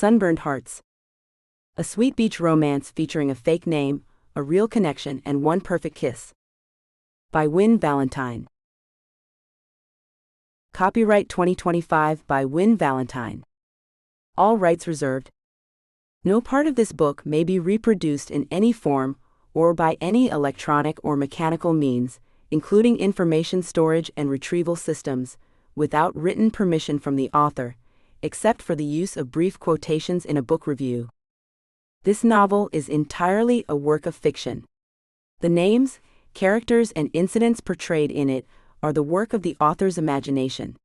Sunburned Hearts. A sweet beach romance featuring a fake name, a real connection, and one perfect kiss. By Wynne Valentine. Copyright 2025 by Wynne Valentine. All rights reserved. No part of this book may be reproduced in any form or by any electronic or mechanical means, including information storage and retrieval systems, without written permission from the author, except for the use of brief quotations in a book review. This novel is entirely a work of fiction. The names, characters, and incidents portrayed in it are the work of the author's imagination.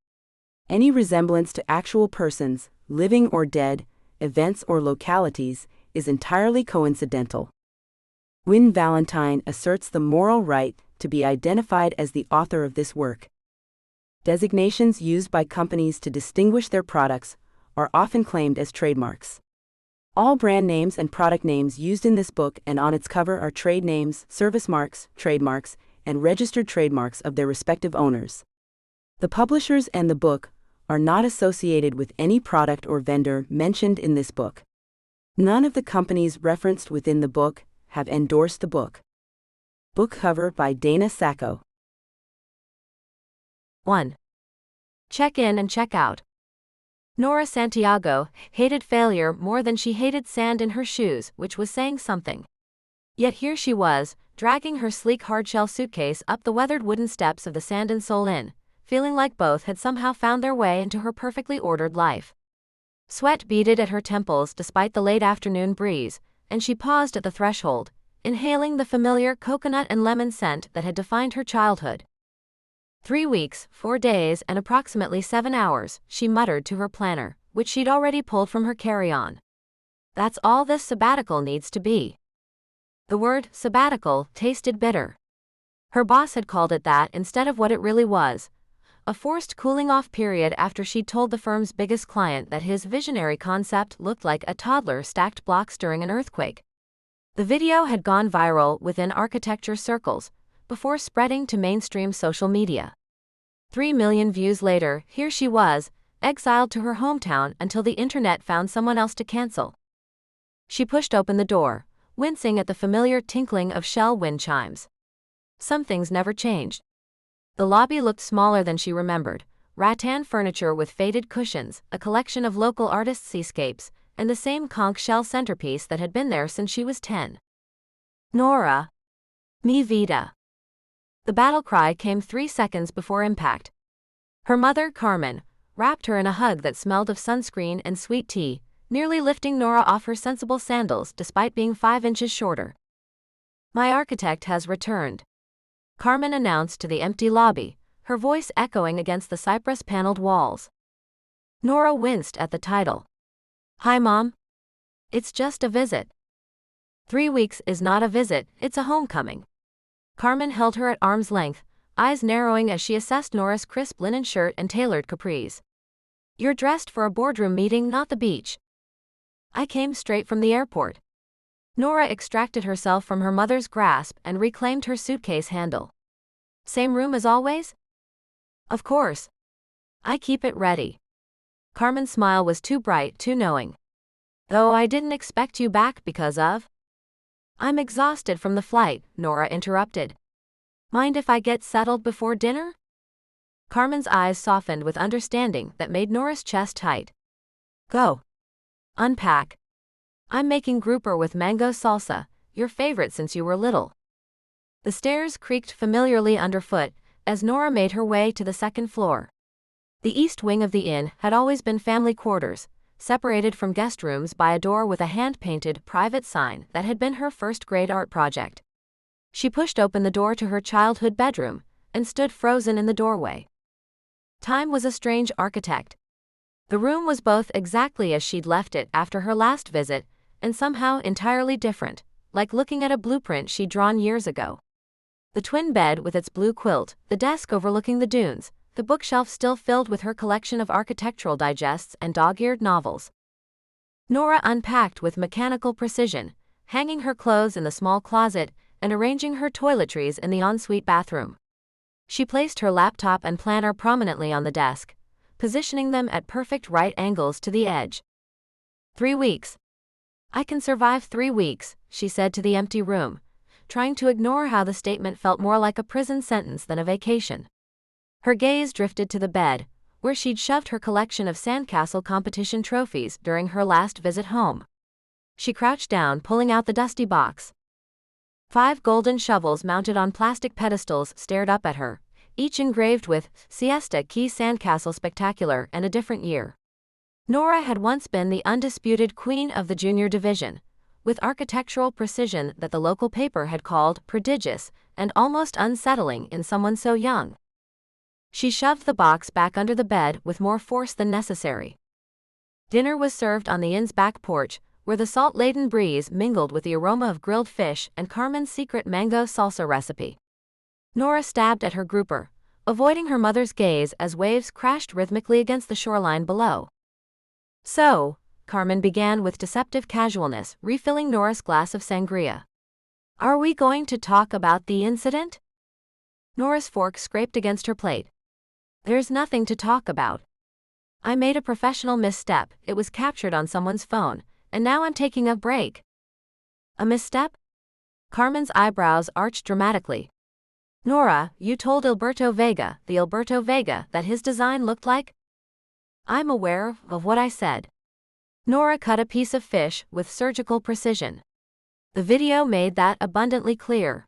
Any resemblance to actual persons, living or dead, events or localities, is entirely coincidental. Wynne Valentine asserts the moral right to be identified as the author of this work. Designations used by companies to distinguish their products are often claimed as trademarks. All brand names and product names used in this book and on its cover are trade names, service marks, trademarks, and registered trademarks of their respective owners. The publishers and the book are not associated with any product or vendor mentioned in this book. None of the companies referenced within the book have endorsed the book. Book cover by Dana Sacco. 1. Check in and check out. Nora Santiago hated failure more than she hated sand in her shoes, which was saying something. Yet here she was, dragging her sleek hardshell suitcase up the weathered wooden steps of the Sand and Soul Inn, feeling like both had somehow found their way into her perfectly ordered life. Sweat beaded at her temples despite the late afternoon breeze, and she paused at the threshold, inhaling the familiar coconut and lemon scent that had defined her childhood. 3 weeks, 4 days, and approximately 7 hours, she muttered to her planner, which she'd already pulled from her carry-on. That's all this sabbatical needs to be. The word sabbatical tasted bitter. Her boss had called it that instead of what it really was, a forced cooling-off period after she'd told the firm's biggest client that his visionary concept looked like a toddler stacked blocks during an earthquake. The video had gone viral within architecture circles, before spreading to mainstream social media. 3 million views later, here she was, exiled to her hometown until the internet found someone else to cancel. She pushed open the door, wincing at the familiar tinkling of shell wind chimes. Some things never changed. The lobby looked smaller than she remembered, rattan furniture with faded cushions, a collection of local artists' seascapes, and the same conch shell centerpiece that had been there since she was 10. Nora. Mi vida. The battle cry came 3 seconds before impact. Her mother, Carmen, wrapped her in a hug that smelled of sunscreen and sweet tea, nearly lifting Nora off her sensible sandals despite being 5 inches shorter. My architect has returned, Carmen announced to the empty lobby, her voice echoing against the cypress-paneled walls. Nora winced at the title. Hi, Mom. It's just a visit. 3 weeks is not a visit, it's a homecoming. Carmen held her at arm's length, eyes narrowing as she assessed Nora's crisp linen shirt and tailored capris. You're dressed for a boardroom meeting, not the beach. I came straight from the airport. Nora extracted herself from her mother's grasp and reclaimed her suitcase handle. Same room as always? Of course. I keep it ready. Carmen's smile was too bright, too knowing. Though I didn't expect you back because of... I'm exhausted from the flight, Nora interrupted. Mind if I get settled before dinner? Carmen's eyes softened with understanding that made Nora's chest tight. Go. Unpack. I'm making grouper with mango salsa, your favorite since you were little. The stairs creaked familiarly underfoot as Nora made her way to the second floor. The east wing of the inn had always been family quarters, separated from guest rooms by a door with a hand-painted private sign that had been her first-grade art project. She pushed open the door to her childhood bedroom and stood frozen in the doorway. Time was a strange architect. The room was both exactly as she'd left it after her last visit and somehow entirely different, like looking at a blueprint she'd drawn years ago. The twin bed with its blue quilt, the desk overlooking the dunes, the bookshelf still filled with her collection of architectural digests and dog-eared novels. Nora unpacked with mechanical precision, hanging her clothes in the small closet and arranging her toiletries in the ensuite bathroom. She placed her laptop and planner prominently on the desk, positioning them at perfect right angles to the edge. 3 weeks. I can survive 3 weeks, she said to the empty room, trying to ignore how the statement felt more like a prison sentence than a vacation. Her gaze drifted to the bed, where she'd shoved her collection of Sandcastle competition trophies during her last visit home. She crouched down, pulling out the dusty box. 5 golden shovels mounted on plastic pedestals stared up at her, each engraved with Siesta Key Sandcastle Spectacular and a different year. Nora had once been the undisputed queen of the junior division, with architectural precision that the local paper had called prodigious and almost unsettling in someone so young. She shoved the box back under the bed with more force than necessary. Dinner was served on the inn's back porch, where the salt-laden breeze mingled with the aroma of grilled fish and Carmen's secret mango salsa recipe. Nora stabbed at her grouper, avoiding her mother's gaze as waves crashed rhythmically against the shoreline below. "So," Carmen began with deceptive casualness, refilling Nora's glass of sangria. "Are we going to talk about the incident?" Nora's fork scraped against her plate. "There's nothing to talk about. I made a professional misstep, it was captured on someone's phone, and now I'm taking a break." "A misstep?" Carmen's eyebrows arched dramatically. "Nora, you told the Alberto Vega, that his design looked like?" "I'm aware of what I said." Nora cut a piece of fish with surgical precision. "The video made that abundantly clear."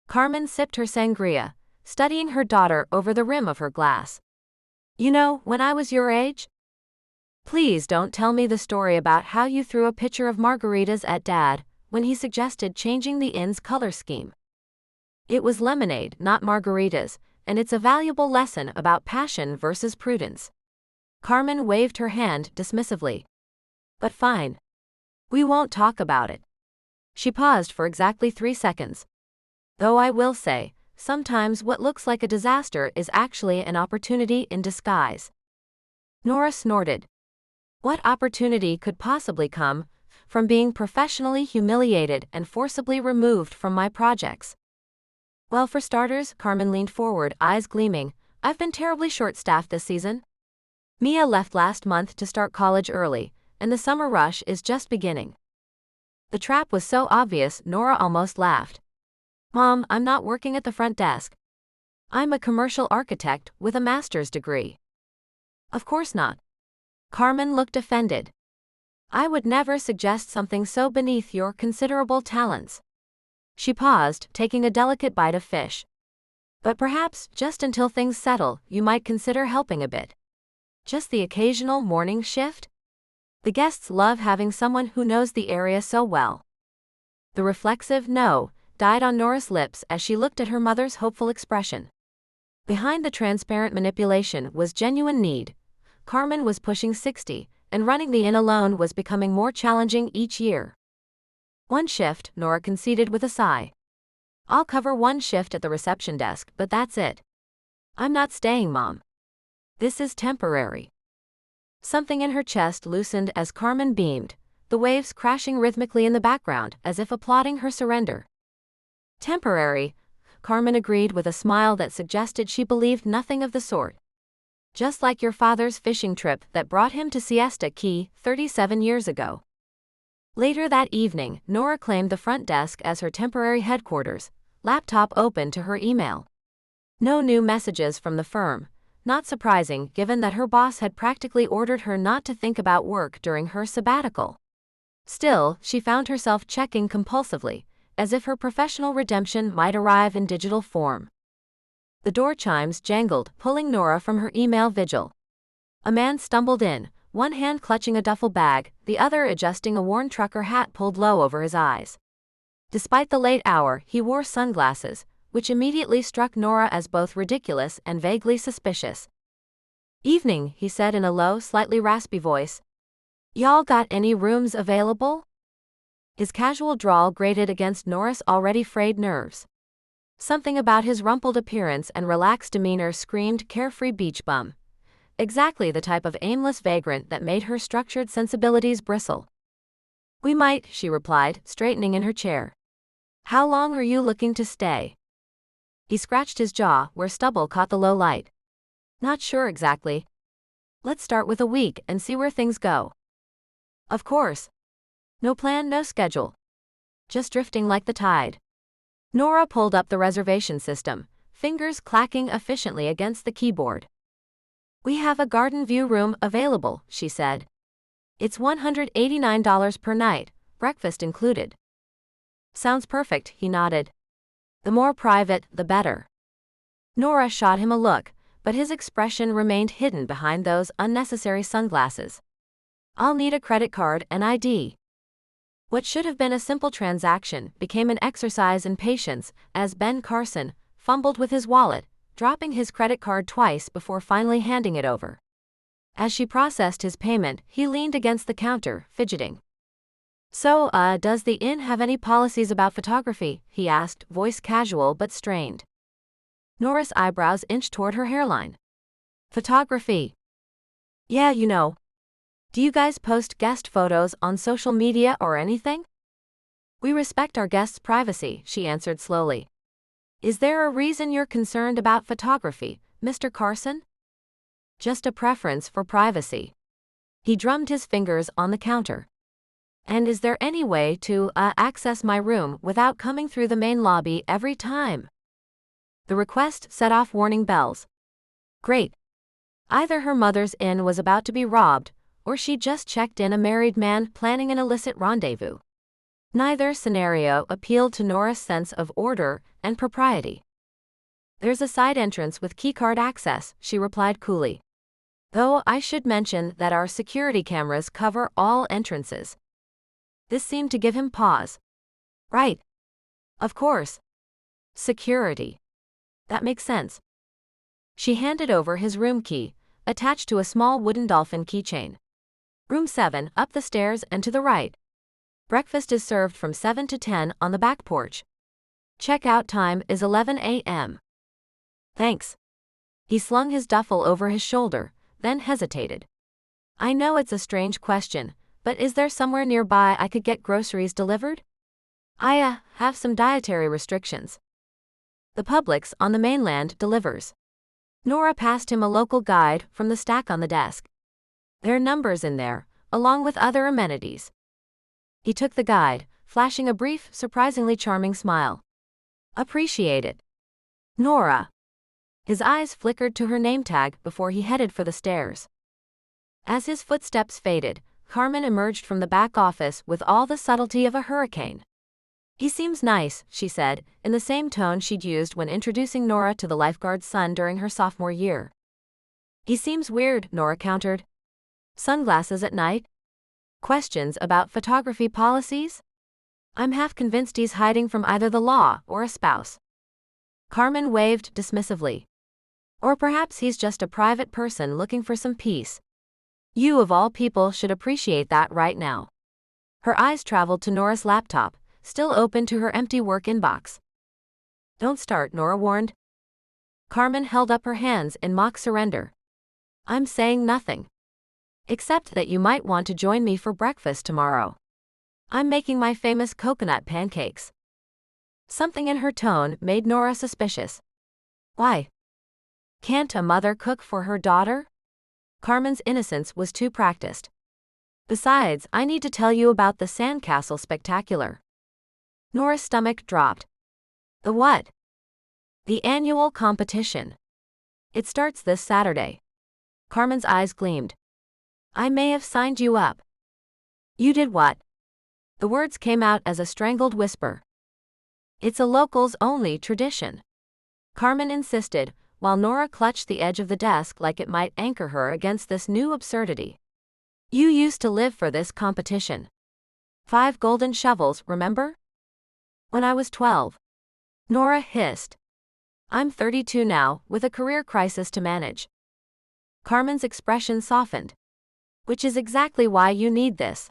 Carmen sipped her sangria, studying her daughter over the rim of her glass. "You know, when I was your age?" "Please don't tell me the story about how you threw a pitcher of margaritas at Dad when he suggested changing the inn's color scheme. It was lemonade, not margaritas, and it's a valuable lesson about passion versus prudence." Carmen waved her hand dismissively. "But fine. We won't talk about it." She paused for exactly 3 seconds. "Though I will say, sometimes what looks like a disaster is actually an opportunity in disguise." Nora snorted. What opportunity could possibly come from being professionally humiliated and forcibly removed from my projects? "Well, for starters," Carmen leaned forward, eyes gleaming, "I've been terribly short-staffed this season. Mia left last month to start college early, and the summer rush is just beginning." The trap was so obvious, Nora almost laughed. "Mom, I'm not working at the front desk. I'm a commercial architect with a master's degree." "Of course not." Carmen looked offended. "I would never suggest something so beneath your considerable talents." She paused, taking a delicate bite of fish. "But perhaps, just until things settle, you might consider helping a bit. Just the occasional morning shift? The guests love having someone who knows the area so well." The reflexive "no" died on Nora's lips as she looked at her mother's hopeful expression. Behind the transparent manipulation was genuine need. Carmen was pushing 60, and running the inn alone was becoming more challenging each year. "1 shift," Nora conceded with a sigh. "I'll cover 1 shift at the reception desk, but that's it. I'm not staying, Mom. This is temporary." Something in her chest loosened as Carmen beamed, the waves crashing rhythmically in the background as if applauding her surrender. "Temporary," Carmen agreed with a smile that suggested she believed nothing of the sort. "Just like your father's fishing trip that brought him to Siesta Key 37 years ago." Later that evening, Nora claimed the front desk as her temporary headquarters, laptop open to her email. No new messages from the firm, not surprising given that her boss had practically ordered her not to think about work during her sabbatical. Still, she found herself checking compulsively, as if her professional redemption might arrive in digital form. The door chimes jangled, pulling Nora from her email vigil. A man stumbled in, one hand clutching a duffel bag, the other adjusting a worn trucker hat pulled low over his eyes. Despite the late hour, he wore sunglasses, which immediately struck Nora as both ridiculous and vaguely suspicious. "Evening," he said in a low, slightly raspy voice. "Y'all got any rooms available?" His casual drawl grated against Nora's already frayed nerves. Something about his rumpled appearance and relaxed demeanor screamed carefree beach bum. Exactly the type of aimless vagrant that made her structured sensibilities bristle. "We might," she replied, straightening in her chair. "How long are you looking to stay?" He scratched his jaw, where stubble caught the low light. "Not sure exactly. Let's start with a week and see where things go." Of course. No plan, no schedule. Just drifting like the tide. Nora pulled up the reservation system, fingers clacking efficiently against the keyboard. We have a garden view room available, she said. It's $189 per night, breakfast included. Sounds perfect, he nodded. The more private, the better. Nora shot him a look, but his expression remained hidden behind those unnecessary sunglasses. I'll need a credit card and ID. What should have been a simple transaction became an exercise in patience as Ben Carson fumbled with his wallet, dropping his credit card twice before finally handing it over. As she processed his payment, he leaned against the counter, fidgeting. So, does the inn have any policies about photography? He asked, voice casual but strained. Nora's eyebrows inched toward her hairline. Photography. Yeah, you know. Do you guys post guest photos on social media or anything? We respect our guests' privacy, she answered slowly. Is there a reason you're concerned about photography, Mr. Carson? Just a preference for privacy. He drummed his fingers on the counter. And is there any way to, access my room without coming through the main lobby every time? The request set off warning bells. Great. Either her mother's inn was about to be robbed, or she just checked in a married man planning an illicit rendezvous. Neither scenario appealed to Nora's sense of order and propriety. There's a side entrance with keycard access, she replied coolly. Though I should mention that our security cameras cover all entrances. This seemed to give him pause. Right. Of course. Security. That makes sense. She handed over his room key, attached to a small wooden dolphin keychain. Room 7, up the stairs and to the right. Breakfast is served from 7 to 10 on the back porch. Checkout time is 11 a.m. Thanks. He slung his duffel over his shoulder, then hesitated. I know it's a strange question, but is there somewhere nearby I could get groceries delivered? I, have some dietary restrictions. The Publix on the mainland delivers. Nora passed him a local guide from the stack on the desk. There are numbers in there, along with other amenities. He took the guide, flashing a brief, surprisingly charming smile. Appreciate it. Nora. His eyes flickered to her name tag before he headed for the stairs. As his footsteps faded, Carmen emerged from the back office with all the subtlety of a hurricane. He seems nice, she said, in the same tone she'd used when introducing Nora to the lifeguard's son during her sophomore year. He seems weird, Nora countered. Sunglasses at night? Questions about photography policies? I'm half convinced he's hiding from either the law or a spouse. Carmen waved dismissively. Or perhaps he's just a private person looking for some peace. You of all people should appreciate that right now. Her eyes traveled to Nora's laptop, still open to her empty work inbox. Don't start, Nora warned. Carmen held up her hands in mock surrender. I'm saying nothing. Except that you might want to join me for breakfast tomorrow. I'm making my famous coconut pancakes. Something in her tone made Nora suspicious. Why? Can't a mother cook for her daughter? Carmen's innocence was too practiced. Besides, I need to tell you about the Sandcastle spectacular. Nora's stomach dropped. The what? The annual competition. It starts this Saturday. Carmen's eyes gleamed. I may have signed you up. You did what? The words came out as a strangled whisper. It's a locals-only tradition. Carmen insisted, while Nora clutched the edge of the desk like it might anchor her against this new absurdity. You used to live for this competition. 5 golden shovels, remember? When I was 12. Nora hissed. I'm 32 now, with a career crisis to manage. Carmen's expression softened. Which is exactly why you need this.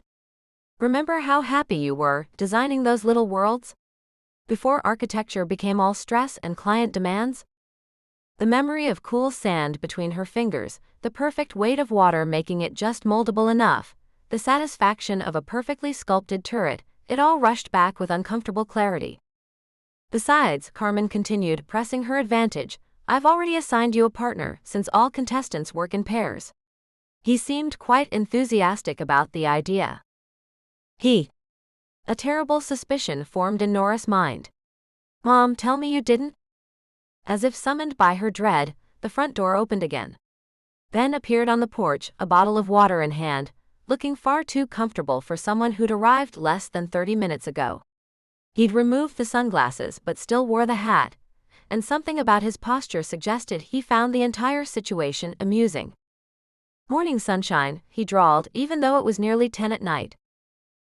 Remember how happy you were, designing those little worlds? Before architecture became all stress and client demands? The memory of cool sand between her fingers, the perfect weight of water making it just moldable enough, the satisfaction of a perfectly sculpted turret, it all rushed back with uncomfortable clarity. Besides, Carmen continued, pressing her advantage, I've already assigned you a partner, since all contestants work in pairs. He seemed quite enthusiastic about the idea. He. A terrible suspicion formed in Nora's mind. Mom, tell me you didn't? As if summoned by her dread, the front door opened again. Ben appeared on the porch, a bottle of water in hand, looking far too comfortable for someone who'd arrived less than 30 minutes ago. He'd removed the sunglasses but still wore the hat, and something about his posture suggested he found the entire situation amusing. Morning sunshine, he drawled, even though it was nearly 10 at night.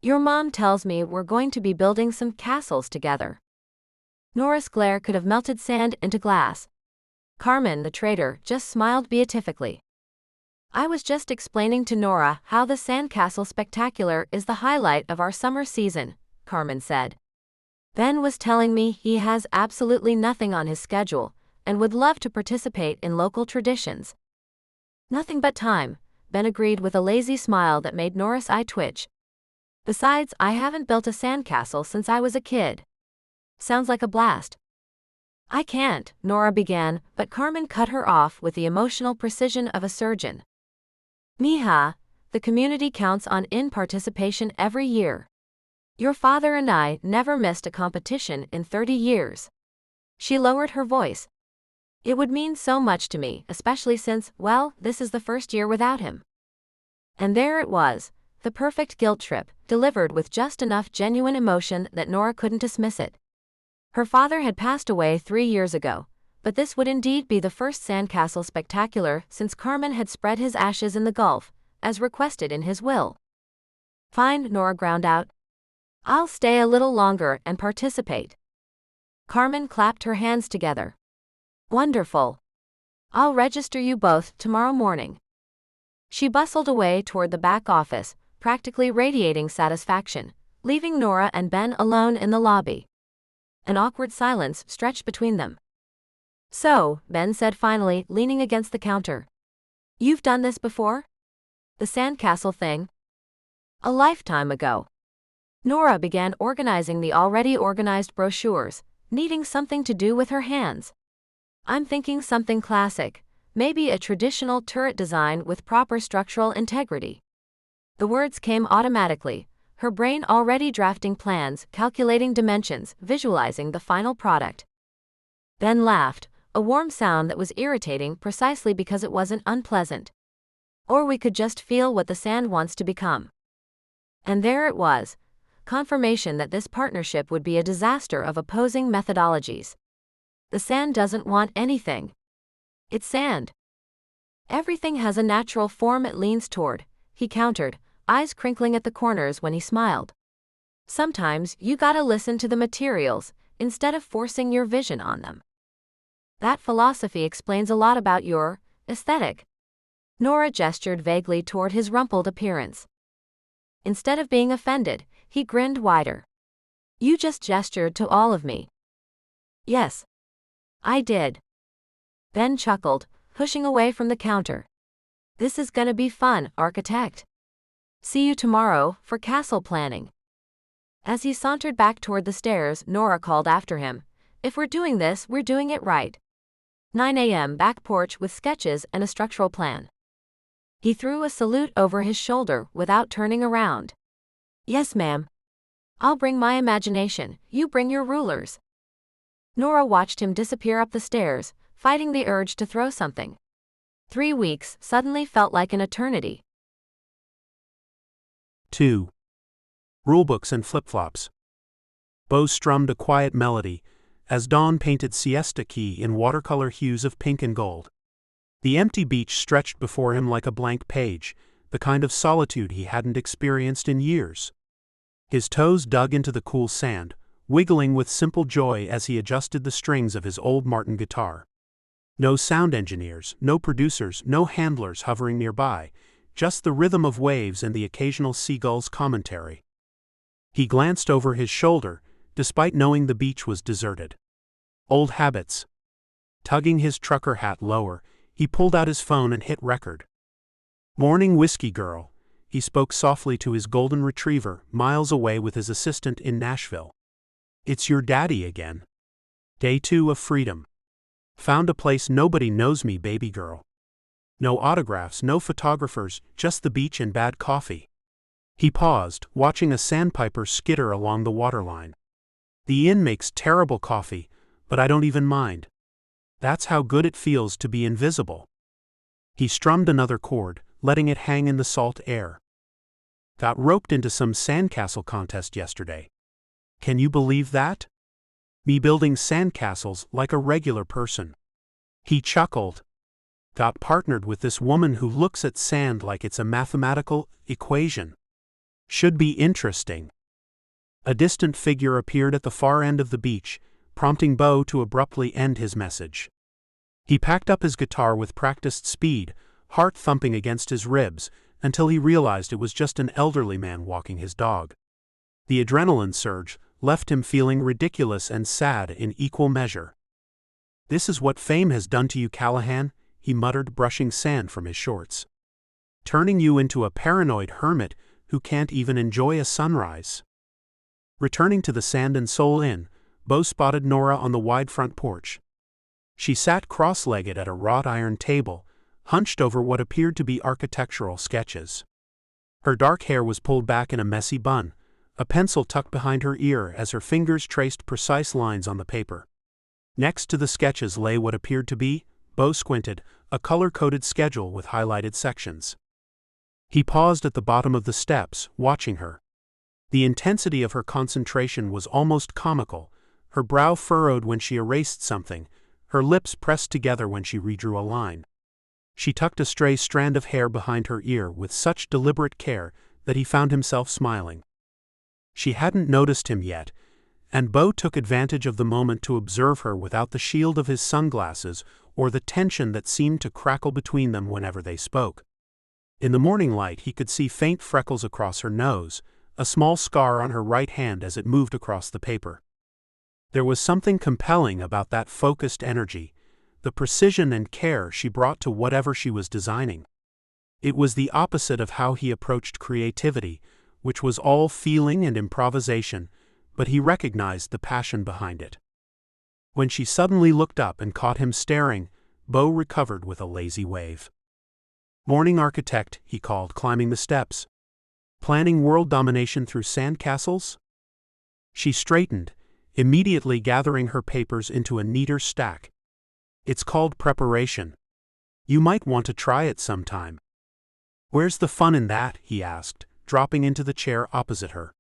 Your mom tells me we're going to be building some castles together. Nora's glare could have melted sand into glass. Carmen, the trader, just smiled beatifically. I was just explaining to Nora how the Sandcastle spectacular is the highlight of our summer season, Carmen said. Ben was telling me he has absolutely nothing on his schedule and would love to participate in local traditions. Nothing but time, Ben agreed with a lazy smile that made Nora's eye twitch. Besides, I haven't built a sandcastle since I was a kid. Sounds like a blast. I can't, Nora began, but Carmen cut her off with the emotional precision of a surgeon. Mija, the community counts on in-participation every year. Your father and I never missed a competition in 30 years. She lowered her voice. It would mean so much to me, especially since, well, this is the first year without him. And there it was, the perfect guilt trip, delivered with just enough genuine emotion that Nora couldn't dismiss it. Her father had passed away 3 years ago, but this would indeed be the first Sandcastle spectacular since Carmen had spread his ashes in the Gulf, as requested in his will. Fine, Nora ground out. I'll stay a little longer and participate. Carmen clapped her hands together. Wonderful. I'll register you both tomorrow morning. She bustled away toward the back office, practically radiating satisfaction, leaving Nora and Ben alone in the lobby. An awkward silence stretched between them. So, Ben said finally, leaning against the counter. You've done this before? The Sandcastle thing? A lifetime ago. Nora began organizing the already organized brochures, needing something to do with her hands. I'm thinking something classic, maybe a traditional turret design with proper structural integrity. The words came automatically, her brain already drafting plans, calculating dimensions, visualizing the final product. Ben laughed, a warm sound that was irritating precisely because it wasn't unpleasant. Or we could just feel what the sand wants to become. And there it was, confirmation that this partnership would be a disaster of opposing methodologies. The sand doesn't want anything. It's sand. Everything has a natural form it leans toward, he countered, eyes crinkling at the corners when he smiled. Sometimes you gotta listen to the materials, instead of forcing your vision on them. That philosophy explains a lot about your aesthetic. Nora gestured vaguely toward his rumpled appearance. Instead of being offended, he grinned wider. You just gestured to all of me. Yes. I did. Ben chuckled, pushing away from the counter. This is gonna be fun, architect. See you tomorrow for castle planning. As he sauntered back toward the stairs, Nora called after him. If we're doing this, we're doing it right. 9 a.m. back porch with sketches and a structural plan. He threw a salute over his shoulder without turning around. Yes, ma'am. I'll bring my imagination, you bring your rulers. Nora watched him disappear up the stairs, fighting the urge to throw something. 3 weeks suddenly felt like an eternity. 2. Rulebooks and flip-flops. Bo strummed a quiet melody, as dawn painted Siesta Key in watercolor hues of pink and gold. The empty beach stretched before him like a blank page, the kind of solitude he hadn't experienced in years. His toes dug into the cool sand, wiggling with simple joy as he adjusted the strings of his old Martin guitar. No sound engineers, no producers, no handlers hovering nearby, just the rhythm of waves and the occasional seagull's commentary. He glanced over his shoulder, despite knowing the beach was deserted. Old habits. Tugging his trucker hat lower, he pulled out his phone and hit record. Morning, whiskey girl, he spoke softly to his golden retriever, miles away with his assistant in Nashville. It's your daddy again. Day 2 of freedom. Found a place nobody knows me, baby girl. No autographs, no photographers, just the beach and bad coffee. He paused, watching a sandpiper skitter along the waterline. The inn makes terrible coffee, but I don't even mind. That's how good it feels to be invisible. He strummed another chord, letting it hang in the salt air. Got roped into some Sandcastle contest yesterday. Can you believe that? Me building sandcastles like a regular person. He chuckled. Got partnered with this woman who looks at sand like it's a mathematical equation. Should be interesting. A distant figure appeared at the far end of the beach, prompting Bo to abruptly end his message. He packed up his guitar with practiced speed, heart thumping against his ribs, until he realized it was just an elderly man walking his dog. The adrenaline surge left him feeling ridiculous and sad in equal measure. "This is what fame has done to you, Callahan," he muttered, brushing sand from his shorts. "Turning you into a paranoid hermit who can't even enjoy a sunrise." Returning to the Sand and Soul Inn, Bo spotted Nora on the wide front porch. She sat cross-legged at a wrought iron table, hunched over what appeared to be architectural sketches. Her dark hair was pulled back in a messy bun, a pencil tucked behind her ear as her fingers traced precise lines on the paper. Next to the sketches lay what appeared to be, Bo squinted, a color-coded schedule with highlighted sections. He paused at the bottom of the steps, watching her. The intensity of her concentration was almost comical, her brow furrowed when she erased something, her lips pressed together when she redrew a line. She tucked a stray strand of hair behind her ear with such deliberate care that he found himself smiling. She hadn't noticed him yet, and Bo took advantage of the moment to observe her without the shield of his sunglasses or the tension that seemed to crackle between them whenever they spoke. In the morning light he could see faint freckles across her nose, a small scar on her right hand as it moved across the paper. There was something compelling about that focused energy, the precision and care she brought to whatever she was designing. It was the opposite of how he approached creativity, which was all feeling and improvisation, but he recognized the passion behind it. When she suddenly looked up and caught him staring, Bo recovered with a lazy wave. "Morning, architect," he called, climbing the steps. "Planning world domination through sandcastles?" She straightened, immediately gathering her papers into a neater stack. "It's called preparation. You might want to try it sometime." "Where's the fun in that?" he asked, dropping into the chair opposite her.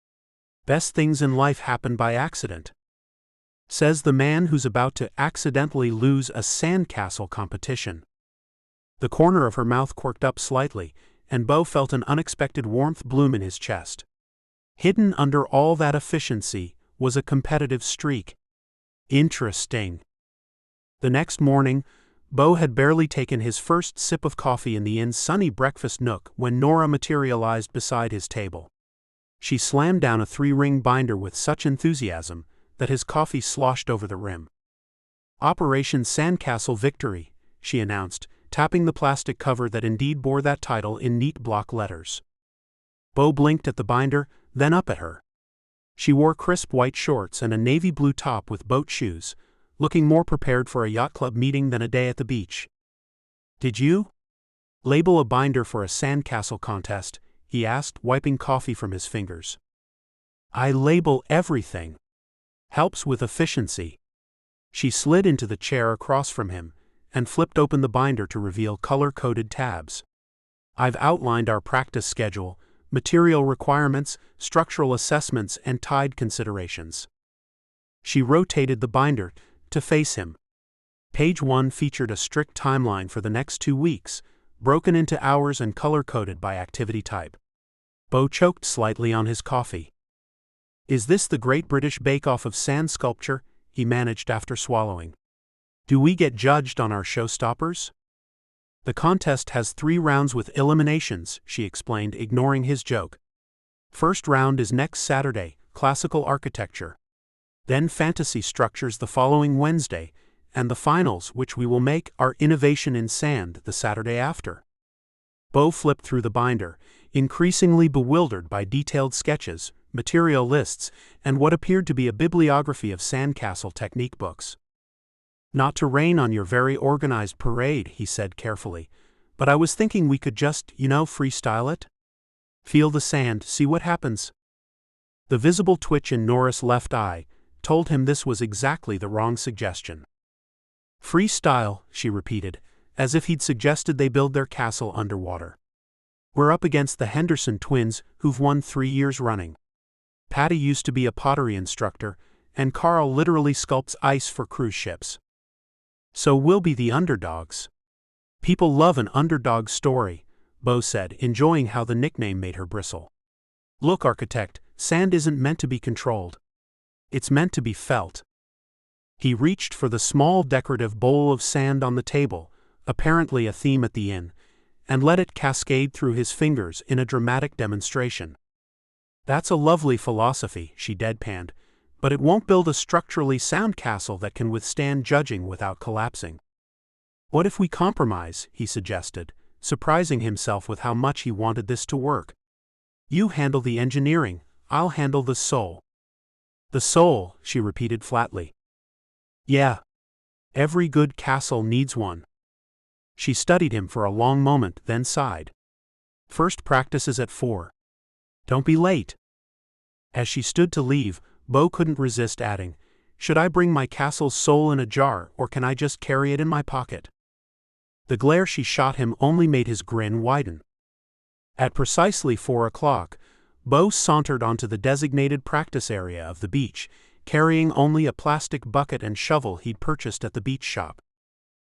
"Best things in life happen by accident," says the man who's about to accidentally lose a sandcastle competition. The corner of her mouth quirked up slightly, and Bo felt an unexpected warmth bloom in his chest. Hidden under all that efficiency was a competitive streak. Interesting. The next morning, Bo had barely taken his first sip of coffee in the inn's sunny breakfast nook when Nora materialized beside his table. She slammed down a 3-ring binder with such enthusiasm that his coffee sloshed over the rim. "Operation Sandcastle Victory," she announced, tapping the plastic cover that indeed bore that title in neat block letters. Bo blinked at the binder, then up at her. She wore crisp white shorts and a navy blue top with boat shoes, looking more prepared for a yacht club meeting than a day at the beach. "Did you label a binder for a sandcastle contest?" he asked, wiping coffee from his fingers. "I label everything. Helps with efficiency." She slid into the chair across from him and flipped open the binder to reveal color-coded tabs. "I've outlined our practice schedule, material requirements, structural assessments, and tide considerations." She rotated the binder to face him. Page 1 featured a strict timeline for the next 2 weeks, broken into hours and color-coded by activity type. Bo choked slightly on his coffee. "Is this the Great British Bake-Off of sand sculpture?" he managed after swallowing. "Do we get judged on our showstoppers?" "The contest has 3 rounds with eliminations," she explained, ignoring his joke. "First round is next Saturday, classical architecture. Then fantasy structures the following Wednesday, and the finals, which we will make, are innovation in sand the Saturday after." Bo flipped through the binder, increasingly bewildered by detailed sketches, material lists, and what appeared to be a bibliography of sandcastle technique books. "Not to rain on your very organized parade," he said carefully, "but I was thinking we could just, freestyle it." Feel the sand, see what happens. The visible twitch in Nora's left eye told him this was exactly the wrong suggestion. Freestyle, she repeated, as if he'd suggested they build their castle underwater. We're up against the Henderson twins, who've won 3 years running. Patty used to be a pottery instructor, and Carl literally sculpts ice for cruise ships. So we'll be the underdogs. People love an underdog story, Bo said, enjoying how the nickname made her bristle. Look, architect, sand isn't meant to be controlled. It's meant to be felt. He reached for the small decorative bowl of sand on the table, apparently a theme at the inn, and let it cascade through his fingers in a dramatic demonstration. That's a lovely philosophy, she deadpanned, but it won't build a structurally sound castle that can withstand judging without collapsing. What if we compromise, he suggested, surprising himself with how much he wanted this to work. You handle the engineering, I'll handle the soul. The soul, she repeated flatly. Yeah. Every good castle needs one. She studied him for a long moment, then sighed. First practice is at 4. Don't be late. As she stood to leave, Bo couldn't resist adding, should I bring my castle's soul in a jar, or can I just carry it in my pocket? The glare she shot him only made his grin widen. At precisely 4 o'clock, Bo sauntered onto the designated practice area of the beach, carrying only a plastic bucket and shovel he'd purchased at the beach shop.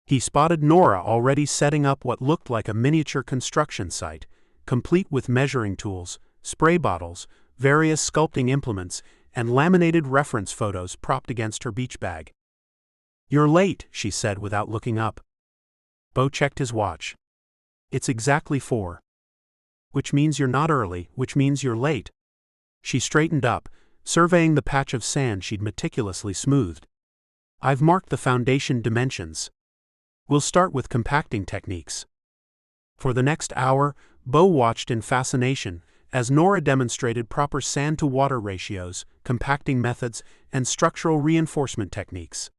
He spotted Nora already setting up what looked like a miniature construction site, complete with measuring tools, spray bottles, various sculpting implements, and laminated reference photos propped against her beach bag. You're late, she said without looking up. Bo checked his watch. It's exactly 4. Which means you're not early, which means you're late. She straightened up, surveying the patch of sand she'd meticulously smoothed. I've marked the foundation dimensions. We'll start with compacting techniques. For the next hour, Bo watched in fascination as Nora demonstrated proper sand-to-water ratios, compacting methods, and structural reinforcement techniques.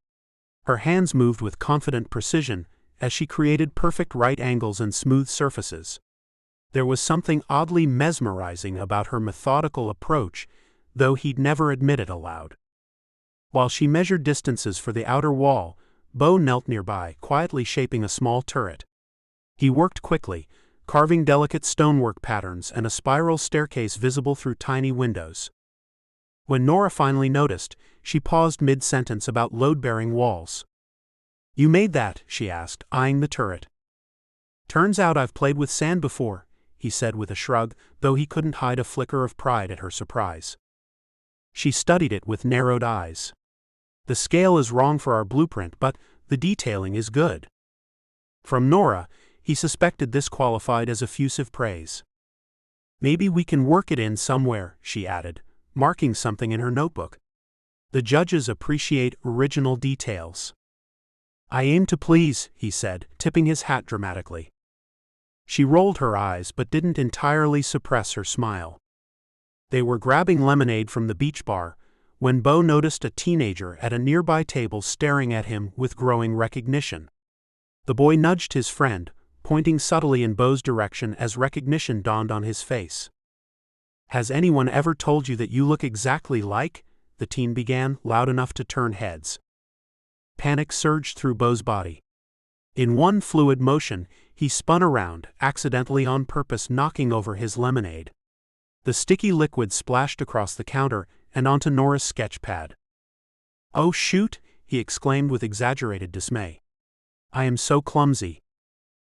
Her hands moved with confident precision as she created perfect right angles and smooth surfaces. There was something oddly mesmerizing about her methodical approach, though he'd never admit it aloud. While she measured distances for the outer wall, Bo knelt nearby, quietly shaping a small turret. He worked quickly, carving delicate stonework patterns and a spiral staircase visible through tiny windows. When Nora finally noticed, she paused mid-sentence about load-bearing walls. You made that, she asked, eyeing the turret. Turns out I've played with sand before, he said with a shrug, though he couldn't hide a flicker of pride at her surprise. She studied it with narrowed eyes. The scale is wrong for our blueprint, but the detailing is good. From Nora, he suspected this qualified as effusive praise. Maybe we can work it in somewhere, she added, marking something in her notebook. The judges appreciate original details. I aim to please, he said, tipping his hat dramatically. She rolled her eyes but didn't entirely suppress her smile. They were grabbing lemonade from the beach bar when Bo noticed a teenager at a nearby table staring at him with growing recognition. The boy nudged his friend, pointing subtly in Bo's direction as recognition dawned on his face. Has anyone ever told you that you look exactly like? The teen began, loud enough to turn heads. Panic surged through Bo's body. In one fluid motion, he spun around, accidentally on purpose knocking over his lemonade. The sticky liquid splashed across the counter and onto Nora's sketch pad. Oh shoot, he exclaimed with exaggerated dismay. I am so clumsy.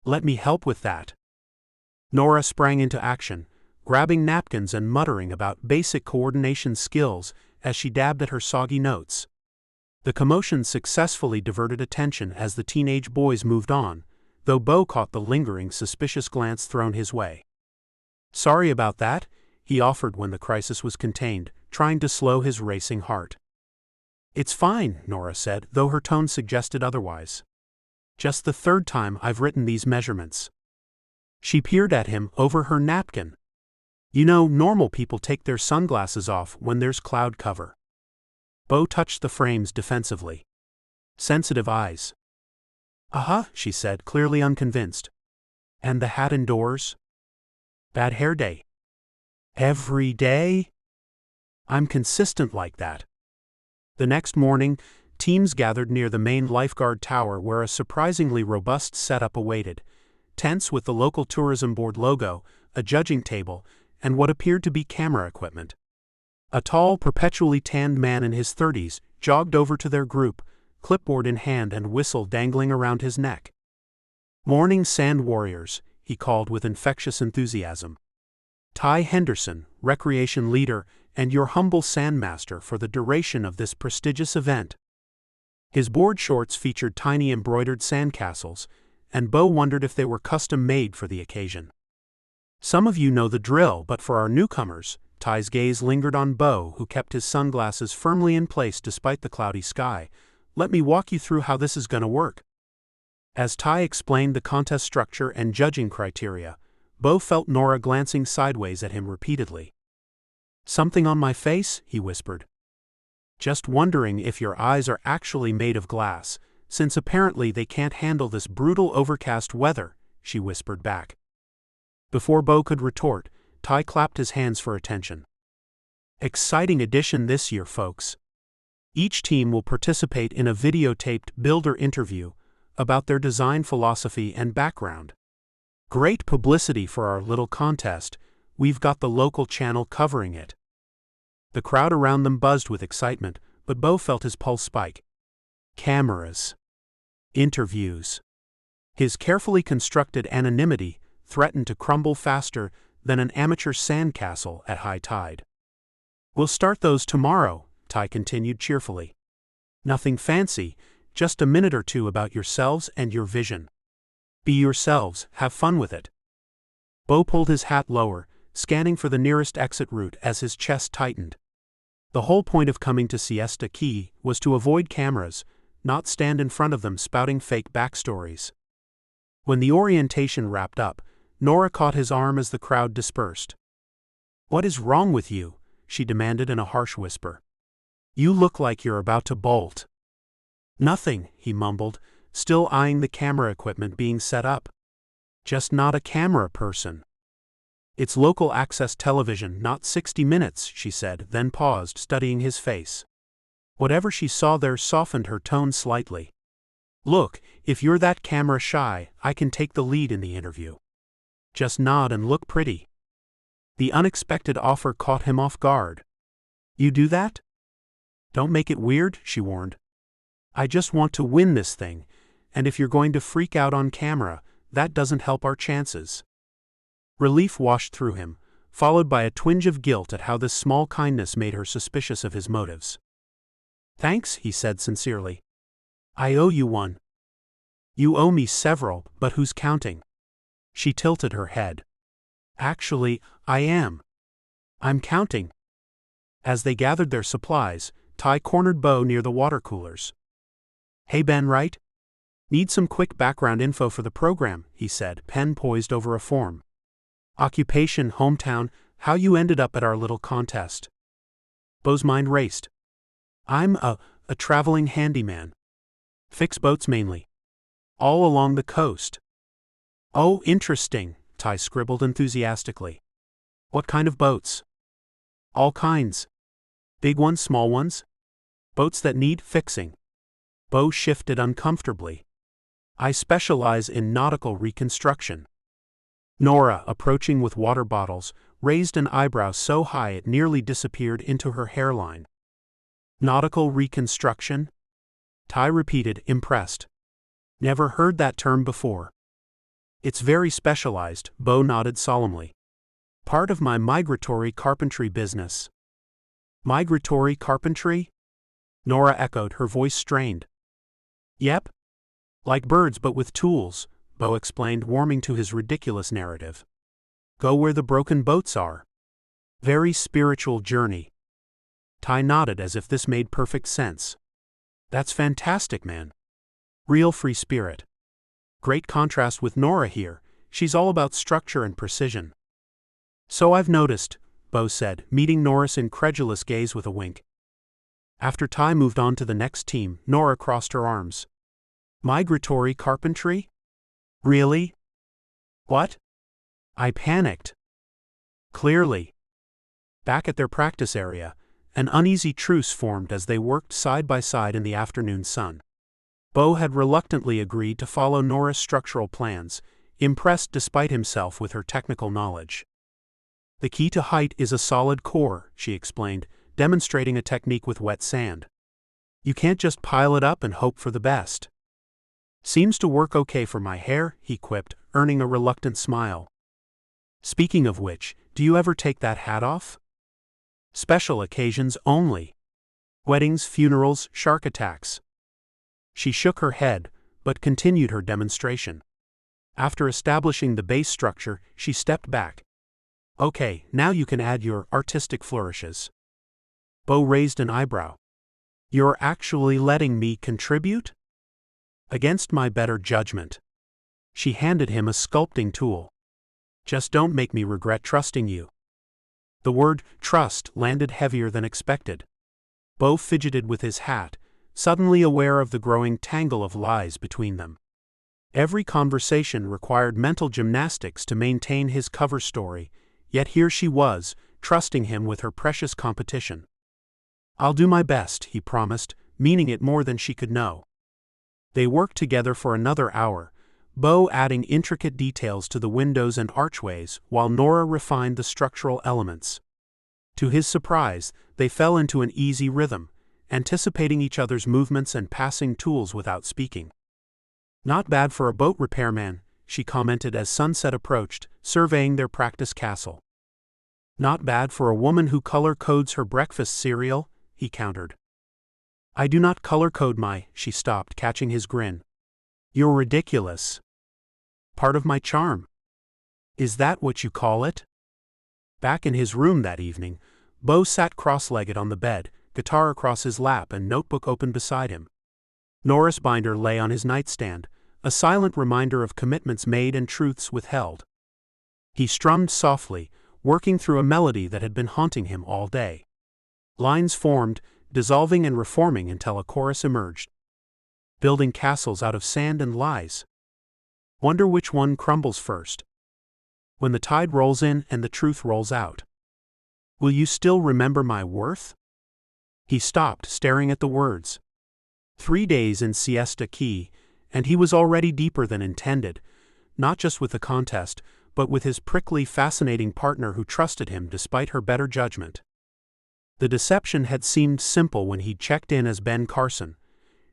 Let me help with that. Nora sprang into action, grabbing napkins and muttering about basic coordination skills as she dabbed at her soggy notes. The commotion successfully diverted attention as the teenage boys moved on, though Bo caught the lingering suspicious glance thrown his way. Sorry about that, he offered when the crisis was contained, trying to slow his racing heart. It's fine, Nora said, though her tone suggested otherwise. Just the 3rd time I've written these measurements. She peered at him over her napkin. You know, normal people take their sunglasses off when there's cloud cover. Bo touched the frames defensively. Sensitive eyes. She said, clearly unconvinced. And the hat indoors? Bad hair day. Every day? I'm consistent like that. The next morning, teams gathered near the main lifeguard tower where a surprisingly robust setup awaited. Tents with the local tourism board logo, a judging table, and what appeared to be camera equipment. A tall, perpetually tanned man in his 30s jogged over to their group, clipboard in hand and whistle dangling around his neck. "Morning, Sand Warriors," he called with infectious enthusiasm. "Ty Henderson, recreation leader, and your humble sandmaster for the duration of this prestigious event." His board shorts featured tiny embroidered sandcastles, and Bo wondered if they were custom-made for the occasion. "Some of you know the drill, but for our newcomers," Ty's gaze lingered on Bo, who kept his sunglasses firmly in place despite the cloudy sky, "let me walk you through how this is gonna work." As Ty explained the contest structure and judging criteria, Bo felt Nora glancing sideways at him repeatedly. "Something on my face?" he whispered. "Just wondering if your eyes are actually made of glass, since apparently they can't handle this brutal overcast weather," she whispered back. Before Bo could retort, Ty clapped his hands for attention. "Exciting addition this year, folks. Each team will participate in a videotaped builder interview about their design philosophy and background. Great publicity for our little contest. We've got the local channel covering it." The crowd around them buzzed with excitement, but Bo felt his pulse spike. Cameras. Interviews. His carefully constructed anonymity threatened to crumble faster than an amateur sandcastle at high tide. "We'll start those tomorrow," Ty continued cheerfully. "Nothing fancy, just a minute or two about yourselves and your vision. Be yourselves, have fun with it." Bo pulled his hat lower, scanning for the nearest exit route as his chest tightened. The whole point of coming to Siesta Key was to avoid cameras, not stand in front of them spouting fake backstories. When the orientation wrapped up, Nora caught his arm as the crowd dispersed. "What is wrong with you?" she demanded in a harsh whisper. "You look like you're about to bolt." "Nothing," he mumbled, still eyeing the camera equipment being set up. "Just not a camera person." "It's local access television, not 60 Minutes, she said, then paused, studying his face. Whatever she saw there softened her tone slightly. "Look, if you're that camera shy, I can take the lead in the interview. Just nod and look pretty." The unexpected offer caught him off guard. "You do that?" "Don't make it weird," she warned. "I just want to win this thing, and if you're going to freak out on camera, that doesn't help our chances." Relief washed through him, followed by a twinge of guilt at how this small kindness made her suspicious of his motives. "Thanks," he said sincerely. "I owe you one." "You owe me several, but who's counting?" She tilted her head. "Actually, I am. I'm counting." As they gathered their supplies, Ty cornered Bo near the water coolers. "Hey Ben, right? Need some quick background info for the program," he said, pen poised over a form. "Occupation, hometown, how you ended up at our little contest." Bo's mind raced. "I'm a traveling handyman. Fix boats mainly. All along the coast." "Oh, interesting," Ty scribbled enthusiastically. "What kind of boats?" "All kinds. Big ones, small ones. Boats that need fixing." Bo shifted uncomfortably. "I specialize in nautical reconstruction." Nora, approaching with water bottles, raised an eyebrow so high it nearly disappeared into her hairline. "Nautical reconstruction?" Ty repeated, impressed. "Never heard that term before." "It's very specialized," Bo nodded solemnly. "Part of my migratory carpentry business." "Migratory carpentry?" Nora echoed, her voice strained. "Yep. Like birds but with tools," Bo explained, warming to his ridiculous narrative. "Go where the broken boats are. Very spiritual journey." Ty nodded as if this made perfect sense. "That's fantastic, man. Real free spirit. Great contrast with Nora here, she's all about structure and precision." "So I've noticed," Bo said, meeting Nora's incredulous gaze with a wink. After Ty moved on to the next team, Nora crossed her arms. "Migratory carpentry? Really? What?" I panicked. "Clearly. Back at their practice area, an uneasy truce formed as they worked side by side in the afternoon sun. Bo had reluctantly agreed to follow Nora's structural plans, impressed despite himself with her technical knowledge. The key to height is a solid core, she explained, demonstrating a technique with wet sand. You can't just pile it up and hope for the best. Seems to work okay for my hair, he quipped, earning a reluctant smile. Speaking of which, do you ever take that hat off? Special occasions only. Weddings, funerals, shark attacks. She shook her head, but continued her demonstration. After establishing the base structure, she stepped back. Okay, now you can add your artistic flourishes. Bo raised an eyebrow. You're actually letting me contribute? Against my better judgment. She handed him a sculpting tool. Just don't make me regret trusting you. The word trust landed heavier than expected. Bo fidgeted with his hat, suddenly aware of the growing tangle of lies between them. Every conversation required mental gymnastics to maintain his cover story, yet here she was, trusting him with her precious competition. I'll do my best, he promised, meaning it more than she could know. They worked together for another hour, Bo adding intricate details to the windows and archways while Nora refined the structural elements. To his surprise, they fell into an easy rhythm, anticipating each other's movements and passing tools without speaking. Not bad for a boat repairman, she commented as sunset approached, surveying their practice castle. Not bad for a woman who color codes her breakfast cereal, he countered. I do not color code my, she stopped, catching his grin. You're ridiculous. Part of my charm. Is that what you call it? Back in his room that evening, Bo sat cross-legged on the bed, guitar across his lap and notebook open beside him. Nora's binder lay on his nightstand, a silent reminder of commitments made and truths withheld. He strummed softly, working through a melody that had been haunting him all day. Lines formed, dissolving and reforming until a chorus emerged. Building castles out of sand and lies. Wonder which one crumbles first. When the tide rolls in and the truth rolls out. Will you still remember my worth? He stopped, staring at the words. 3 days in Siesta Key, and he was already deeper than intended, not just with the contest, but with his prickly, fascinating partner who trusted him despite her better judgment. The deception had seemed simple when he checked in as Ben Carson,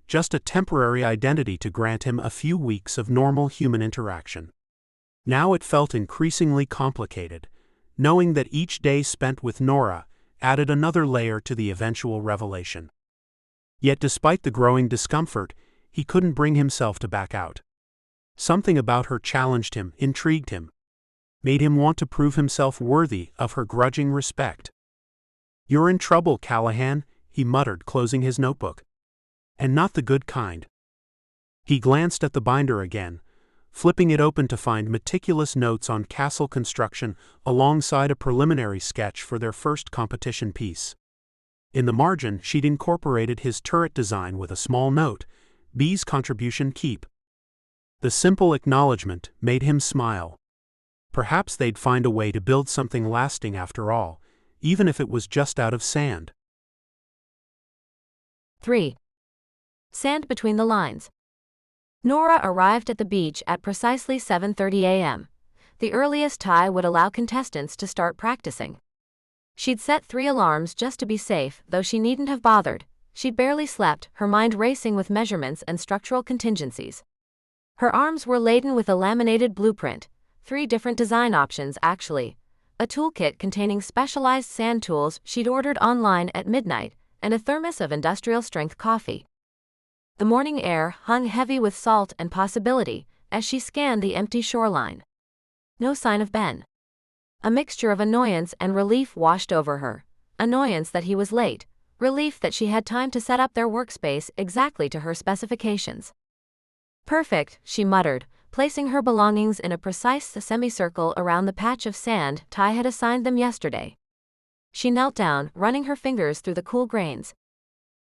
just a temporary identity to grant him a few weeks of normal human interaction. Now it felt increasingly complicated, knowing that each day spent with Nora added another layer to the eventual revelation. Yet despite the growing discomfort, he couldn't bring himself to back out. Something about her challenged him, intrigued him, made him want to prove himself worthy of her grudging respect. You're in trouble, Callahan, he muttered, closing his notebook. And not the good kind. He glanced at the binder again, flipping it open to find meticulous notes on castle construction alongside a preliminary sketch for their first competition piece. In the margin, she'd incorporated his turret design with a small note, B's contribution keep. The simple acknowledgement made him smile. Perhaps they'd find a way to build something lasting after all, even if it was just out of sand. 3. Sand between the lines. Nora arrived at the beach at precisely 7:30 a.m., the earliest Ty would allow contestants to start practicing. She'd set 3 alarms just to be safe, though she needn't have bothered. She'd barely slept, her mind racing with measurements and structural contingencies. Her arms were laden with a laminated blueprint, 3 different design options actually, a toolkit containing specialized sand tools she'd ordered online at midnight, and a thermos of industrial-strength coffee. The morning air hung heavy with salt and possibility as she scanned the empty shoreline. No sign of Ben. A mixture of annoyance and relief washed over her. Annoyance that he was late, relief that she had time to set up their workspace exactly to her specifications. Perfect, she muttered, placing her belongings in a precise semicircle around the patch of sand Ty had assigned them yesterday. She knelt down, running her fingers through the cool grains.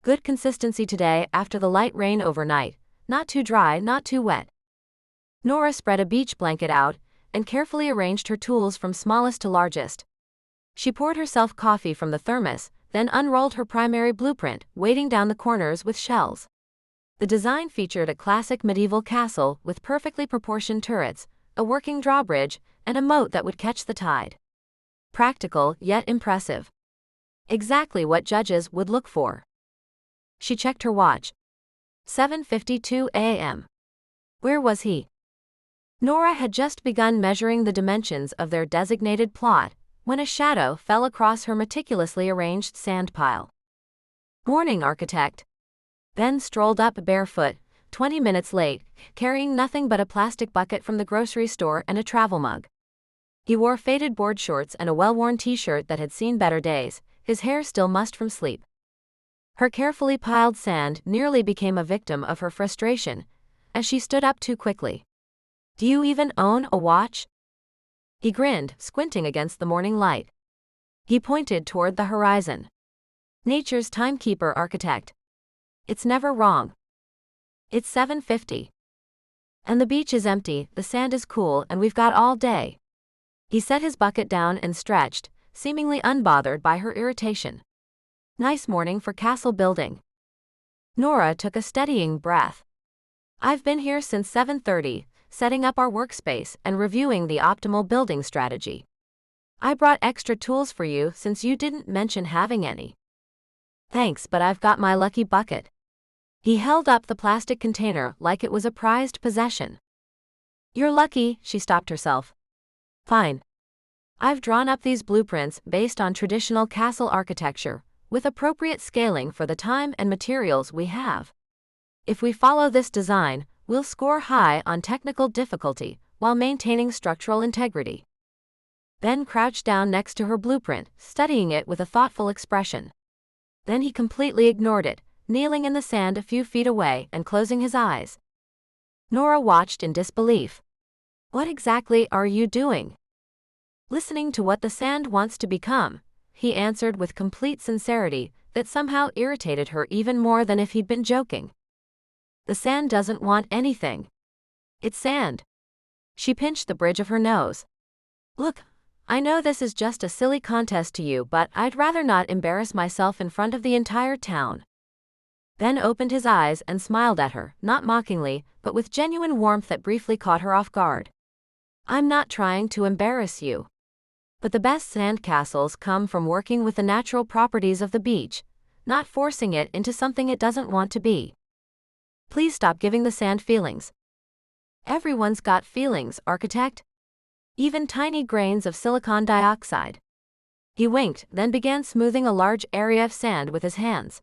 Good consistency today after the light rain overnight, not too dry, not too wet. Nora spread a beach blanket out and carefully arranged her tools from smallest to largest. She poured herself coffee from the thermos, then unrolled her primary blueprint, weighting down the corners with shells. The design featured a classic medieval castle with perfectly proportioned turrets, a working drawbridge, and a moat that would catch the tide. Practical, yet impressive. Exactly what judges would look for. She checked her watch. 7:52 a.m. Where was he? Nora had just begun measuring the dimensions of their designated plot when a shadow fell across her meticulously arranged sand pile. Morning, architect. Ben strolled up barefoot, 20 minutes late, carrying nothing but a plastic bucket from the grocery store and a travel mug. He wore faded board shorts and a well-worn t-shirt that had seen better days, his hair still mussed from sleep. Her carefully piled sand nearly became a victim of her frustration as she stood up too quickly. Do you even own a watch? He grinned, squinting against the morning light. He pointed toward the horizon. Nature's timekeeper, architect. It's never wrong. It's 7:50. And the beach is empty, the sand is cool, and we've got all day. He set his bucket down and stretched, seemingly unbothered by her irritation. Nice morning for castle building. Nora took a steadying breath. I've been here since 7:30, setting up our workspace and reviewing the optimal building strategy. I brought extra tools for you since you didn't mention having any. Thanks, but I've got my lucky bucket. He held up the plastic container like it was a prized possession. You're lucky, she stopped herself. Fine. I've drawn up these blueprints based on traditional castle architecture, with appropriate scaling for the time and materials we have. If we follow this design, we'll score high on technical difficulty while maintaining structural integrity. Ben crouched down next to her blueprint, studying it with a thoughtful expression. Then he completely ignored it, kneeling in the sand a few feet away and closing his eyes. Nora watched in disbelief. What exactly are you doing? Listening to what the sand wants to become, he answered with complete sincerity that somehow irritated her even more than if he'd been joking. The sand doesn't want anything. It's sand. She pinched the bridge of her nose. Look, I know this is just a silly contest to you, but I'd rather not embarrass myself in front of the entire town. Ben opened his eyes and smiled at her, not mockingly, but with genuine warmth that briefly caught her off guard. I'm not trying to embarrass you. But the best sandcastles come from working with the natural properties of the beach, not forcing it into something it doesn't want to be. Please stop giving the sand feelings. Everyone's got feelings, architect. Even tiny grains of silicon dioxide. He winked, then began smoothing a large area of sand with his hands.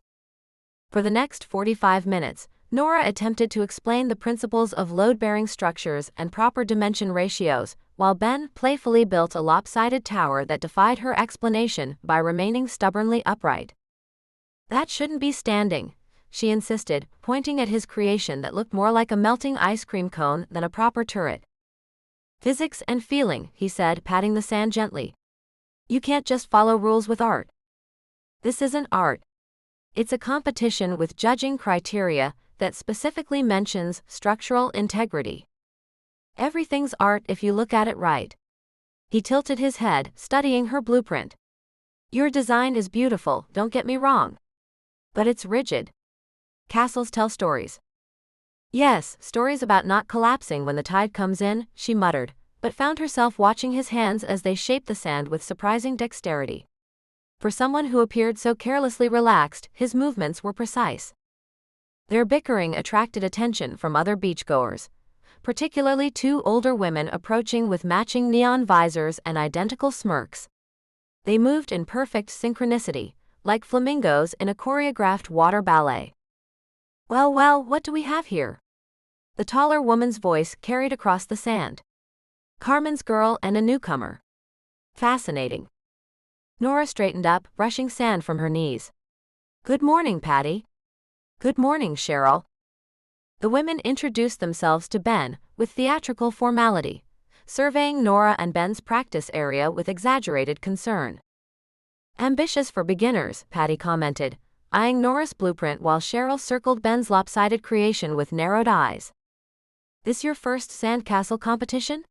For the next 45 minutes, Nora attempted to explain the principles of load-bearing structures and proper dimension ratios, while Ben playfully built a lopsided tower that defied her explanation by remaining stubbornly upright. That shouldn't be standing, she insisted, pointing at his creation that looked more like a melting ice cream cone than a proper turret. Physics and feeling, he said, patting the sand gently. You can't just follow rules with art. This isn't art. It's a competition with judging criteria that specifically mentions structural integrity. Everything's art if you look at it right. He tilted his head, studying her blueprint. Your design is beautiful, don't get me wrong. But it's rigid. Castles tell stories. Yes, stories about not collapsing when the tide comes in, she muttered, but found herself watching his hands as they shaped the sand with surprising dexterity. For someone who appeared so carelessly relaxed, his movements were precise. Their bickering attracted attention from other beachgoers, particularly two older women approaching with matching neon visors and identical smirks. They moved in perfect synchronicity, like flamingos in a choreographed water ballet. Well, what do we have here? The taller woman's voice carried across the sand. Carmen's girl and a newcomer. Fascinating. Nora straightened up, brushing sand from her knees. Good morning, Patty. Good morning, Cheryl. The women introduced themselves to Ben with theatrical formality, surveying Nora and Ben's practice area with exaggerated concern. Ambitious for beginners, Patty commented, eyeing Nora's blueprint while Cheryl circled Ben's lopsided creation with narrowed eyes. This your first sandcastle competition?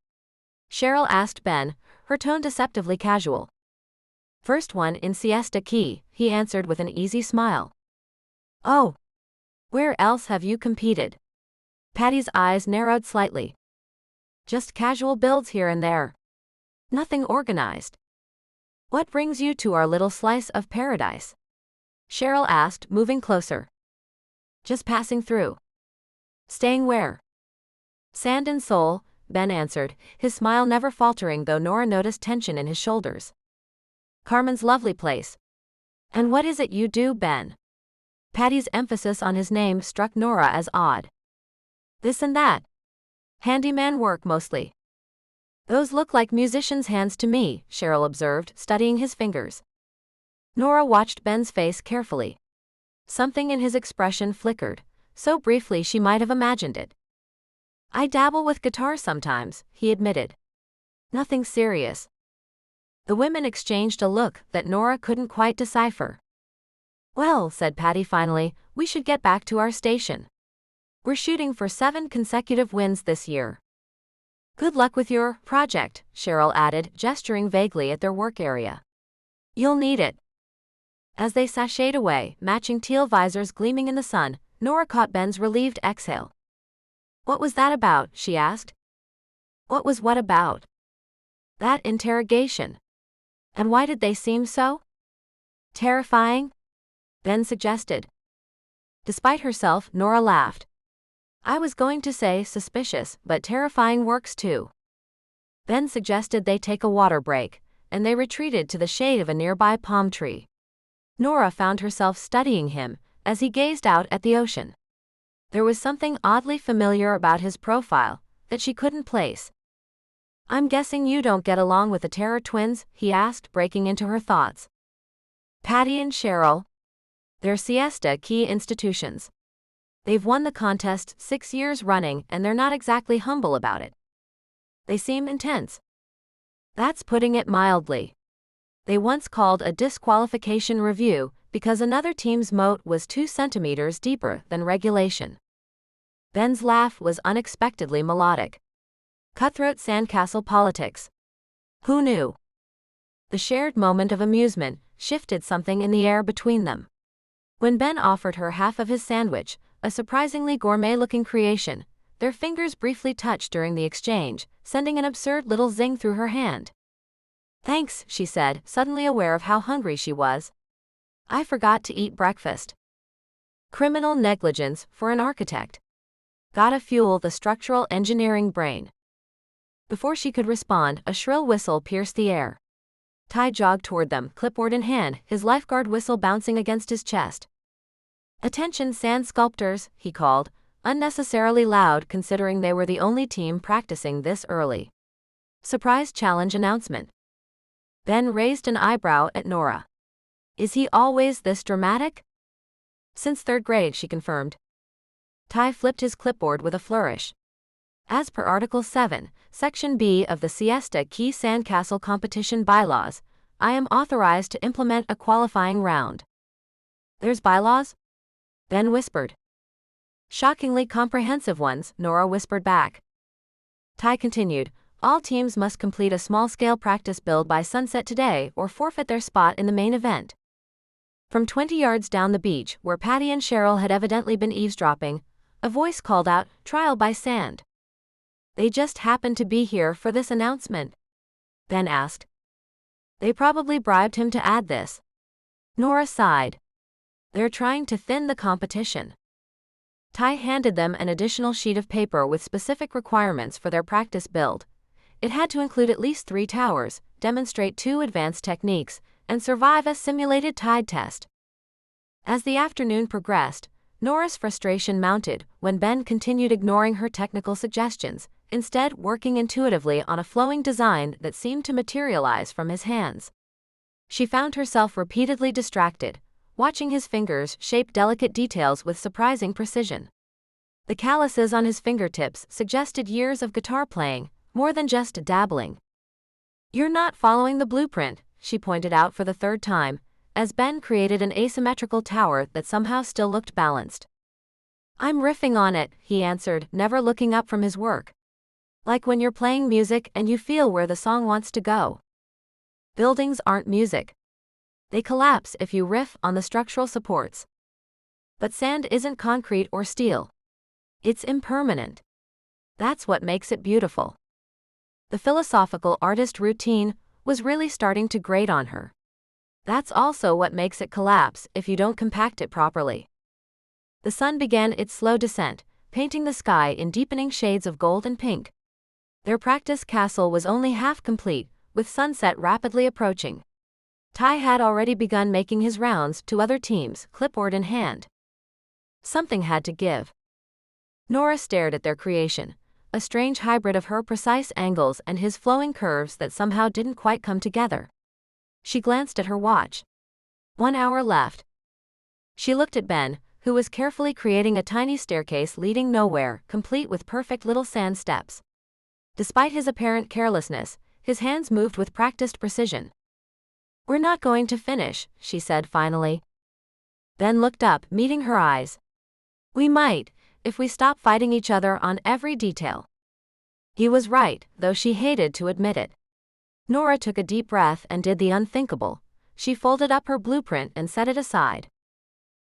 Cheryl asked Ben, her tone deceptively casual. First one in Siesta Key, he answered with an easy smile. Oh. Where else have you competed? Patty's eyes narrowed slightly. Just casual builds here and there. Nothing organized. What brings you to our little slice of paradise? Cheryl asked, moving closer. Just passing through. Staying where? Sand and Soul, Ben answered, his smile never faltering though Nora noticed tension in his shoulders. Carmen's lovely place. And what is it you do, Ben? Patty's emphasis on his name struck Nora as odd. This and that. Handyman work mostly. Those look like musicians' hands to me, Cheryl observed, studying his fingers. Nora watched Ben's face carefully. Something in his expression flickered, so briefly she might have imagined it. I dabble with guitar sometimes, he admitted. Nothing serious. The women exchanged a look that Nora couldn't quite decipher. Well, said Patty finally, we should get back to our station. We're shooting for 7 consecutive wins this year. Good luck with your project, Cheryl added, gesturing vaguely at their work area. You'll need it. As they sashayed away, matching teal visors gleaming in the sun, Nora caught Ben's relieved exhale. What was that about? She asked. What was what about? That interrogation. And why did they seem so terrifying? Ben suggested. Despite herself, Nora laughed. I was going to say suspicious, but terrifying works too. Ben suggested they take a water break, and they retreated to the shade of a nearby palm tree. Nora found herself studying him as he gazed out at the ocean. There was something oddly familiar about his profile that she couldn't place. I'm guessing you don't get along with the Terror Twins, he asked, breaking into her thoughts. Patty and Cheryl. They're Siesta Key institutions. They've won the contest 6 years running and they're not exactly humble about it. They seem intense. That's putting it mildly. They once called a disqualification review because another team's moat was 2 centimeters deeper than regulation. Ben's laugh was unexpectedly melodic. Cutthroat Sandcastle politics. Who knew? The shared moment of amusement shifted something in the air between them. When Ben offered her half of his sandwich, a surprisingly gourmet-looking creation, their fingers briefly touched during the exchange, sending an absurd little zing through her hand. Thanks, she said, suddenly aware of how hungry she was. I forgot to eat breakfast. Criminal negligence for an architect. Gotta fuel the structural engineering brain. Before she could respond, a shrill whistle pierced the air. Ty jogged toward them, clipboard in hand, his lifeguard whistle bouncing against his chest. Attention sand sculptors, he called, unnecessarily loud considering they were the only team practicing this early. Surprise challenge announcement. Ben raised an eyebrow at Nora. Is he always this dramatic? Since 3rd grade, she confirmed. Ty flipped his clipboard with a flourish. As per Article 7, Section B of the Siesta Key Sandcastle competition bylaws, I am authorized to implement a qualifying round. There's bylaws? Ben whispered. Shockingly comprehensive ones, Nora whispered back. Ty continued, all teams must complete a small-scale practice build by sunset today or forfeit their spot in the main event. From 20 yards down the beach, where Patty and Cheryl had evidently been eavesdropping, a voice called out, trial by sand. They just happened to be here for this announcement? Ben asked. They probably bribed him to add this. Nora sighed. They're trying to thin the competition. Ty handed them an additional sheet of paper with specific requirements for their practice build. It had to include at least 3 towers, demonstrate 2 advanced techniques, and survive a simulated tide test. As the afternoon progressed, Nora's frustration mounted when Ben continued ignoring her technical suggestions, instead working intuitively on a flowing design that seemed to materialize from his hands. She found herself repeatedly distracted, watching his fingers shape delicate details with surprising precision. The calluses on his fingertips suggested years of guitar playing, more than just dabbling. You're not following the blueprint, she pointed out for the 3rd time, as Ben created an asymmetrical tower that somehow still looked balanced. I'm riffing on it, he answered, never looking up from his work. Like when you're playing music and you feel where the song wants to go. Buildings aren't music, They collapse if you riff on the structural supports. But sand isn't concrete or steel. It's impermanent. That's what makes it beautiful. The philosophical artist routine was really starting to grate on her. That's also what makes it collapse if you don't compact it properly. The sun began its slow descent, painting the sky in deepening shades of gold and pink. Their practice castle was only half complete, with sunset rapidly approaching. Ty had already begun making his rounds to other teams, clipboard in hand. Something had to give. Nora stared at their creation, a strange hybrid of her precise angles and his flowing curves that somehow didn't quite come together. She glanced at her watch. 1 hour left. She looked at Ben, who was carefully creating a tiny staircase leading nowhere, complete with perfect little sand steps. Despite his apparent carelessness, his hands moved with practiced precision. "We're not going to finish," she said finally. Ben looked up, meeting her eyes. "We might, if we stop fighting each other on every detail." He was right, though she hated to admit it. Nora took a deep breath and did the unthinkable. She folded up her blueprint and set it aside.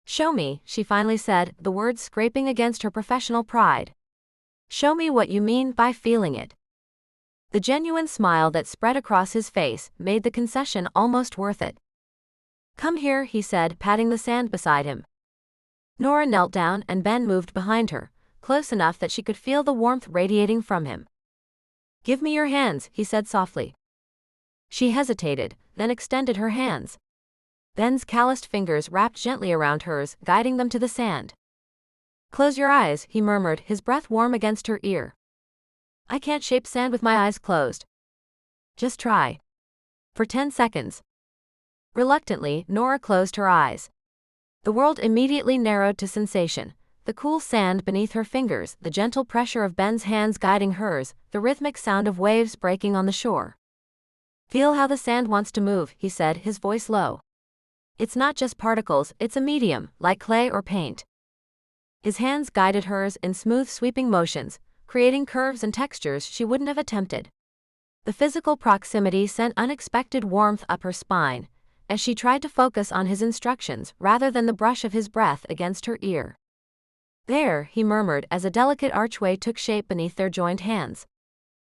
"Show me," she finally said, the words scraping against her professional pride. "Show me what you mean by feeling it." The genuine smile that spread across his face made the concession almost worth it. "Come here," he said, patting the sand beside him. Nora knelt down and Ben moved behind her, close enough that she could feel the warmth radiating from him. "Give me your hands," he said softly. She hesitated, then extended her hands. Ben's calloused fingers wrapped gently around hers, guiding them to the sand. "Close your eyes," he murmured, his breath warm against her ear. "I can't shape sand with my eyes closed." "Just try." For 10 seconds. Reluctantly, Nora closed her eyes. The world immediately narrowed to sensation. The cool sand beneath her fingers, the gentle pressure of Ben's hands guiding hers, the rhythmic sound of waves breaking on the shore. "Feel how the sand wants to move," he said, his voice low. "It's not just particles, it's a medium, like clay or paint." His hands guided hers in smooth sweeping motions, creating curves and textures she wouldn't have attempted. The physical proximity sent unexpected warmth up her spine, as she tried to focus on his instructions rather than the brush of his breath against her ear. "There," he murmured as a delicate archway took shape beneath their joined hands.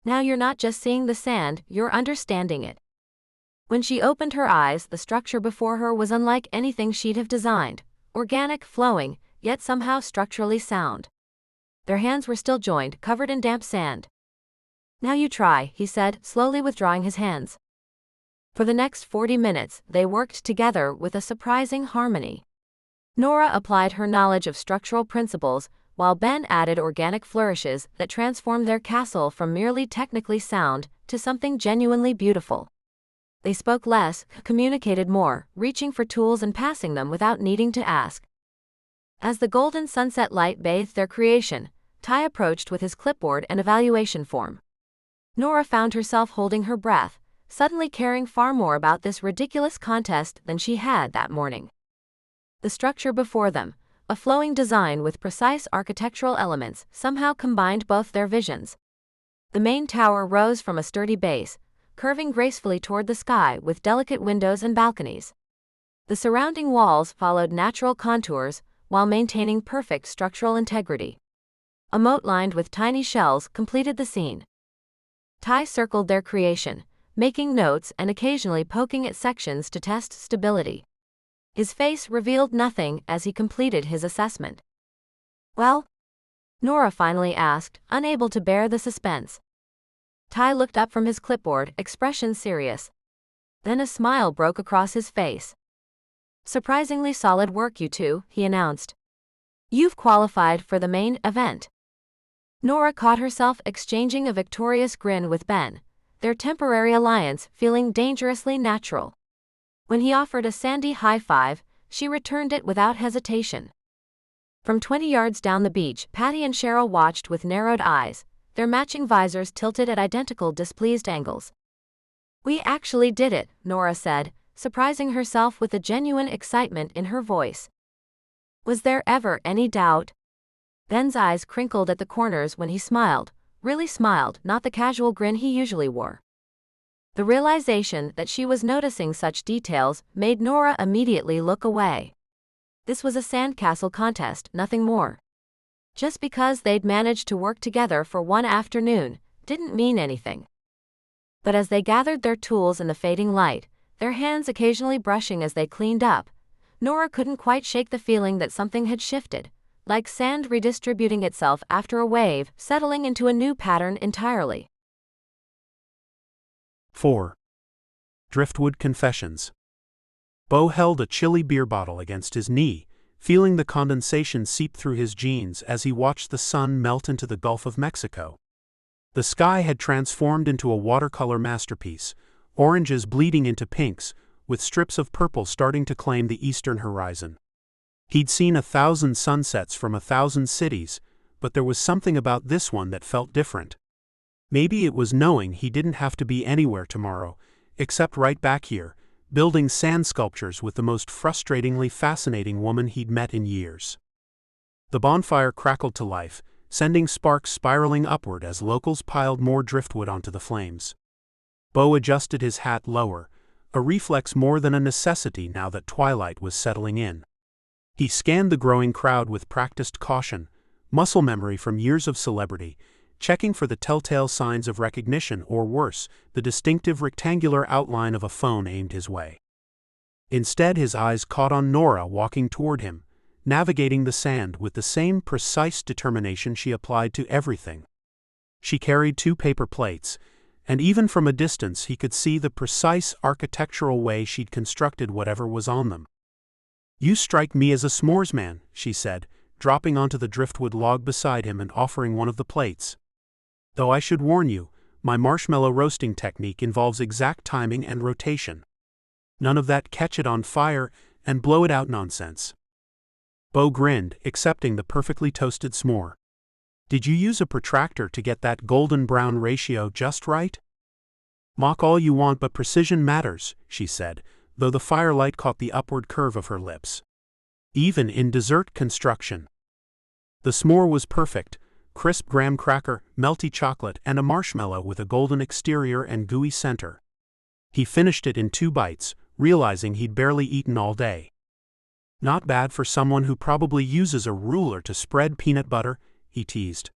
"Now you're not just seeing the sand, you're understanding it." When she opened her eyes, the structure before her was unlike anything she'd have designed, organic, flowing, yet somehow structurally sound. Their hands were still joined, covered in damp sand. "Now you try," he said, slowly withdrawing his hands. For the next 40 minutes, they worked together with a surprising harmony. Nora applied her knowledge of structural principles, while Ben added organic flourishes that transformed their castle from merely technically sound to something genuinely beautiful. They spoke less, communicated more, reaching for tools and passing them without needing to ask. As the golden sunset light bathed their creation, Ty approached with his clipboard and evaluation form. Nora found herself holding her breath, suddenly caring far more about this ridiculous contest than she had that morning. The structure before them, a flowing design with precise architectural elements, somehow combined both their visions. The main tower rose from a sturdy base, curving gracefully toward the sky with delicate windows and balconies. The surrounding walls followed natural contours, while maintaining perfect structural integrity. A moat lined with tiny shells completed the scene. Ty circled their creation, making notes and occasionally poking at sections to test stability. His face revealed nothing as he completed his assessment. "Well?" Nora finally asked, unable to bear the suspense. Ty looked up from his clipboard, expression serious. Then a smile broke across his face. "Surprisingly solid work, you two," he announced. "You've qualified for the main event." Nora caught herself exchanging a victorious grin with Ben, their temporary alliance feeling dangerously natural. When he offered a sandy high five, she returned it without hesitation. From 20 yards down the beach, Patty and Cheryl watched with narrowed eyes, their matching visors tilted at identical displeased angles. "We actually did it," Nora said, surprising herself with a genuine excitement in her voice. "Was there ever any doubt?" Ben's eyes crinkled at the corners when he smiled, really smiled, not the casual grin he usually wore. The realization that she was noticing such details made Nora immediately look away. This was a sandcastle contest, nothing more. Just because they'd managed to work together for one afternoon didn't mean anything. But as they gathered their tools in the fading light, their hands occasionally brushing as they cleaned up, Nora couldn't quite shake the feeling that something had shifted, like sand redistributing itself after a wave, settling into a new pattern entirely. 4. Driftwood Confessions. Bo held a chilly beer bottle against his knee, feeling the condensation seep through his jeans as he watched the sun melt into the Gulf of Mexico. The sky had transformed into a watercolor masterpiece, oranges bleeding into pinks, with strips of purple starting to claim the eastern horizon. He'd seen 1,000 sunsets from 1,000 cities, but there was something about this one that felt different. Maybe it was knowing he didn't have to be anywhere tomorrow, except right back here, building sand sculptures with the most frustratingly fascinating woman he'd met in years. The bonfire crackled to life, sending sparks spiraling upward as locals piled more driftwood onto the flames. Bo adjusted his hat lower, a reflex more than a necessity now that twilight was settling in. He scanned the growing crowd with practiced caution, muscle memory from years of celebrity, checking for the telltale signs of recognition or worse, the distinctive rectangular outline of a phone aimed his way. Instead, his eyes caught on Nora walking toward him, navigating the sand with the same precise determination she applied to everything. She carried 2 paper plates, and even from a distance he could see the precise architectural way she'd constructed whatever was on them. "You strike me as a s'mores man," she said, dropping onto the driftwood log beside him and offering one of the plates. "Though I should warn you, my marshmallow roasting technique involves exact timing and rotation. None of that catch it on fire and blow it out nonsense." Bo grinned, accepting the perfectly toasted s'more. "Did you use a protractor to get that golden-brown ratio just right?" "Mock all you want, but precision matters," she said, though the firelight caught the upward curve of her lips. "Even in dessert construction." The s'more was perfect: crisp graham cracker, melty chocolate, and a marshmallow with a golden exterior and gooey center. He finished it in 2 bites, realizing he'd barely eaten all day. "Not bad for someone who probably uses a ruler to spread peanut butter," he teased.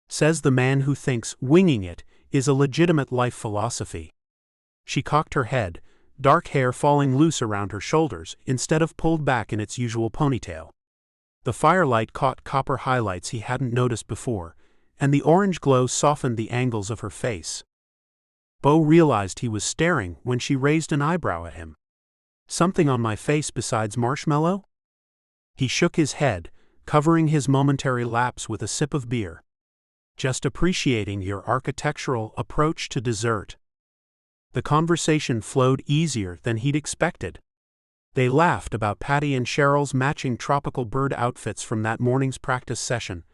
"Says the man who thinks winging it is a legitimate life philosophy." She cocked her head, dark hair falling loose around her shoulders instead of pulled back in its usual ponytail. The firelight caught copper highlights he hadn't noticed before, and the orange glow softened the angles of her face. Bo realized he was staring when she raised an eyebrow at him. "Something on my face besides marshmallow?" He shook his head, covering his momentary lapse with a sip of beer. "Just appreciating your architectural approach to dessert." The conversation flowed easier than he'd expected. They laughed about Patty and Cheryl's matching tropical bird outfits from that morning's practice session,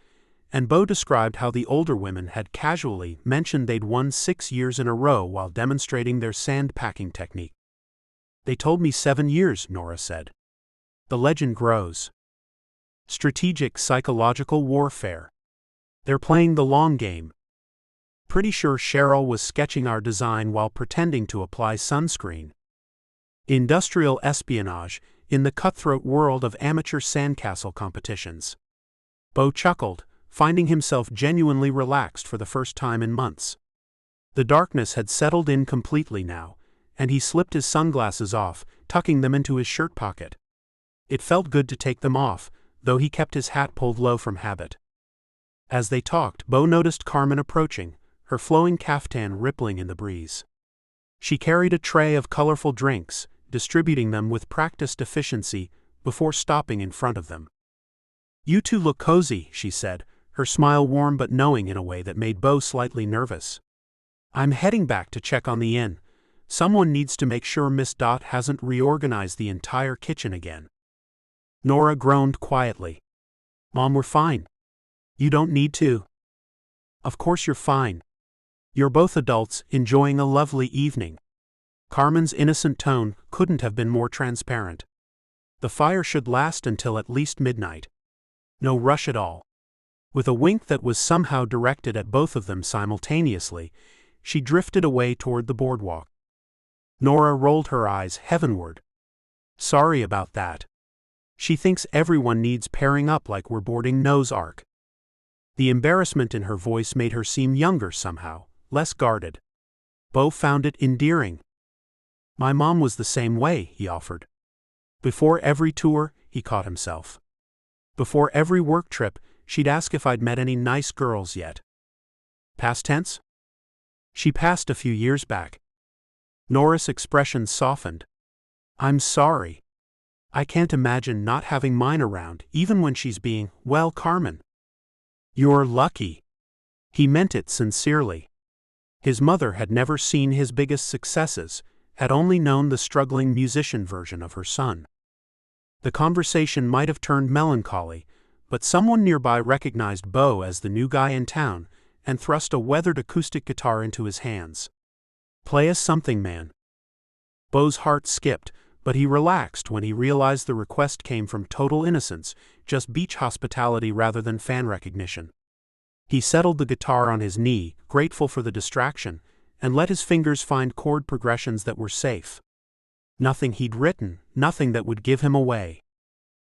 and Bo described how the older women had casually mentioned they'd won 6 years in a row while demonstrating their sand packing technique. "They told me 7 years," Nora said. "The legend grows." Strategic psychological warfare. They're playing the long game. Pretty sure Cheryl was sketching our design while pretending to apply sunscreen. Industrial espionage in the cutthroat world of amateur sandcastle competitions. Bo chuckled, finding himself genuinely relaxed for the first time in months. The darkness had settled in completely now, and he slipped his sunglasses off, tucking them into his shirt pocket. It felt good to take them off, though he kept his hat pulled low from habit. As they talked, Bo noticed Carmen approaching, her flowing caftan rippling in the breeze. She carried a tray of colorful drinks, distributing them with practiced efficiency before stopping in front of them. "You two look cozy," she said, her smile warm but knowing in a way that made Bo slightly nervous. "I'm heading back to check on the inn. Someone needs to make sure Miss Dot hasn't reorganized the entire kitchen again." Nora groaned quietly. "Mom, we're fine. You don't need to." "Of course you're fine. You're both adults enjoying a lovely evening." Carmen's innocent tone couldn't have been more transparent. "The fire should last until at least midnight. No rush at all." With a wink that was somehow directed at both of them simultaneously, she drifted away toward the boardwalk. Nora rolled her eyes heavenward. Sorry about that. She thinks everyone needs pairing up like we're boarding Noah's Ark. The embarrassment in her voice made her seem younger somehow, less guarded. Bo found it endearing. My mom was the same way, he offered. Before every tour, he caught himself. Before every work trip, she'd ask if I'd met any nice girls yet. Past tense? She passed a few years back. Nora's expression softened. I'm sorry. I can't imagine not having mine around, even when she's being, well, Carmen. You're lucky. He meant it sincerely. His mother had never seen his biggest successes, had only known the struggling musician version of her son. The conversation might have turned melancholy, but someone nearby recognized Bo as the new guy in town and thrust a weathered acoustic guitar into his hands. Play us something, man. Bo's heart skipped, but he relaxed when he realized the request came from total innocence, just beach hospitality rather than fan recognition. He settled the guitar on his knee, grateful for the distraction, and let his fingers find chord progressions that were safe. Nothing he'd written, nothing that would give him away.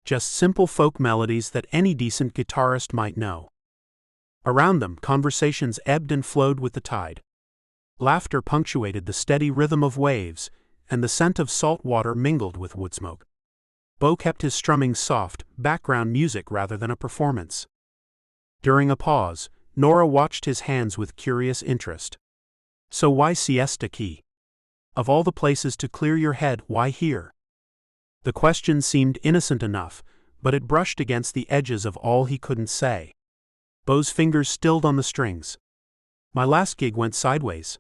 Just simple folk melodies that any decent guitarist might know. Around them, conversations ebbed and flowed with the tide. Laughter punctuated the steady rhythm of waves, and the scent of salt water mingled with wood smoke. Bo kept his strumming soft, background music rather than a performance. During a pause, Nora watched his hands with curious interest. So why Siesta Key? Of all the places to clear your head, why here? The question seemed innocent enough, but it brushed against the edges of all he couldn't say. Bo's fingers stilled on the strings. My last gig went sideways.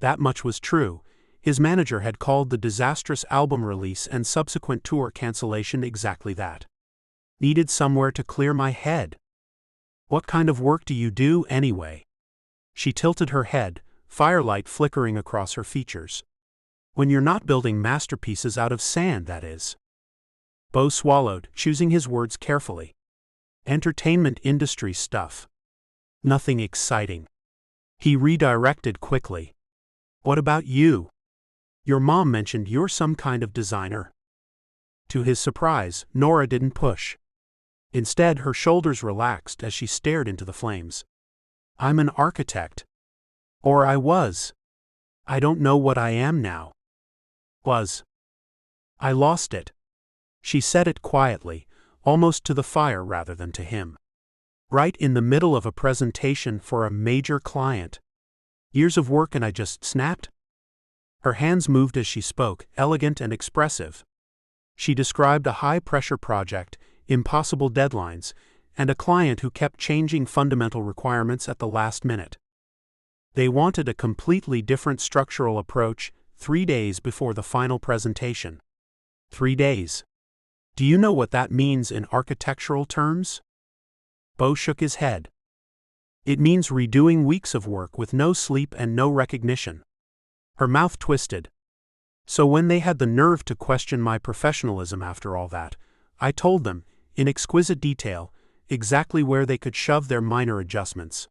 That much was true. His manager had called the disastrous album release and subsequent tour cancellation exactly that. Needed somewhere to clear my head. What kind of work do you do anyway? She tilted her head, firelight flickering across her features. When you're not building masterpieces out of sand, that is. Bo swallowed, choosing his words carefully. Entertainment industry stuff. Nothing exciting. He redirected quickly. What about you? Your mom mentioned you're some kind of designer. To his surprise, Nora didn't push. Instead, her shoulders relaxed as she stared into the flames. I'm an architect. Or I was. I don't know what I am now. Was. I lost it. She said it quietly, almost to the fire rather than to him. Right in the middle of a presentation for a major client. Years of work and I just snapped? Her hands moved as she spoke, elegant and expressive. She described a high-pressure project, impossible deadlines, and a client who kept changing fundamental requirements at the last minute. They wanted a completely different structural approach 3 days before the final presentation. 3 days. Do you know what that means in architectural terms? Bo shook his head. It means redoing weeks of work with no sleep and no recognition. Her mouth twisted. So when they had the nerve to question my professionalism after all that, I told them, in exquisite detail, exactly where they could shove their minor adjustments.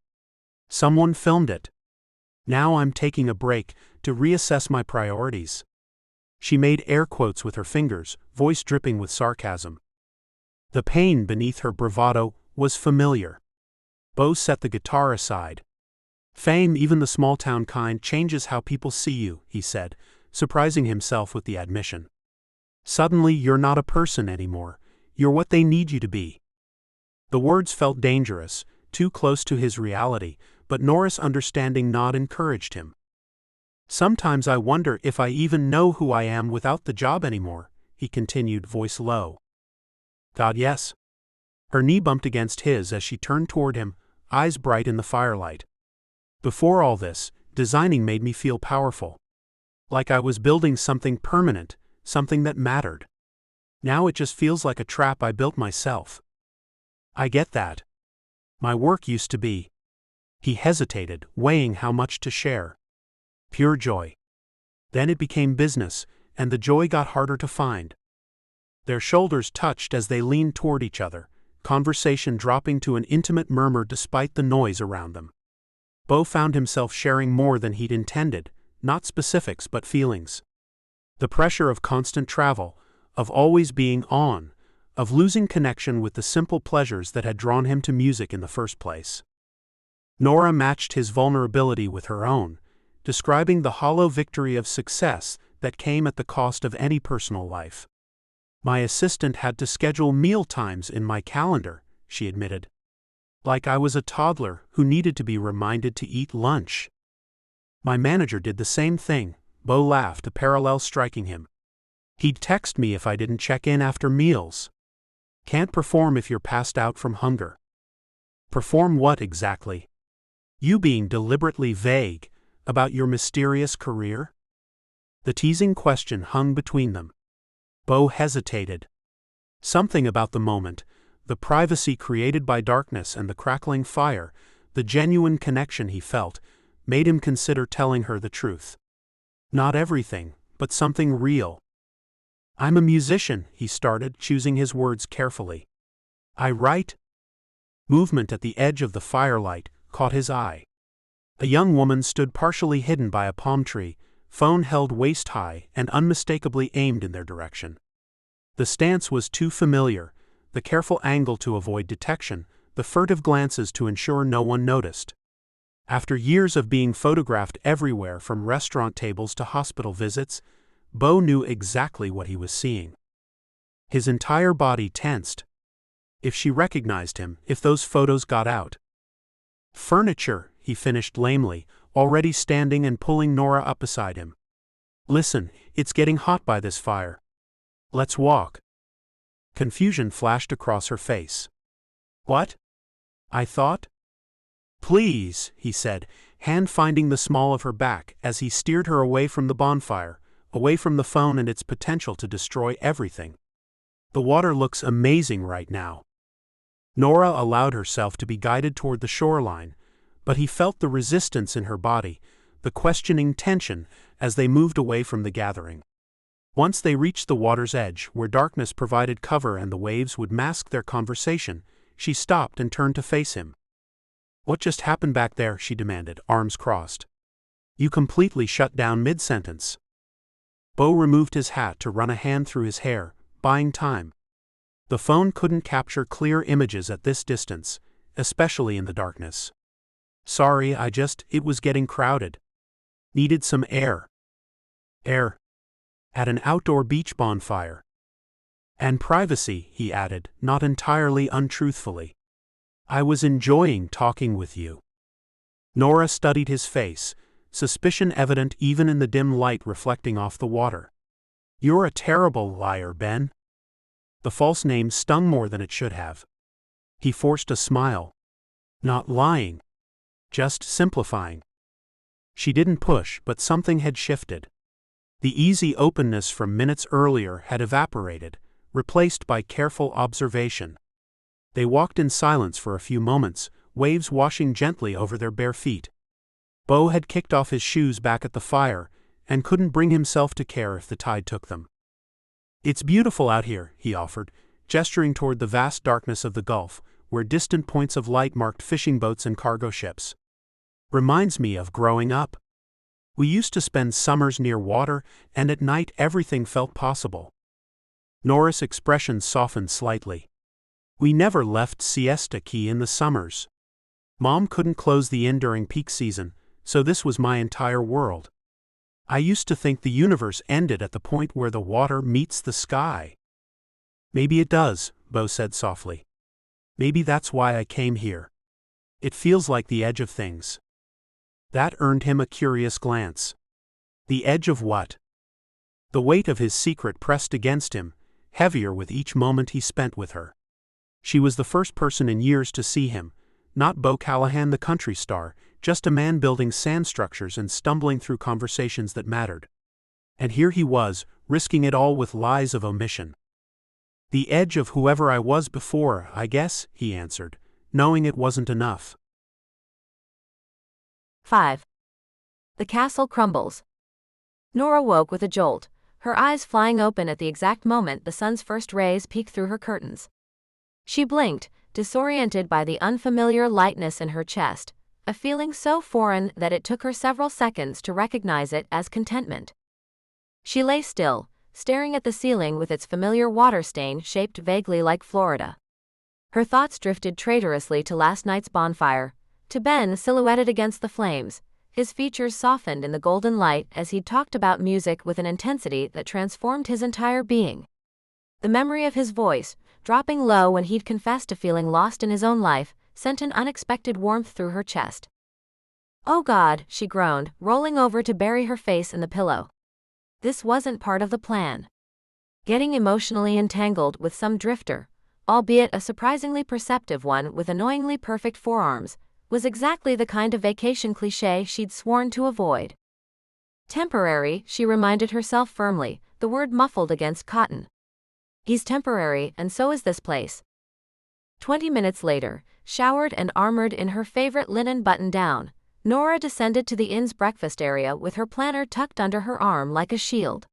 Someone filmed it. Now I'm taking a break to reassess my priorities. She made air quotes with her fingers, voice dripping with sarcasm. The pain beneath her bravado was familiar. Bo set the guitar aside. Fame, even the small-town kind, changes how people see you, he said, surprising himself with the admission. Suddenly you're not a person anymore, you're what they need you to be. The words felt dangerous, too close to his reality, but Nora's understanding nod encouraged him. Sometimes I wonder if I even know who I am without the job anymore, he continued, voice low. God, yes. Her knee bumped against his as she turned toward him, eyes bright in the firelight. Before all this, designing made me feel powerful. Like I was building something permanent, something that mattered. Now it just feels like a trap I built myself. I get that. My work used to be. He hesitated, weighing how much to share. Pure joy. Then it became business, and the joy got harder to find. Their shoulders touched as they leaned toward each other, conversation dropping to an intimate murmur despite the noise around them. Bo found himself sharing more than he'd intended, not specifics but feelings. The pressure of constant travel, of always being on, of losing connection with the simple pleasures that had drawn him to music in the first place. Nora matched his vulnerability with her own, describing the hollow victory of success that came at the cost of any personal life. My assistant had to schedule meal times in my calendar, she admitted. Like I was a toddler who needed to be reminded to eat lunch. My manager did the same thing, Bo laughed, a parallel striking him. He'd text me if I didn't check in after meals. Can't perform if you're passed out from hunger. Perform what exactly? You being deliberately vague about your mysterious career? The teasing question hung between them. Bo hesitated. Something about the moment, the privacy created by darkness and the crackling fire, the genuine connection he felt, made him consider telling her the truth. Not everything, but something real. I'm a musician, he started, choosing his words carefully. I write. Movement at the edge of the firelight caught his eye. A young woman stood partially hidden by a palm tree, phone held waist-high and unmistakably aimed in their direction. The stance was too familiar, the careful angle to avoid detection, the furtive glances to ensure no one noticed. After years of being photographed everywhere from restaurant tables to hospital visits, Bo knew exactly what he was seeing. His entire body tensed. If she recognized him, if those photos got out. Furniture, he finished lamely, already standing and pulling Nora up beside him. Listen, it's getting hot by this fire. Let's walk. Confusion flashed across her face. What? I thought? Please, he said, hand finding the small of her back as he steered her away from the bonfire, away from the phone and its potential to destroy everything. The water looks amazing right now. Nora allowed herself to be guided toward the shoreline, but he felt the resistance in her body, the questioning tension as they moved away from the gathering. Once they reached the water's edge, where darkness provided cover and the waves would mask their conversation, she stopped and turned to face him. What just happened back there? She demanded, arms crossed. You completely shut down mid-sentence. Bo removed his hat to run a hand through his hair, buying time. The phone couldn't capture clear images at this distance, especially in the darkness. Sorry, it was getting crowded. Needed some air. Air. At an outdoor beach bonfire. And privacy, he added, not entirely untruthfully. I was enjoying talking with you. Nora studied his face, suspicion evident even in the dim light reflecting off the water. You're a terrible liar, Ben. The false name stung more than it should have. He forced a smile. Not lying. Just simplifying. She didn't push, but something had shifted. The easy openness from minutes earlier had evaporated, replaced by careful observation. They walked in silence for a few moments, waves washing gently over their bare feet. Bo had kicked off his shoes back at the fire, and couldn't bring himself to care if the tide took them. It's beautiful out here, he offered, gesturing toward the vast darkness of the Gulf, where distant points of light marked fishing boats and cargo ships. Reminds me of growing up. We used to spend summers near water, and at night everything felt possible. Nora's expression softened slightly. We never left Siesta Key in the summers. Mom couldn't close the inn during peak season, so this was my entire world. I used to think the universe ended at the point where the water meets the sky. Maybe it does, Bo said softly. Maybe that's why I came here. It feels like the edge of things. That earned him a curious glance. The edge of what? The weight of his secret pressed against him, heavier with each moment he spent with her. She was the first person in years to see him, not Bo Callahan the country star, just a man building sand structures and stumbling through conversations that mattered. And here he was, risking it all with lies of omission. The edge of whoever I was before, I guess, he answered, knowing it wasn't enough. 5. The castle crumbles. Nora woke with a jolt, her eyes flying open at the exact moment the sun's first rays peeked through her curtains. She blinked, disoriented by the unfamiliar lightness in her chest, a feeling so foreign that it took her several seconds to recognize it as contentment. She lay still, staring at the ceiling with its familiar water stain shaped vaguely like Florida. Her thoughts drifted traitorously to last night's bonfire, to Ben silhouetted against the flames, his features softened in the golden light as he talked about music with an intensity that transformed his entire being. The memory of his voice, dropping low when he'd confessed to feeling lost in his own life, sent an unexpected warmth through her chest. "Oh God," she groaned, rolling over to bury her face in the pillow. This wasn't part of the plan. Getting emotionally entangled with some drifter, albeit a surprisingly perceptive one with annoyingly perfect forearms, was exactly the kind of vacation cliché she'd sworn to avoid. Temporary, she reminded herself firmly, the word muffled against cotton. He's temporary, and so is this place. 20 minutes later, showered and armored in her favorite linen button-down, Nora descended to the inn's breakfast area with her planner tucked under her arm like a shield.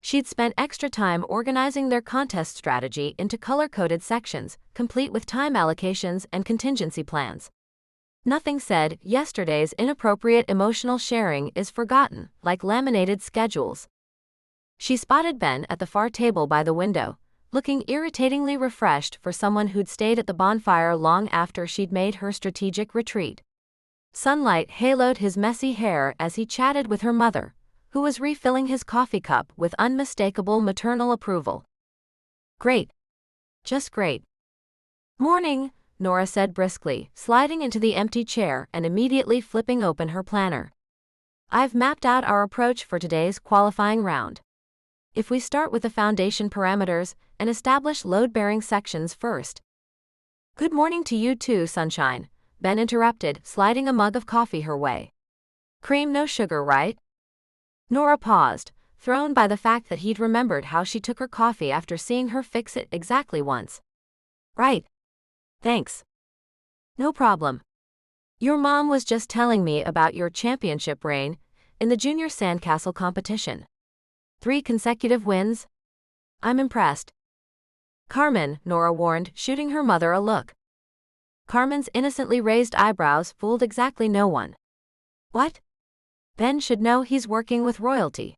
She'd spent extra time organizing their contest strategy into color-coded sections, complete with time allocations and contingency plans. Nothing said, yesterday's inappropriate emotional sharing is forgotten, like laminated schedules. She spotted Ben at the far table by the window, looking irritatingly refreshed for someone who'd stayed at the bonfire long after she'd made her strategic retreat. Sunlight haloed his messy hair as he chatted with her mother, who was refilling his coffee cup with unmistakable maternal approval. "Great. Just great." "Morning," Nora said briskly, sliding into the empty chair and immediately flipping open her planner. "I've mapped out our approach for today's qualifying round. If we start with the foundation parameters and establish load-bearing sections first." "Good morning to you too, sunshine," Ben interrupted, sliding a mug of coffee her way. "Cream no sugar, right?" Nora paused, thrown by the fact that he'd remembered how she took her coffee after seeing her fix it exactly once. "Right. Thanks." "No problem. Your mom was just telling me about your championship reign in the junior Sandcastle competition. 3 consecutive wins? I'm impressed." "Carmen," Nora warned, shooting her mother a look. Carmen's innocently raised eyebrows fooled exactly no one. "What?" "Ben should know he's working with royalty.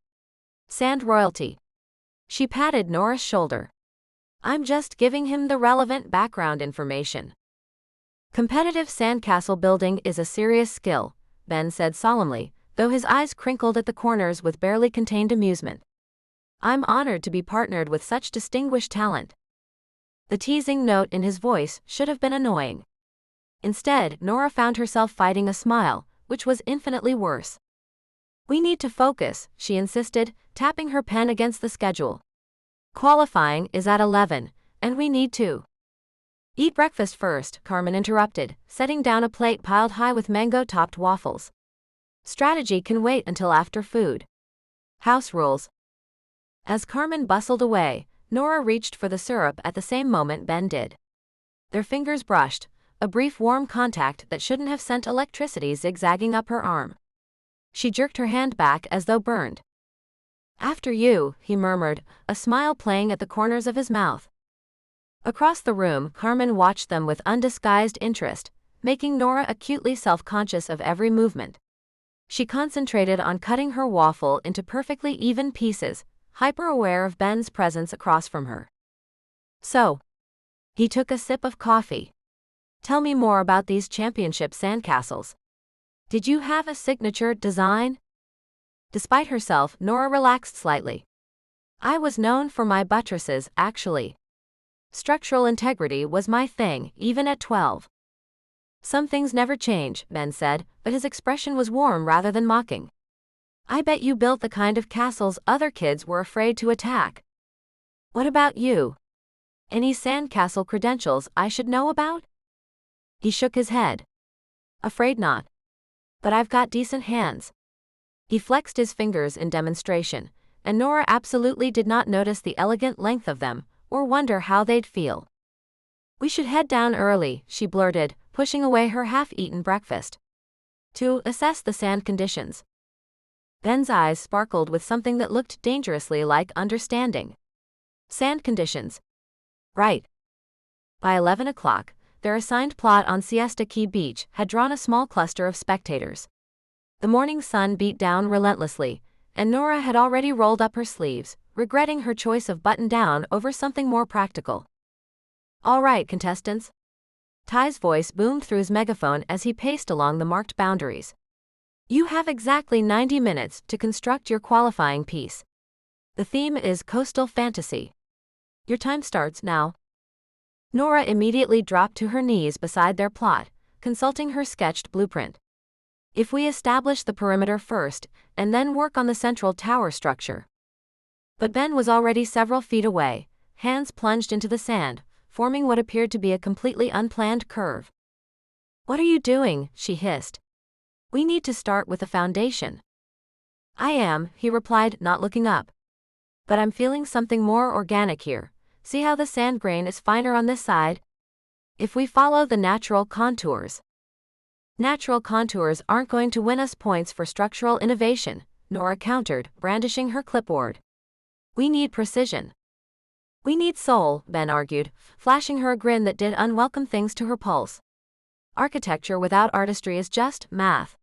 Sand royalty." She patted Nora's shoulder. "I'm just giving him the relevant background information." "Competitive sandcastle building is a serious skill," Ben said solemnly, though his eyes crinkled at the corners with barely contained amusement. "I'm honored to be partnered with such distinguished talent." The teasing note in his voice should have been annoying. Instead, Nora found herself fighting a smile, which was infinitely worse. "We need to focus," she insisted, tapping her pen against the schedule. "Qualifying is at 11, and we need to." "Eat breakfast first," Carmen interrupted, setting down a plate piled high with mango-topped waffles. "Strategy can wait until after food. House rules." As Carmen bustled away, Nora reached for the syrup at the same moment Ben did. Their fingers brushed, a brief warm contact that shouldn't have sent electricity zigzagging up her arm. She jerked her hand back as though burned. "After you," he murmured, a smile playing at the corners of his mouth. Across the room, Carmen watched them with undisguised interest, making Nora acutely self-conscious of every movement. She concentrated on cutting her waffle into perfectly even pieces, hyper-aware of Ben's presence across from her. "So." He took a sip of coffee. "Tell me more about these championship sandcastles. Did you have a signature design?" Despite herself, Nora relaxed slightly. "I was known for my buttresses, actually. Structural integrity was my thing, even at 12. "Some things never change," Ben said, but his expression was warm rather than mocking. "I bet you built the kind of castles other kids were afraid to attack. What about you? Any sandcastle credentials I should know about?" He shook his head. "Afraid not. But I've got decent hands." He flexed his fingers in demonstration, and Nora absolutely did not notice the elegant length of them, or wonder how they'd feel. "We should head down early," she blurted, pushing away her half-eaten breakfast. "To assess the sand conditions." Ben's eyes sparkled with something that looked dangerously like understanding. "Sand conditions. Right." By 11 o'clock, their assigned plot on Siesta Key Beach had drawn a small cluster of spectators. The morning sun beat down relentlessly, and Nora had already rolled up her sleeves, regretting her choice of button-down over something more practical. "All right, contestants." Ty's voice boomed through his megaphone as he paced along the marked boundaries. "You have exactly 90 minutes to construct your qualifying piece. The theme is coastal fantasy. Your time starts now." Nora immediately dropped to her knees beside their plot, consulting her sketched blueprint. "If we establish the perimeter first, and then work on the central tower structure." But Ben was already several feet away, hands plunged into the sand, forming what appeared to be a completely unplanned curve. "What are you doing?" she hissed. "We need to start with the foundation." "I am," he replied, not looking up. "But I'm feeling something more organic here. See how the sand grain is finer on this side? If we follow the natural contours." "Natural contours aren't going to win us points for structural innovation," Nora countered, brandishing her clipboard. "We need precision." "We need soul," Ben argued, flashing her a grin that did unwelcome things to her pulse. "Architecture without artistry is just math."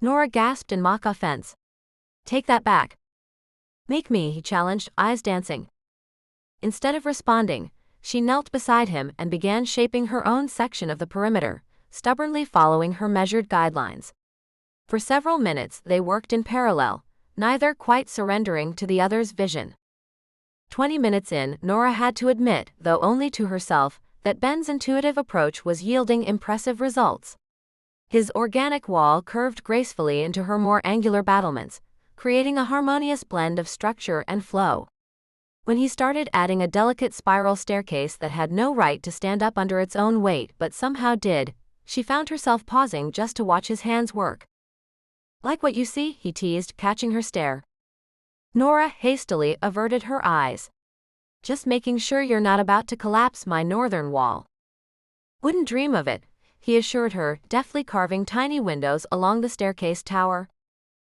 Nora gasped in mock offense. "Take that back." "Make me," he challenged, eyes dancing. Instead of responding, she knelt beside him and began shaping her own section of the perimeter, stubbornly following her measured guidelines. For several minutes they worked in parallel, neither quite surrendering to the other's vision. 20 minutes in, Nora had to admit, though only to herself, that Ben's intuitive approach was yielding impressive results. His organic wall curved gracefully into her more angular battlements, creating a harmonious blend of structure and flow. When he started adding a delicate spiral staircase that had no right to stand up under its own weight but somehow did, she found herself pausing just to watch his hands work. "Like what you see?" he teased, catching her stare. Nora hastily averted her eyes. "Just making sure you're not about to collapse my northern wall." "Wouldn't dream of it," he assured her, deftly carving tiny windows along the staircase tower.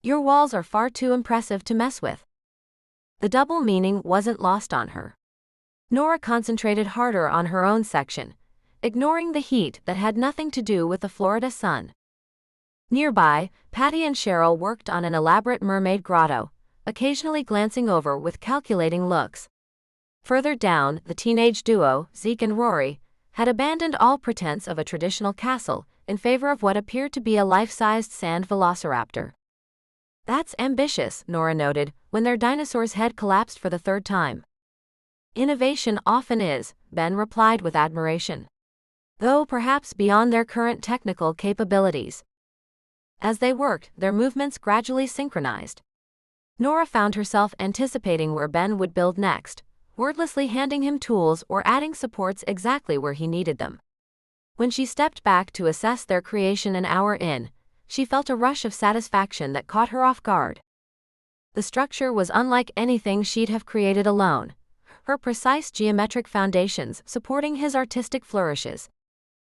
"Your walls are far too impressive to mess with." The double meaning wasn't lost on her. Nora concentrated harder on her own section, ignoring the heat that had nothing to do with the Florida sun. Nearby, Patty and Cheryl worked on an elaborate mermaid grotto, occasionally glancing over with calculating looks. Further down, the teenage duo, Zeke and Rory, had abandoned all pretense of a traditional castle in favor of what appeared to be a life-sized sand velociraptor. "That's ambitious," Nora noted, when their dinosaur's head collapsed for the third time. "Innovation often is," Ben replied with admiration. "Though perhaps beyond their current technical capabilities." As they worked, their movements gradually synchronized. Nora found herself anticipating where Ben would build next, wordlessly handing him tools or adding supports exactly where he needed them. When she stepped back to assess their creation an hour in, she felt a rush of satisfaction that caught her off guard. The structure was unlike anything she'd have created alone, her precise geometric foundations supporting his artistic flourishes.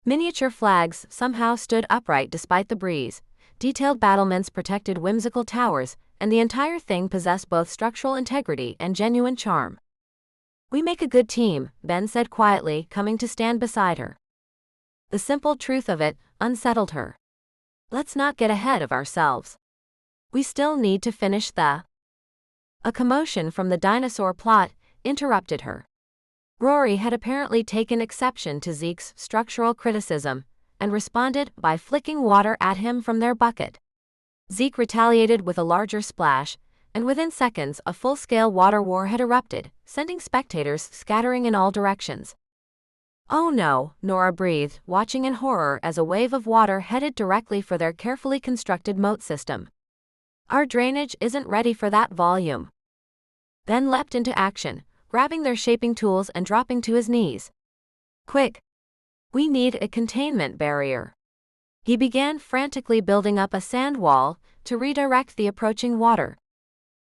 Miniature flags somehow stood upright despite the breeze, detailed battlements protected whimsical towers, and the entire thing possessed both structural integrity and genuine charm. "We make a good team," Ben said quietly, coming to stand beside her. The simple truth of it unsettled her. "Let's not get ahead of ourselves. We still need to finish the..." A commotion from the dinosaur plot interrupted her. Rory had apparently taken exception to Zeke's structural criticism and responded by flicking water at him from their bucket. Zeke retaliated with a larger splash, and within seconds a full-scale water war had erupted, sending spectators scattering in all directions. "Oh no," Nora breathed, watching in horror as a wave of water headed directly for their carefully constructed moat system. "Our drainage isn't ready for that volume." Ben leapt into action, grabbing their shaping tools and dropping to his knees. "Quick! We need a containment barrier." He began frantically building up a sand wall to redirect the approaching water.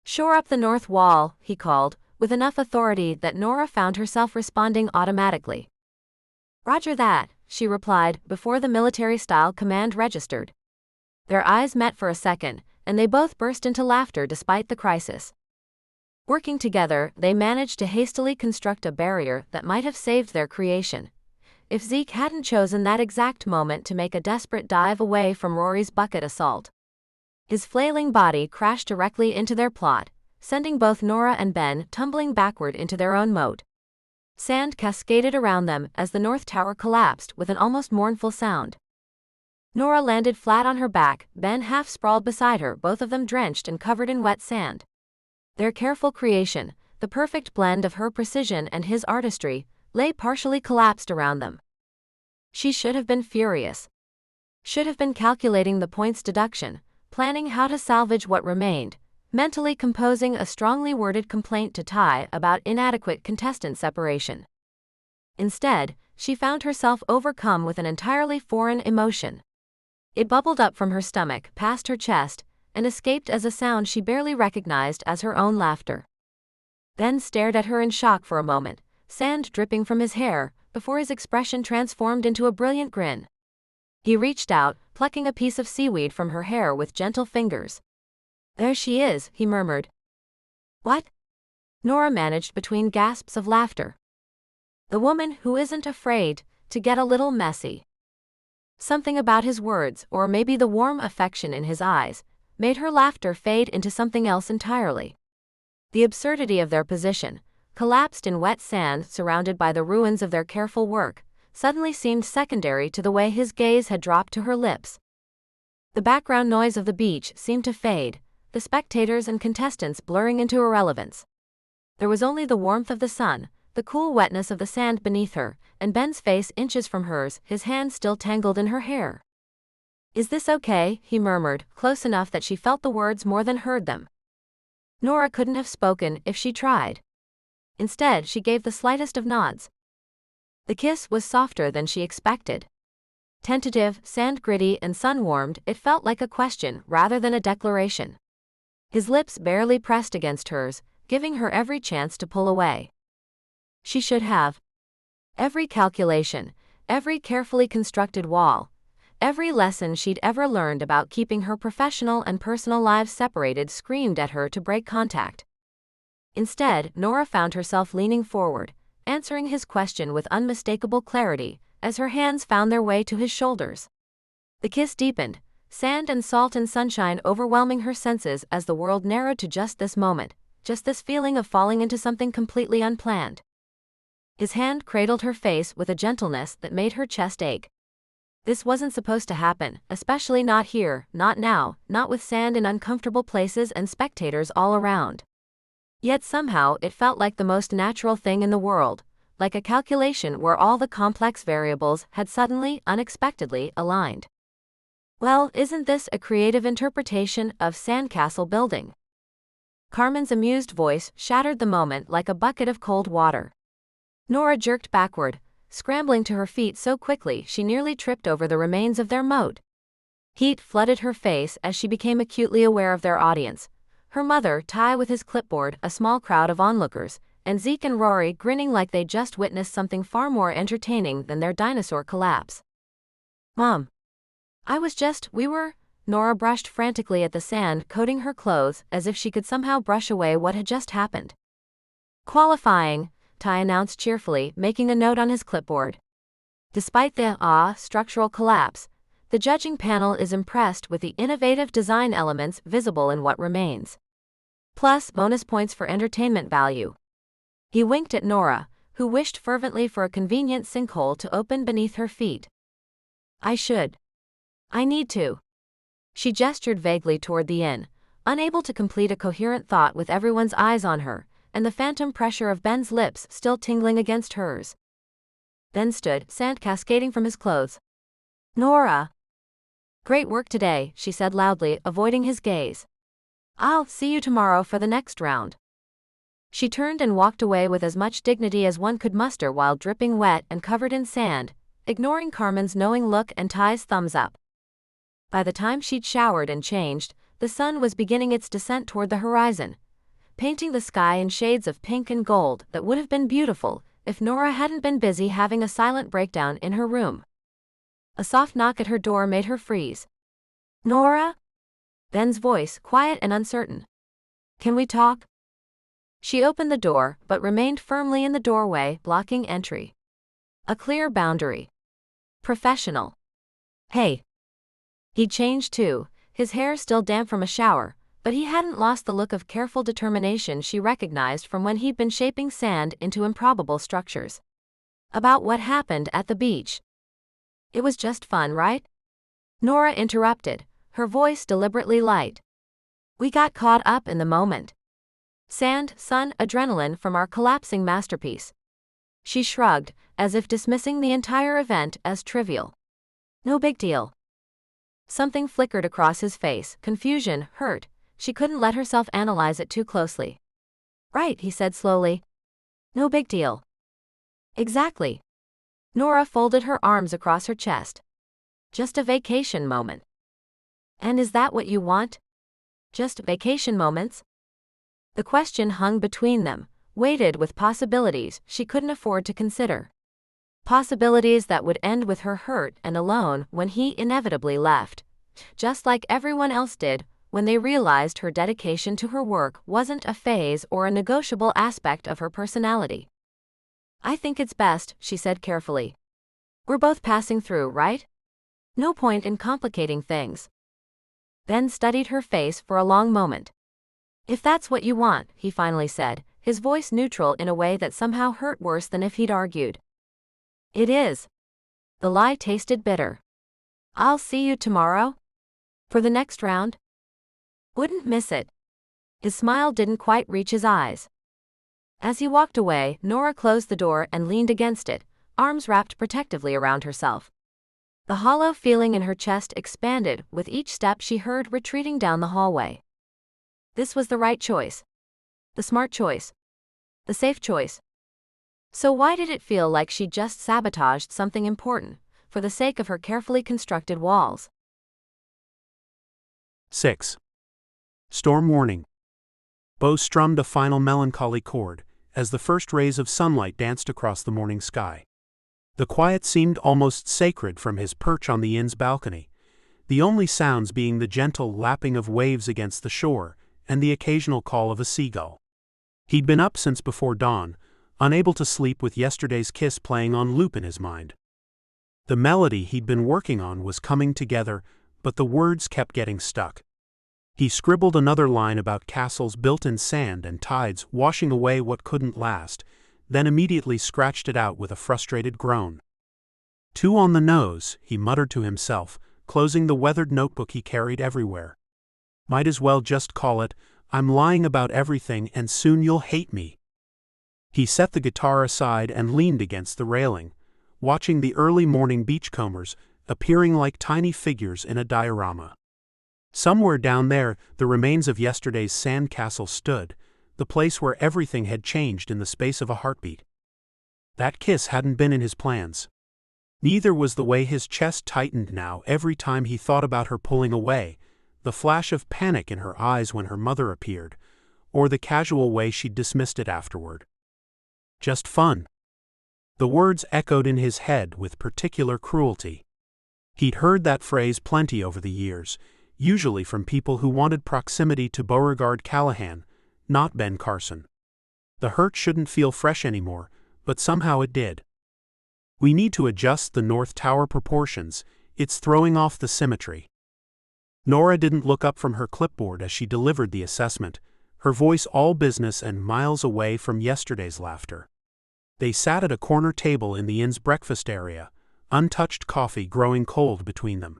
"Shore up the north wall," he called, with enough authority that Nora found herself responding automatically. "Roger that," she replied before the military-style command registered. Their eyes met for a second, and they both burst into laughter despite the crisis. Working together, they managed to hastily construct a barrier that might have saved their creation. if Zeke hadn't chosen that exact moment to make a desperate dive away from Rory's bucket assault. His flailing body crashed directly into their plot, sending both Nora and Ben tumbling backward into their own moat. Sand cascaded around them as the North Tower collapsed with an almost mournful sound. Nora landed flat on her back, Ben half sprawled beside her, both of them drenched and covered in wet sand. Their careful creation, the perfect blend of her precision and his artistry, lay partially collapsed around them. She should have been furious. Should have been calculating the points deduction, planning how to salvage what remained, mentally composing a strongly worded complaint to Ty about inadequate contestant separation. Instead, she found herself overcome with an entirely foreign emotion. It bubbled up from her stomach, past her chest, and escaped as a sound she barely recognized as her own laughter. Ben stared at her in shock for a moment, sand dripping from his hair, before his expression transformed into a brilliant grin. He reached out, plucking a piece of seaweed from her hair with gentle fingers. "There she is," he murmured. "What?" Nora managed between gasps of laughter. "The woman who isn't afraid to get a little messy." Something about his words, or maybe the warm affection in his eyes, made her laughter fade into something else entirely. The absurdity of their position, collapsed in wet sand surrounded by the ruins of their careful work, suddenly seemed secondary to the way his gaze had dropped to her lips. The background noise of the beach seemed to fade, the spectators and contestants blurring into irrelevance. There was only the warmth of the sun, the cool wetness of the sand beneath her, and Ben's face inches from hers, his hand still tangled in her hair. "Is this okay?" he murmured, close enough that she felt the words more than heard them. Nora couldn't have spoken if she tried. Instead, she gave the slightest of nods. The kiss was softer than she expected. Tentative, sand-gritty and sun-warmed, it felt like a question rather than a declaration. His lips barely pressed against hers, giving her every chance to pull away. She should have. Every calculation, every carefully constructed wall, every lesson she'd ever learned about keeping her professional and personal lives separated screamed at her to break contact. Instead, Nora found herself leaning forward, answering his question with unmistakable clarity, as her hands found their way to his shoulders. The kiss deepened, sand and salt and sunshine overwhelming her senses as the world narrowed to just this moment, just this feeling of falling into something completely unplanned. His hand cradled her face with a gentleness that made her chest ache. This wasn't supposed to happen, especially not here, not now, not with sand in uncomfortable places and spectators all around. Yet somehow it felt like the most natural thing in the world, like a calculation where all the complex variables had suddenly, unexpectedly, aligned. Well, isn't this a creative interpretation of Sandcastle building? Carmen's amused voice shattered the moment like a bucket of cold water. Nora jerked backward, scrambling to her feet so quickly she nearly tripped over the remains of their moat. Heat flooded her face as she became acutely aware of their audience. Her mother, Ty with his clipboard, a small crowd of onlookers, and Zeke and Rory grinning like they'd just witnessed something far more entertaining than their dinosaur collapse. "Mom. We were..." Nora brushed frantically at the sand coating her clothes as if she could somehow brush away what had just happened. "Qualifying," Ty announced cheerfully, making a note on his clipboard. Despite the structural collapse, the judging panel is impressed with the innovative design elements visible in what remains. Plus, bonus points for entertainment value. He winked at Nora, who wished fervently for a convenient sinkhole to open beneath her feet. I need to." She gestured vaguely toward the inn, unable to complete a coherent thought with everyone's eyes on her, and the phantom pressure of Ben's lips still tingling against hers. Ben stood, sand cascading from his clothes. "Nora." "Great work today," she said loudly, avoiding his gaze. "I'll see you tomorrow for the next round." She turned and walked away with as much dignity as one could muster while dripping wet and covered in sand, ignoring Carmen's knowing look and Ty's thumbs up. By the time she'd showered and changed, the sun was beginning its descent toward the horizon, painting the sky in shades of pink and gold that would have been beautiful if Nora hadn't been busy having a silent breakdown in her room. A soft knock at her door made her freeze. "Nora?" Ben's voice, quiet and uncertain. "Can we talk?" She opened the door, but remained firmly in the doorway, blocking entry. A clear boundary. Professional. Hey. He'd changed too, his hair still damp from a shower, but he hadn't lost the look of careful determination she recognized from when he'd been shaping sand into improbable structures. About what happened at the beach. It was just fun, right? Nora interrupted, her voice deliberately light. We got caught up in the moment. Sand, sun, adrenaline from our collapsing masterpiece. She shrugged, as if dismissing the entire event as trivial. No big deal. Something flickered across his face, confusion, hurt. She couldn't let herself analyze it too closely. Right, he said slowly. No big deal. Exactly. Nora folded her arms across her chest. Just a vacation moment. And is that what you want? Just vacation moments? The question hung between them, weighted with possibilities she couldn't afford to consider. Possibilities that would end with her hurt and alone when he inevitably left. Just like everyone else did, when they realized her dedication to her work wasn't a phase or a negotiable aspect of her personality. I think it's best, she said carefully. We're both passing through, right? No point in complicating things. Ben studied her face for a long moment. If that's what you want, he finally said, his voice neutral in a way that somehow hurt worse than if he'd argued. It is. The lie tasted bitter. I'll see you tomorrow? For the next round? Wouldn't miss it. His smile didn't quite reach his eyes. As he walked away, Nora closed the door and leaned against it, arms wrapped protectively around herself. The hollow feeling in her chest expanded with each step she heard retreating down the hallway. This was the right choice. The smart choice. The safe choice. So why did it feel like she just sabotaged something important, for the sake of her carefully constructed walls? 6. Storm warning. Bo strummed a final melancholy chord, as the first rays of sunlight danced across the morning sky. The quiet seemed almost sacred from his perch on the inn's balcony, the only sounds being the gentle lapping of waves against the shore and the occasional call of a seagull. He'd been up since before dawn, unable to sleep with yesterday's kiss playing on loop in his mind. The melody he'd been working on was coming together, but the words kept getting stuck. He scribbled another line about castles built in sand and tides washing away what couldn't last, then immediately scratched it out with a frustrated groan. Too on the nose, he muttered to himself, closing the weathered notebook he carried everywhere. Might as well just call it, I'm lying about everything and soon you'll hate me. He set the guitar aside and leaned against the railing, watching the early morning beachcombers appearing like tiny figures in a diorama. Somewhere down there, the remains of yesterday's Sandcastle stood, the place where everything had changed in the space of a heartbeat. That kiss hadn't been in his plans. Neither was the way his chest tightened now every time he thought about her pulling away, the flash of panic in her eyes when her mother appeared, or the casual way she'd dismissed it afterward. Just fun. The words echoed in his head with particular cruelty. He'd heard that phrase plenty over the years, usually from people who wanted proximity to Beauregard Callahan, not Ben Carson. The hurt shouldn't feel fresh anymore, but somehow it did. We need to adjust the North Tower proportions, it's throwing off the symmetry. Nora didn't look up from her clipboard as she delivered the assessment, her voice all business and miles away from yesterday's laughter. They sat at a corner table in the inn's breakfast area, untouched coffee growing cold between them.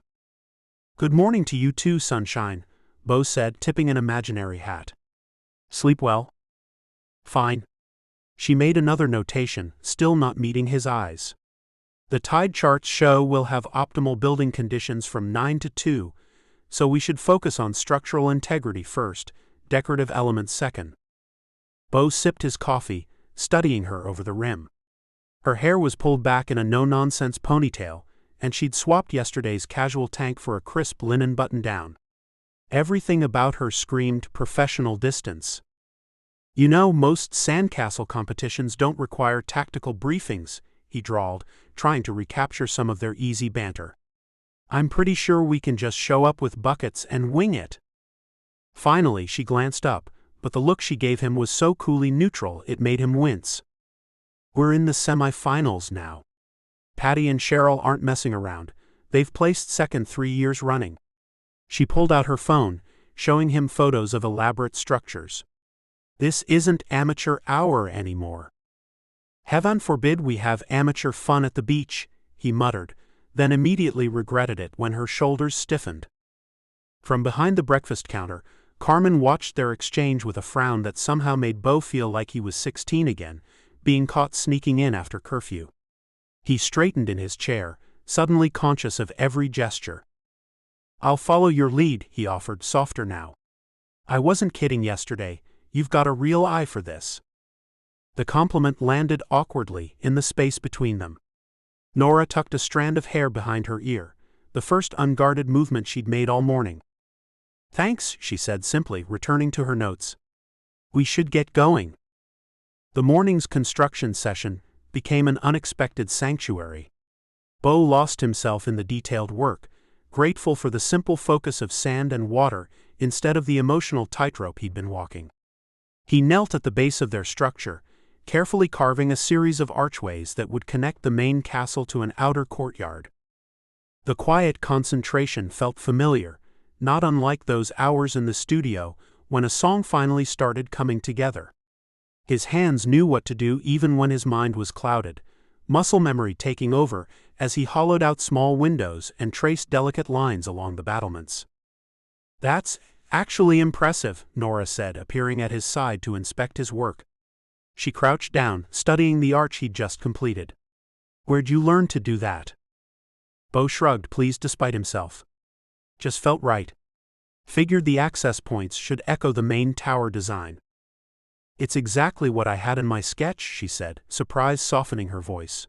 Good morning to you too, sunshine, Bo said, tipping an imaginary hat. Sleep well? Fine. She made another notation, still not meeting his eyes. The tide charts show we'll have optimal building conditions from 9 to 2, so we should focus on structural integrity first, decorative elements second. Bo sipped his coffee, studying her over the rim. Her hair was pulled back in a no-nonsense ponytail, and she'd swapped yesterday's casual tank for a crisp linen button-down. Everything about her screamed professional distance. You know, most Sandcastle competitions don't require tactical briefings, he drawled, trying to recapture some of their easy banter. I'm pretty sure we can just show up with buckets and wing it. Finally, she glanced up, but the look she gave him was so coolly neutral it made him wince. We're in the semi-finals now. Patty and Cheryl aren't messing around. They've placed second 3 years running. She pulled out her phone, showing him photos of elaborate structures. This isn't amateur hour anymore. Heaven forbid we have amateur fun at the beach, he muttered, then immediately regretted it when her shoulders stiffened. From behind the breakfast counter, Carmen watched their exchange with a frown that somehow made Beau feel like he was 16 again, being caught sneaking in after curfew. He straightened in his chair, suddenly conscious of every gesture. I'll follow your lead, he offered, softer now. I wasn't kidding yesterday, you've got a real eye for this. The compliment landed awkwardly in the space between them. Nora tucked a strand of hair behind her ear, the first unguarded movement she'd made all morning. Thanks, she said simply, returning to her notes. We should get going. The morning's construction session became an unexpected sanctuary. Beau lost himself in the detailed work, grateful for the simple focus of sand and water instead of the emotional tightrope he'd been walking. He knelt at the base of their structure, carefully carving a series of archways that would connect the main castle to an outer courtyard. The quiet concentration felt familiar, not unlike those hours in the studio when a song finally started coming together. His hands knew what to do even when his mind was clouded, muscle memory taking over as he hollowed out small windows and traced delicate lines along the battlements. That's actually impressive, Nora said, appearing at his side to inspect his work. She crouched down, studying the arch he'd just completed. Where'd you learn to do that? Beau shrugged, pleased despite himself. Just felt right. Figured the access points should echo the main tower design. It's exactly what I had in my sketch, she said, surprise softening her voice.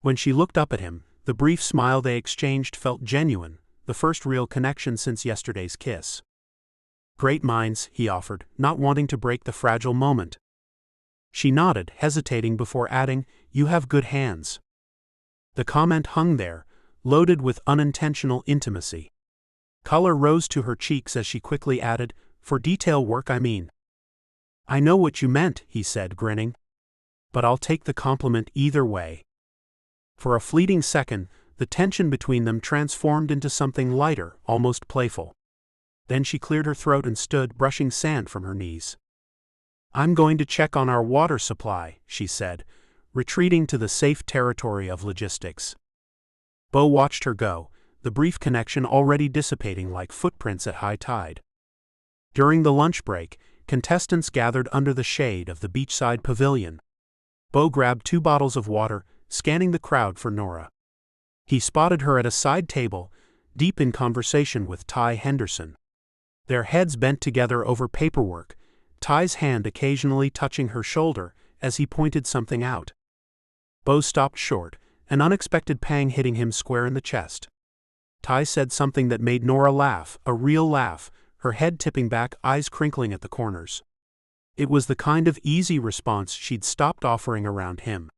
When she looked up at him, the brief smile they exchanged felt genuine, the first real connection since yesterday's kiss. Great minds, he offered, not wanting to break the fragile moment. She nodded, hesitating before adding, you have good hands. The comment hung there, loaded with unintentional intimacy. Color rose to her cheeks as she quickly added, for detail work I mean. I know what you meant, he said, grinning. But I'll take the compliment either way. For a fleeting second, the tension between them transformed into something lighter, almost playful. Then she cleared her throat and stood, brushing sand from her knees. I'm going to check on our water supply, she said, retreating to the safe territory of logistics. Beau watched her go, the brief connection already dissipating like footprints at high tide. During the lunch break, contestants gathered under the shade of the beachside pavilion. Beau grabbed 2 bottles of water, scanning the crowd for Nora. He spotted her at a side table, deep in conversation with Ty Henderson. Their heads bent together over paperwork, Ty's hand occasionally touching her shoulder as he pointed something out. Beau stopped short, an unexpected pang hitting him square in the chest. Ty said something that made Nora laugh, a real laugh, her head tipping back, eyes crinkling at the corners. It was the kind of easy response she'd stopped offering around him.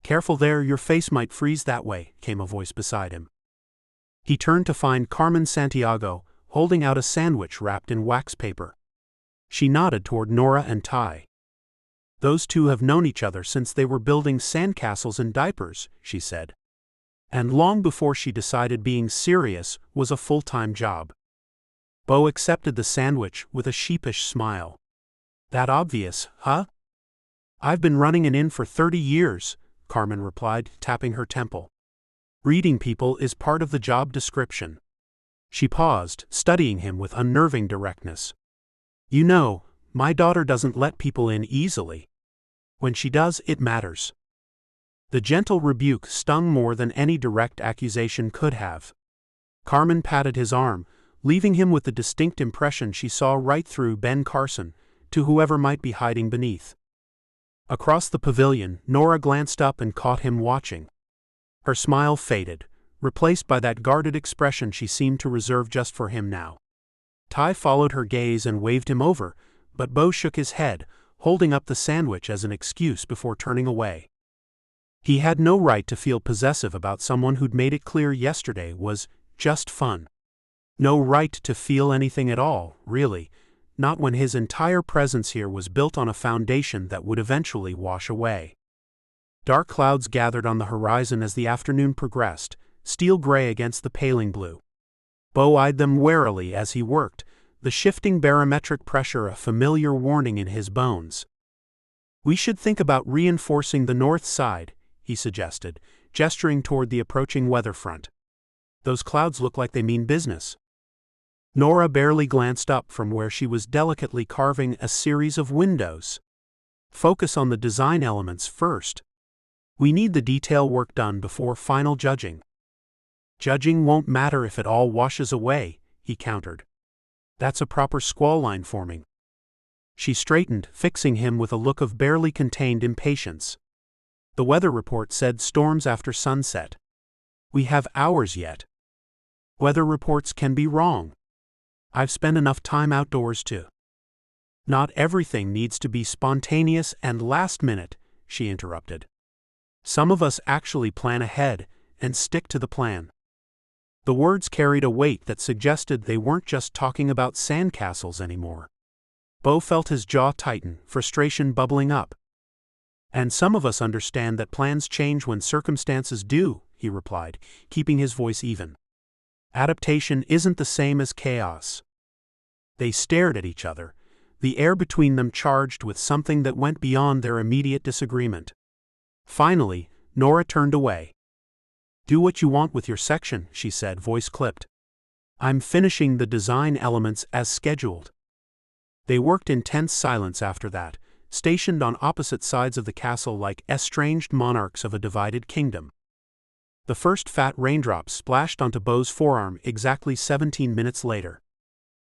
Careful there, your face might freeze that way, came a voice beside him. He turned to find Carmen Santiago, holding out a sandwich wrapped in wax paper. She nodded toward Nora and Ty. Those two have known each other since they were building sandcastles in diapers, she said. And long before she decided being serious was a full-time job. Beau accepted the sandwich with a sheepish smile. That obvious, huh? I've been running an inn for 30 years, Carmen replied, tapping her temple. Reading people is part of the job description. She paused, studying him with unnerving directness. You know, my daughter doesn't let people in easily. When she does, it matters. The gentle rebuke stung more than any direct accusation could have. Carmen patted his arm, leaving him with the distinct impression she saw right through Ben Carson, to whoever might be hiding beneath. Across the pavilion, Nora glanced up and caught him watching. Her smile faded, replaced by that guarded expression she seemed to reserve just for him now. Ty followed her gaze and waved him over, but Beau shook his head, holding up the sandwich as an excuse before turning away. He had no right to feel possessive about someone who'd made it clear yesterday was just fun. No right to feel anything at all, really, not when his entire presence here was built on a foundation that would eventually wash away. Dark clouds gathered on the horizon as the afternoon progressed, steel gray against the paling blue. Bo eyed them warily as he worked, the shifting barometric pressure a familiar warning in his bones. "We should think about reinforcing the north side," he suggested, gesturing toward the approaching weather front. "Those clouds look like they mean business." Nora barely glanced up from where she was delicately carving a series of windows. "Focus on the design elements first. We need the detail work done before final judging." "Judging won't matter if it all washes away," he countered. "That's a proper squall line forming." She straightened, fixing him with a look of barely contained impatience. "The weather report said storms after sunset. We have hours yet. Weather reports can be wrong. I've spent enough time outdoors to—" "Not everything needs to be spontaneous and last minute," she interrupted. "Some of us actually plan ahead and stick to the plan." The words carried a weight that suggested they weren't just talking about sandcastles anymore. Bo felt his jaw tighten, frustration bubbling up. "And some of us understand that plans change when circumstances do," he replied, keeping his voice even. "Adaptation isn't the same as chaos." They stared at each other, the air between them charged with something that went beyond their immediate disagreement. Finally, Nora turned away. "Do what you want with your section," she said, voice clipped. "I'm finishing the design elements as scheduled." They worked in tense silence after that, stationed on opposite sides of the castle like estranged monarchs of a divided kingdom. The first fat raindrops splashed onto Bo's forearm exactly 17 minutes later.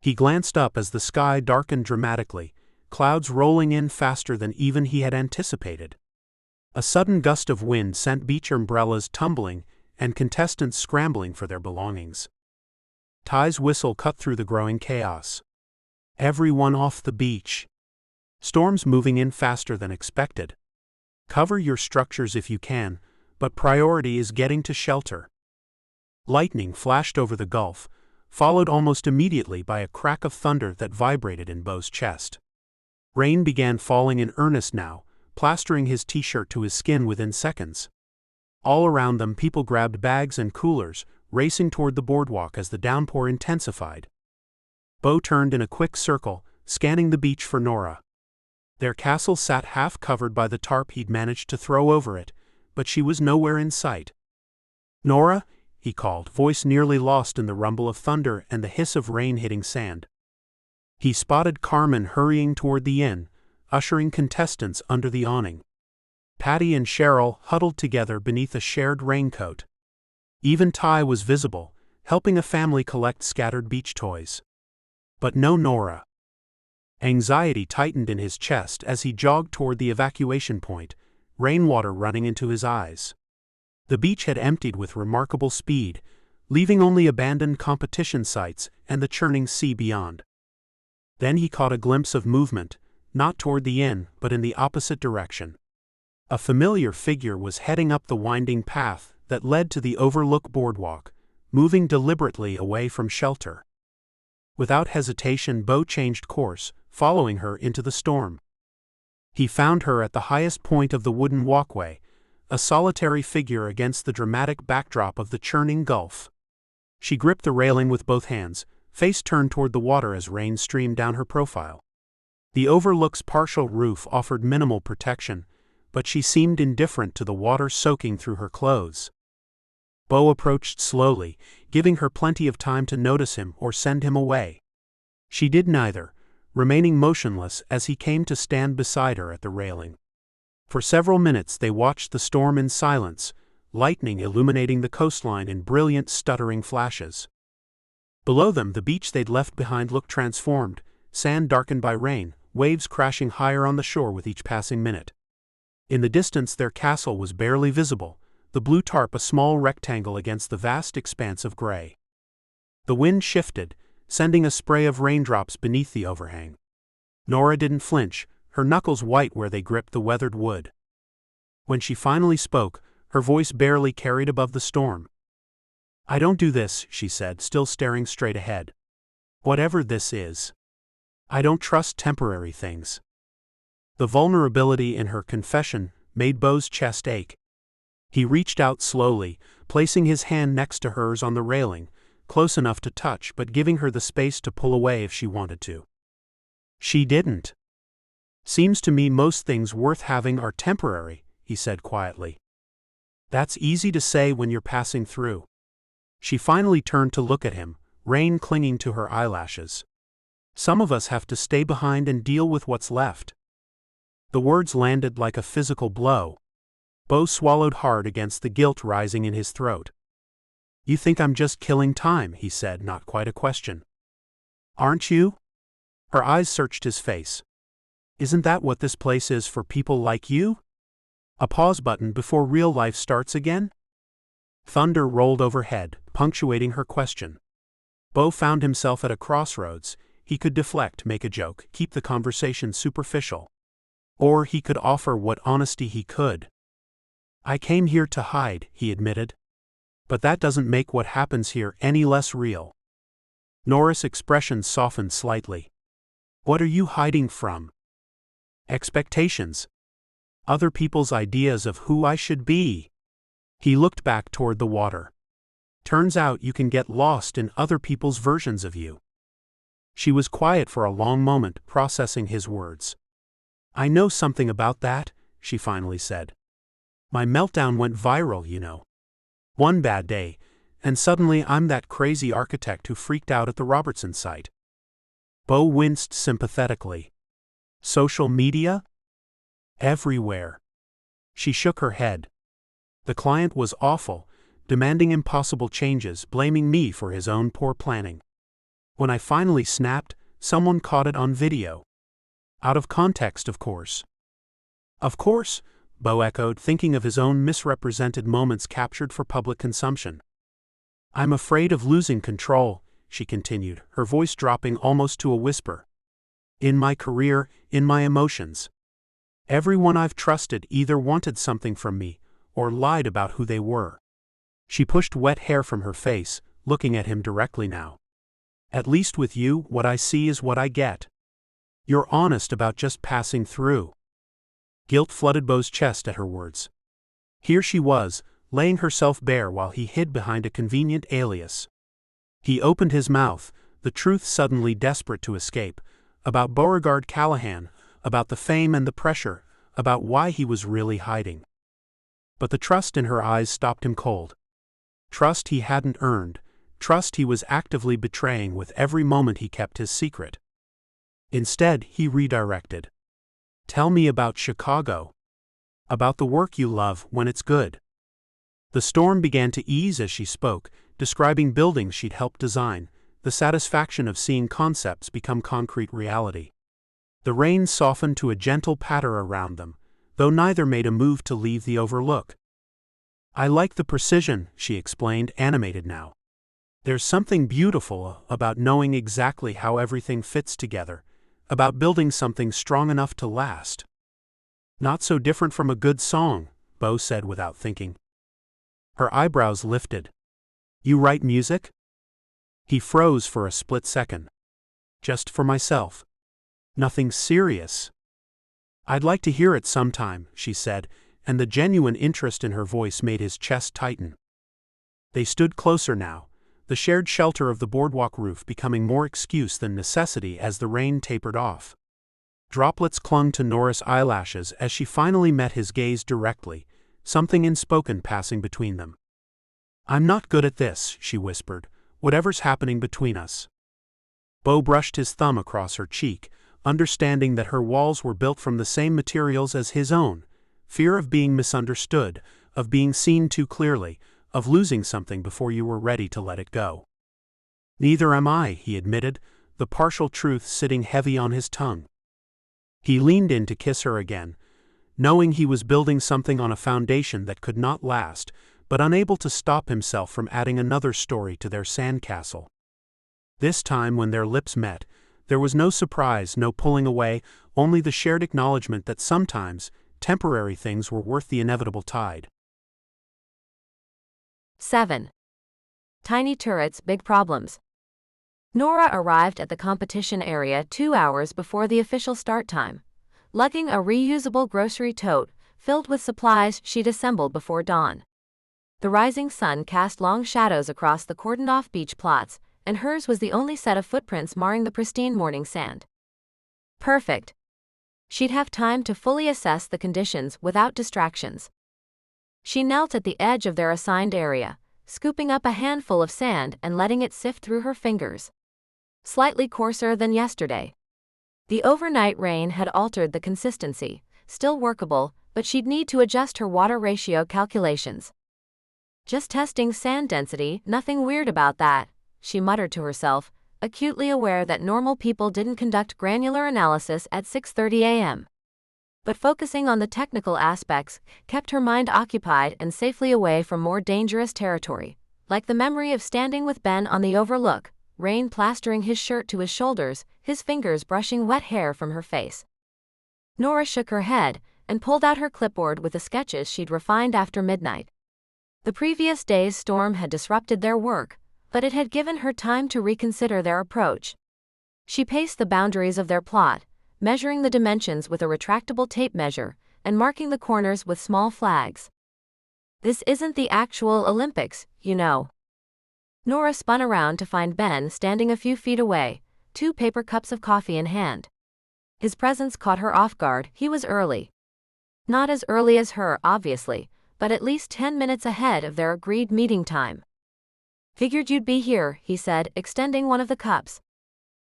He glanced up as the sky darkened dramatically, clouds rolling in faster than even he had anticipated. A sudden gust of wind sent beach umbrellas tumbling and contestants scrambling for their belongings. Ty's whistle cut through the growing chaos. "Everyone off the beach. Storm's moving in faster than expected. Cover your structures if you can, but priority is getting to shelter." Lightning flashed over the gulf, followed almost immediately by a crack of thunder that vibrated in Bo's chest. Rain began falling in earnest now, plastering his t-shirt to his skin within seconds. All around them people grabbed bags and coolers, racing toward the boardwalk as the downpour intensified. Bo turned in a quick circle, scanning the beach for Nora. Their castle sat half covered by the tarp he'd managed to throw over it, but she was nowhere in sight. "Nora?" he called, voice nearly lost in the rumble of thunder and the hiss of rain hitting sand. He spotted Carmen hurrying toward the inn, ushering contestants under the awning. Patty and Cheryl huddled together beneath a shared raincoat. Even Ty was visible, helping a family collect scattered beach toys. But no Nora. Anxiety tightened in his chest as he jogged toward the evacuation point, rainwater running into his eyes. The beach had emptied with remarkable speed, leaving only abandoned competition sites and the churning sea beyond. Then he caught a glimpse of movement, not toward the inn, but in the opposite direction. A familiar figure was heading up the winding path that led to the overlook boardwalk, moving deliberately away from shelter. Without hesitation, Bo changed course, following her into the storm. He found her at the highest point of the wooden walkway, a solitary figure against the dramatic backdrop of the churning gulf. She gripped the railing with both hands, face turned toward the water as rain streamed down her profile. The overlook's partial roof offered minimal protection, but she seemed indifferent to the water soaking through her clothes. Bo approached slowly, giving her plenty of time to notice him or send him away. She did neither, remaining motionless as he came to stand beside her at the railing. For several minutes they watched the storm in silence, lightning illuminating the coastline in brilliant, stuttering flashes. Below them, the beach they'd left behind looked transformed, sand darkened by rain, waves crashing higher on the shore with each passing minute. In the distance their castle was barely visible, the blue tarp a small rectangle against the vast expanse of gray. The wind shifted, sending a spray of raindrops beneath the overhang. Nora didn't flinch, her knuckles white where they gripped the weathered wood. When she finally spoke, her voice barely carried above the storm. "I don't do this," she said, still staring straight ahead. "Whatever this is. I don't trust temporary things." The vulnerability in her confession made Beau's chest ache. He reached out slowly, placing his hand next to hers on the railing, close enough to touch but giving her the space to pull away if she wanted to. She didn't. "Seems to me most things worth having are temporary," he said quietly. "That's easy to say when you're passing through." She finally turned to look at him, rain clinging to her eyelashes. "Some of us have to stay behind and deal with what's left." The words landed like a physical blow. Beau swallowed hard against the guilt rising in his throat. "You think I'm just killing time," he said, not quite a question. "Aren't you?" Her eyes searched his face. "Isn't that what this place is for people like you? A pause button before real life starts again?" Thunder rolled overhead, punctuating her question. Beau found himself at a crossroads. He could deflect, make a joke, keep the conversation superficial. Or he could offer what honesty he could. "I came here to hide," he admitted. "But that doesn't make what happens here any less real." Nora's expression softened slightly. "What are you hiding from?" "Expectations. Other people's ideas of who I should be." He looked back toward the water. "Turns out you can get lost in other people's versions of you." She was quiet for a long moment, processing his words. "I know something about that," she finally said. "My meltdown went viral, you know. One bad day, and suddenly I'm that crazy architect who freaked out at the Robertson site." Beau winced sympathetically. "Social media?" "Everywhere." She shook her head. "The client was awful, demanding impossible changes, blaming me for his own poor planning. When I finally snapped, someone caught it on video. Out of context, of course." "Of course," Beau echoed, thinking of his own misrepresented moments captured for public consumption. "I'm afraid of losing control," she continued, her voice dropping almost to a whisper. "In my career, in my emotions. Everyone I've trusted either wanted something from me, or lied about who they were." She pushed wet hair from her face, looking at him directly now. "At least with you, what I see is what I get. You're honest about just passing through." Guilt flooded Beau's chest at her words. Here she was, laying herself bare while he hid behind a convenient alias. He opened his mouth, the truth suddenly desperate to escape, about Beauregard Callahan, about the fame and the pressure, about why he was really hiding. But the trust in her eyes stopped him cold. Trust he hadn't earned, trust he was actively betraying with every moment he kept his secret. Instead, he redirected. "Tell me about Chicago. About the work you love when it's good." The storm began to ease as she spoke, describing buildings she'd helped design, the satisfaction of seeing concepts become concrete reality. The rain softened to a gentle patter around them, though neither made a move to leave the overlook. "I like the precision," she explained, animated now. "There's something beautiful about knowing exactly how everything fits together, about building something strong enough to last." "Not so different from a good song," Beau said without thinking. Her eyebrows lifted. "You write music?" He froze for a split second. "Just for myself. Nothing serious." "I'd like to hear it sometime," she said, and the genuine interest in her voice made his chest tighten. They stood closer now, the shared shelter of the boardwalk roof becoming more excuse than necessity as the rain tapered off. Droplets clung to Nora's eyelashes as she finally met his gaze directly, something unspoken passing between them. "I'm not good at this," she whispered, "whatever's happening between us." Beau brushed his thumb across her cheek, understanding that her walls were built from the same materials as his own: fear of being misunderstood, of being seen too clearly, of losing something before you were ready to let it go. "Neither am I," he admitted, the partial truth sitting heavy on his tongue. He leaned in to kiss her again, knowing he was building something on a foundation that could not last, but unable to stop himself from adding another story to their sandcastle. This time, when their lips met, there was no surprise, no pulling away, only the shared acknowledgement that sometimes temporary things were worth the inevitable tide. 7. Tiny turrets, big problems. Nora arrived at the competition area 2 hours before the official start time. Lugging a reusable grocery tote filled with supplies she'd assembled before dawn. The rising sun cast long shadows across the cordoned-off beach plots, and hers was the only set of footprints marring the pristine morning sand. Perfect. She'd have time to fully assess the conditions without distractions. She knelt at the edge of their assigned area, scooping up a handful of sand and letting it sift through her fingers. Slightly coarser than yesterday. The overnight rain had altered the consistency, still workable, but she'd need to adjust her water ratio calculations. Just testing sand density, nothing weird about that, she muttered to herself, acutely aware that normal people didn't conduct granular analysis at 6:30 a.m. But focusing on the technical aspects kept her mind occupied and safely away from more dangerous territory, like the memory of standing with Ben on the overlook, rain plastering his shirt to his shoulders, his fingers brushing wet hair from her face. Nora shook her head and pulled out her clipboard with the sketches she'd refined after midnight. The previous day's storm had disrupted their work, but it had given her time to reconsider their approach. She paced the boundaries of their plot, measuring the dimensions with a retractable tape measure, and marking the corners with small flags. This isn't the actual Olympics, you know. Nora spun around to find Ben standing a few feet away, 2 paper cups of coffee in hand. His presence caught her off guard. He was early. Not as early as her, obviously, but at least 10 minutes ahead of their agreed meeting time. Figured you'd be here, he said, extending one of the cups.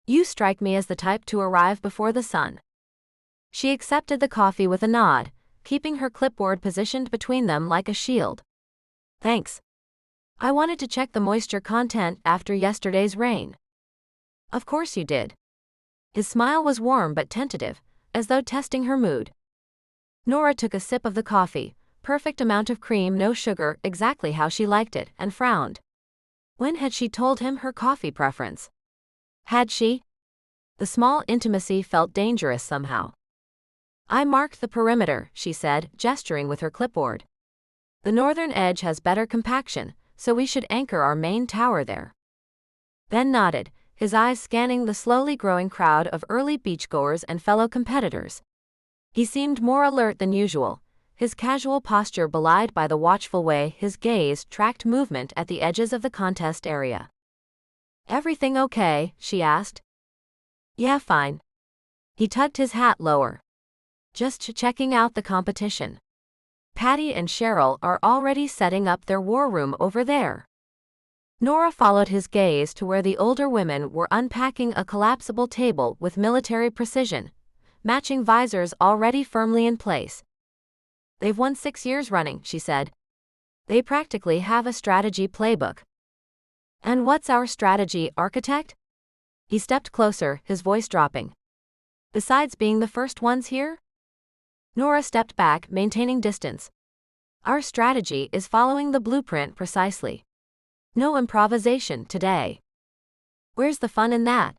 You strike me as the type to arrive before the sun. She accepted the coffee with a nod, keeping her clipboard positioned between them like a shield. Thanks. I wanted to check the moisture content after yesterday's rain. Of course you did. His smile was warm but tentative, as though testing her mood. Nora took a sip of the coffee, perfect amount of cream, no sugar, exactly how she liked it, and frowned. When had she told him her coffee preference? Had she? The small intimacy felt dangerous somehow. I marked the perimeter, she said, gesturing with her clipboard. The northern edge has better compaction, so we should anchor our main tower there. Ben nodded, his eyes scanning the slowly growing crowd of early beachgoers and fellow competitors. He seemed more alert than usual, his casual posture belied by the watchful way his gaze tracked movement at the edges of the contest area. Everything okay? She asked. Yeah, fine. He tugged his hat lower. Just checking out the competition. Patty and Cheryl are already setting up their war room over there. Nora followed his gaze to where the older women were unpacking a collapsible table with military precision, matching visors already firmly in place. They've won 6 years running, she said. They practically have a strategy playbook. And what's our strategy, architect? He stepped closer, his voice dropping. Besides being the first ones here? Nora stepped back, maintaining distance. Our strategy is following the blueprint precisely. No improvisation today. Where's the fun in that?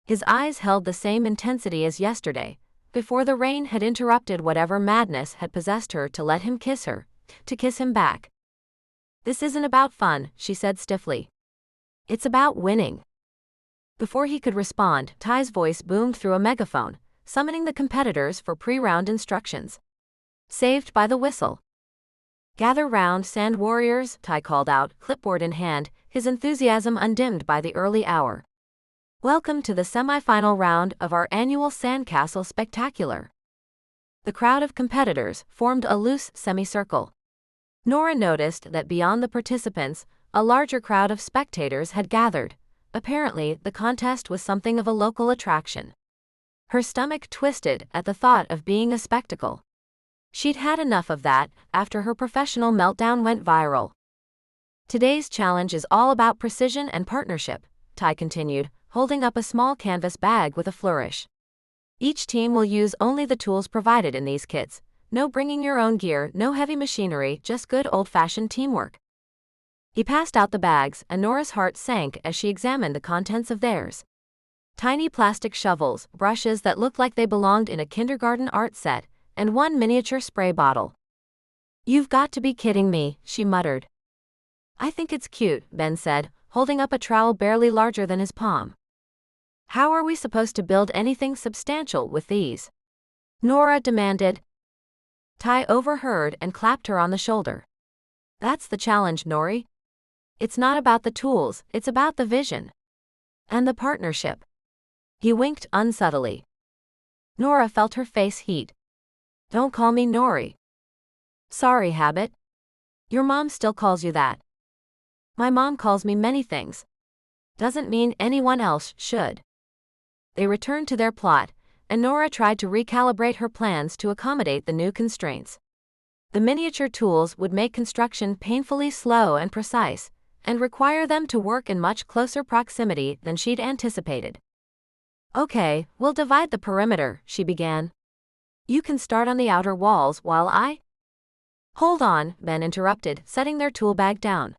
His eyes held the same intensity as yesterday, before the rain had interrupted whatever madness had possessed her to let him kiss her, to kiss him back. This isn't about fun, she said stiffly. It's about winning. Before he could respond, Ty's voice boomed through a megaphone, summoning the competitors for pre-round instructions. Saved by the whistle. Gather round, sand warriors, Ty called out, clipboard in hand, his enthusiasm undimmed by the early hour. Welcome to the semi-final round of our annual Sandcastle Spectacular. The crowd of competitors formed a loose semicircle. Nora noticed that beyond the participants, a larger crowd of spectators had gathered. Apparently, the contest was something of a local attraction. Her stomach twisted at the thought of being a spectacle. She'd had enough of that after her professional meltdown went viral. Today's challenge is all about precision and partnership, Ty continued, holding up a small canvas bag with a flourish. Each team will use only the tools provided in these kits. No bringing your own gear, no heavy machinery, just good old-fashioned teamwork. He passed out the bags, and Nora's heart sank as she examined the contents of theirs. Tiny plastic shovels, brushes that looked like they belonged in a kindergarten art set, and one miniature spray bottle. You've got to be kidding me, she muttered. I think it's cute, Ben said, holding up a trowel barely larger than his palm. How are we supposed to build anything substantial with these? Nora demanded. Ty overheard and clapped her on the shoulder. That's the challenge, Nori. It's not about the tools, it's about the vision. And the partnership. He winked unsubtly. Nora felt her face heat. Don't call me Nori. Sorry, Habit. Your mom still calls you that. My mom calls me many things. Doesn't mean anyone else should. They returned to their plot, and Nora tried to recalibrate her plans to accommodate the new constraints. The miniature tools would make construction painfully slow and precise, and require them to work in much closer proximity than she'd anticipated. Okay, we'll divide the perimeter, she began. You can start on the outer walls while I… Hold on, Ben interrupted, setting their tool bag down.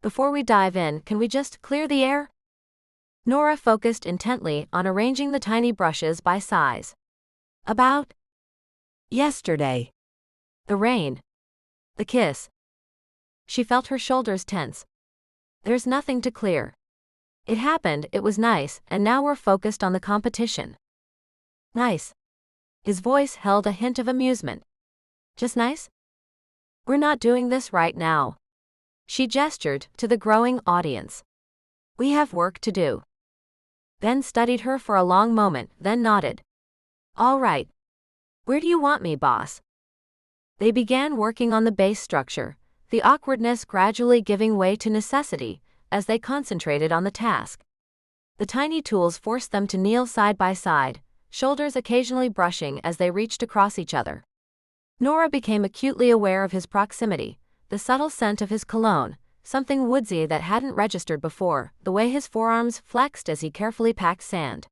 Before we dive in, can we just clear the air? Nora focused intently on arranging the tiny brushes by size. About yesterday. The rain. The kiss. She felt her shoulders tense. There's nothing to clear. It happened, it was nice, and now we're focused on the competition. Nice. His voice held a hint of amusement. Just nice? We're not doing this right now. She gestured to the growing audience. We have work to do. Ben studied her for a long moment, then nodded. All right. Where do you want me, boss? They began working on the base structure, the awkwardness gradually giving way to necessity as they concentrated on the task. The tiny tools forced them to kneel side by side, shoulders occasionally brushing as they reached across each other. Nora became acutely aware of his proximity, the subtle scent of his cologne, something woodsy that hadn't registered before, the way his forearms flexed as he carefully packed sand.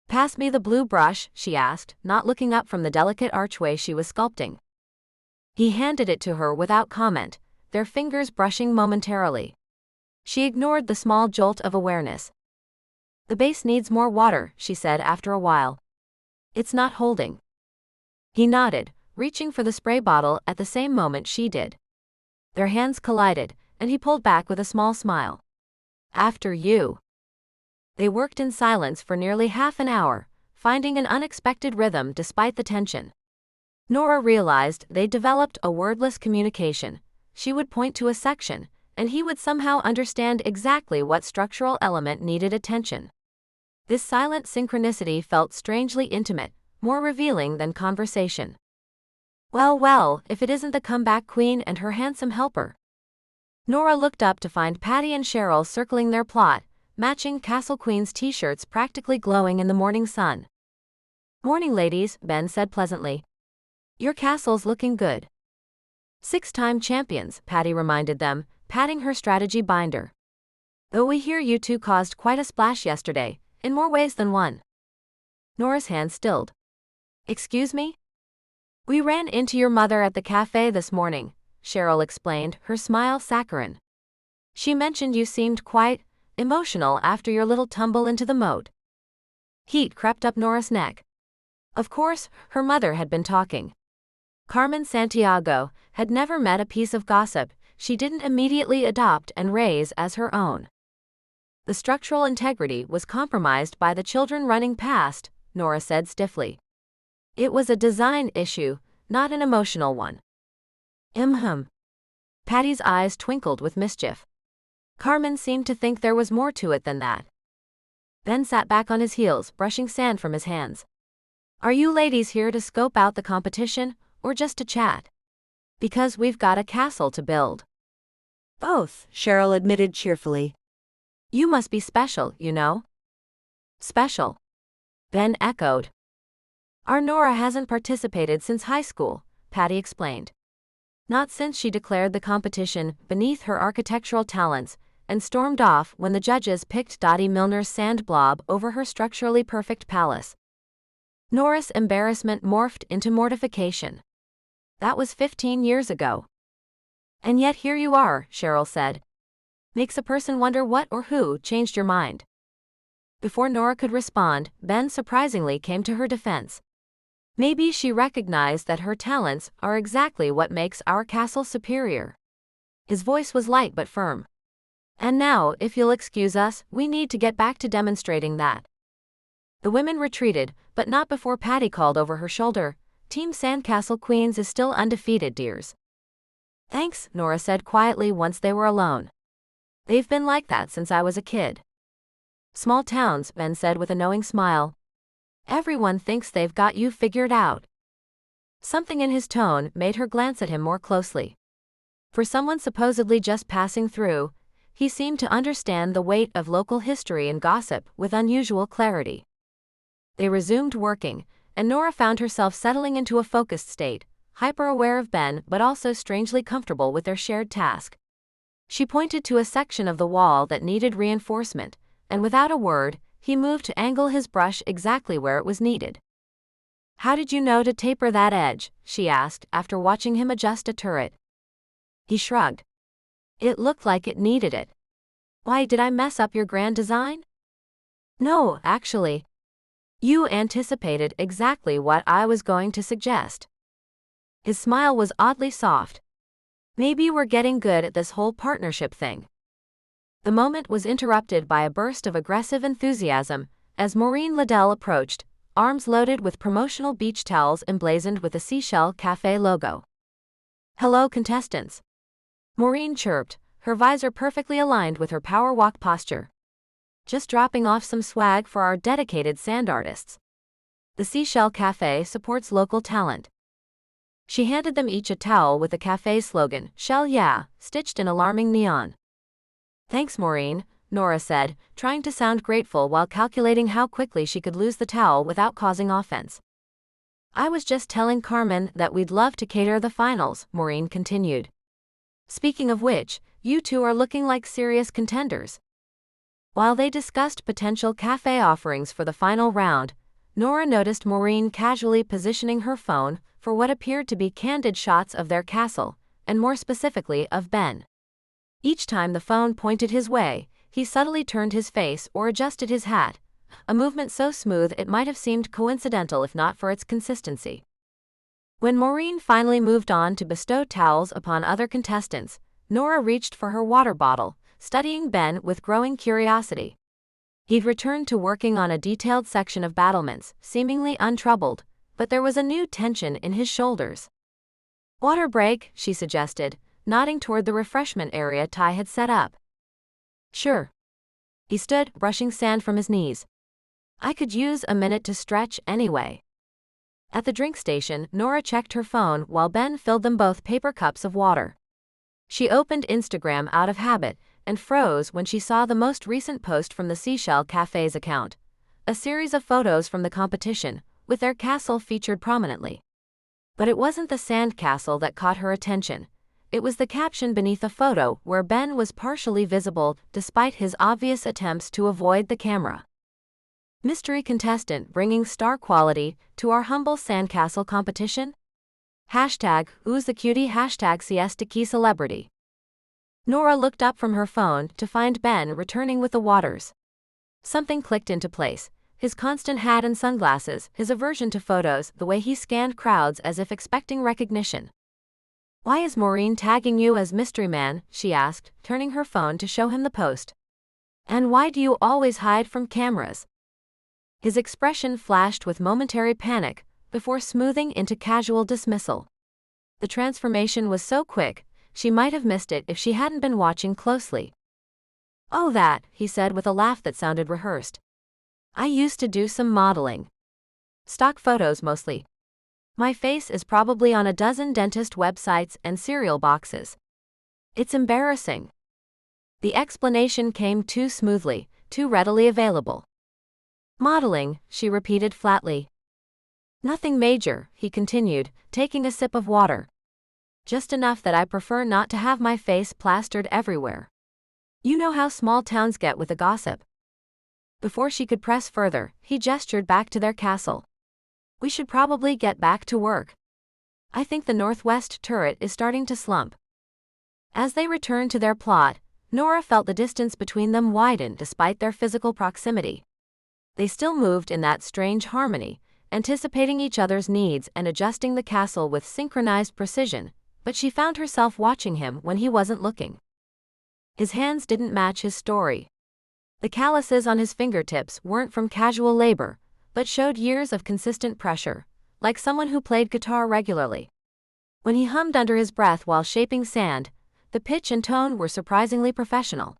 Pass me the blue brush, she asked, not looking up from the delicate archway she was sculpting. He handed it to her without comment, their fingers brushing momentarily. She ignored the small jolt of awareness. The base needs more water, she said after a while. It's not holding. He nodded, reaching for the spray bottle at the same moment she did. Their hands collided, and he pulled back with a small smile. After you. They worked in silence for nearly half an hour, finding an unexpected rhythm despite the tension. Nora realized they'd developed a wordless communication. She would point to a section, and he would somehow understand exactly what structural element needed attention. This silent synchronicity felt strangely intimate, more revealing than conversation. Well, if it isn't the comeback queen and her handsome helper. Nora looked up to find Patty and Cheryl circling their plot, matching Castle Queen's t-shirts practically glowing in the morning sun. Morning, ladies, Ben said pleasantly. Your castle's looking good. 6-time champions, Patty reminded them, patting her strategy binder. Though we hear you two caused quite a splash yesterday, in more ways than one. Nora's hand stilled. Excuse me? We ran into your mother at the cafe this morning, Cheryl explained, her smile saccharine. She mentioned you seemed quite emotional after your little tumble into the moat. Heat crept up Nora's neck. Of course, her mother had been talking. Carmen Santiago had never met a piece of gossip she didn't immediately adopt and raise as her own. The structural integrity was compromised by the children running past, Nora said stiffly. It was a design issue, not an emotional one. Patty's eyes twinkled with mischief. Carmen seemed to think there was more to it than that. Ben sat back on his heels, brushing sand from his hands. Are you ladies here to scope out the competition, or just to chat? Because we've got a castle to build. Both, Cheryl admitted cheerfully. You must be special, you know. Special. Ben echoed. Our Nora hasn't participated since high school, Patty explained. Not since she declared the competition beneath her architectural talents and stormed off when the judges picked Dottie Milner's sand blob over her structurally perfect palace. Nora's embarrassment morphed into mortification. That was 15 years ago. And yet here you are, Cheryl said. Makes a person wonder what or who changed your mind. Before Nora could respond, Ben surprisingly came to her defense. Maybe she recognized that her talents are exactly what makes our castle superior. His voice was light but firm. And now, if you'll excuse us, we need to get back to demonstrating that. The women retreated, but not before Patty called over her shoulder. Team Sandcastle Queens is still undefeated, dears. Thanks, Nora said quietly once they were alone. They've been like that since I was a kid. Small towns, Ben said with a knowing smile. Everyone thinks they've got you figured out. Something in his tone made her glance at him more closely. For someone supposedly just passing through, he seemed to understand the weight of local history and gossip with unusual clarity. They resumed working, and Nora found herself settling into a focused state, hyper-aware of Ben but also strangely comfortable with their shared task. She pointed to a section of the wall that needed reinforcement, and without a word, he moved to angle his brush exactly where it was needed. How did you know to taper that edge? She asked after watching him adjust a turret. He shrugged. It looked like it needed it. Why, did I mess up your grand design? No, actually. You anticipated exactly what I was going to suggest. His smile was oddly soft. Maybe we're getting good at this whole partnership thing. The moment was interrupted by a burst of aggressive enthusiasm as Maureen Liddell approached, arms loaded with promotional beach towels emblazoned with the Seashell Cafe logo. Hello, contestants. Maureen chirped, her visor perfectly aligned with her power walk posture. Just dropping off some swag for our dedicated sand artists. The Seashell Cafe supports local talent. She handed them each a towel with the cafe's slogan, Shell Yeah, stitched in alarming neon. Thanks, Maureen, Nora said, trying to sound grateful while calculating how quickly she could lose the towel without causing offense. I was just telling Carmen that we'd love to cater the finals, Maureen continued. Speaking of which, you two are looking like serious contenders. While they discussed potential cafe offerings for the final round, Nora noticed Maureen casually positioning her phone for what appeared to be candid shots of their castle, and more specifically of Ben. Each time the phone pointed his way, he subtly turned his face or adjusted his hat, a movement so smooth it might have seemed coincidental if not for its consistency. When Maureen finally moved on to bestow towels upon other contestants, Nora reached for her water bottle, studying Ben with growing curiosity. He'd returned to working on a detailed section of battlements, seemingly untroubled, but there was a new tension in his shoulders. Water break, she suggested, nodding toward the refreshment area Ty had set up. Sure. He stood, brushing sand from his knees. I could use a minute to stretch anyway. At the drink station, Nora checked her phone while Ben filled them both paper cups of water. She opened Instagram out of habit and froze when she saw the most recent post from the Seashell Cafe's account, a series of photos from the competition, with their castle featured prominently. But it wasn't the Sandcastle that caught her attention. It was the caption beneath a photo where Ben was partially visible despite his obvious attempts to avoid the camera. Mystery contestant bringing star quality to our humble Sandcastle competition? Hashtag Who's the Cutie? Hashtag Siesta Key Celebrity. Nora looked up from her phone to find Ben returning with the waters. Something clicked into place. His constant hat and sunglasses, his aversion to photos, the way he scanned crowds as if expecting recognition. Why is Maureen tagging you as Mystery Man? She asked, turning her phone to show him the post. And why do you always hide from cameras? His expression flashed with momentary panic, before smoothing into casual dismissal. The transformation was so quick, she might have missed it if she hadn't been watching closely. Oh, that, he said with a laugh that sounded rehearsed. I used to do some modeling. Stock photos mostly. My face is probably on a dozen dentist websites and cereal boxes. It's embarrassing. The explanation came too smoothly, too readily available. Modeling, she repeated flatly. Nothing major, he continued, taking a sip of water. Just enough that I prefer not to have my face plastered everywhere. You know how small towns get with the gossip. Before she could press further, he gestured back to their castle. We should probably get back to work. I think the northwest turret is starting to slump. As they returned to their plot, Nora felt the distance between them widen despite their physical proximity. They still moved in that strange harmony, anticipating each other's needs and adjusting the castle with synchronized precision, but she found herself watching him when he wasn't looking. His hands didn't match his story. The calluses on his fingertips weren't from casual labor, but showed years of consistent pressure, like someone who played guitar regularly. When he hummed under his breath while shaping sand, the pitch and tone were surprisingly professional.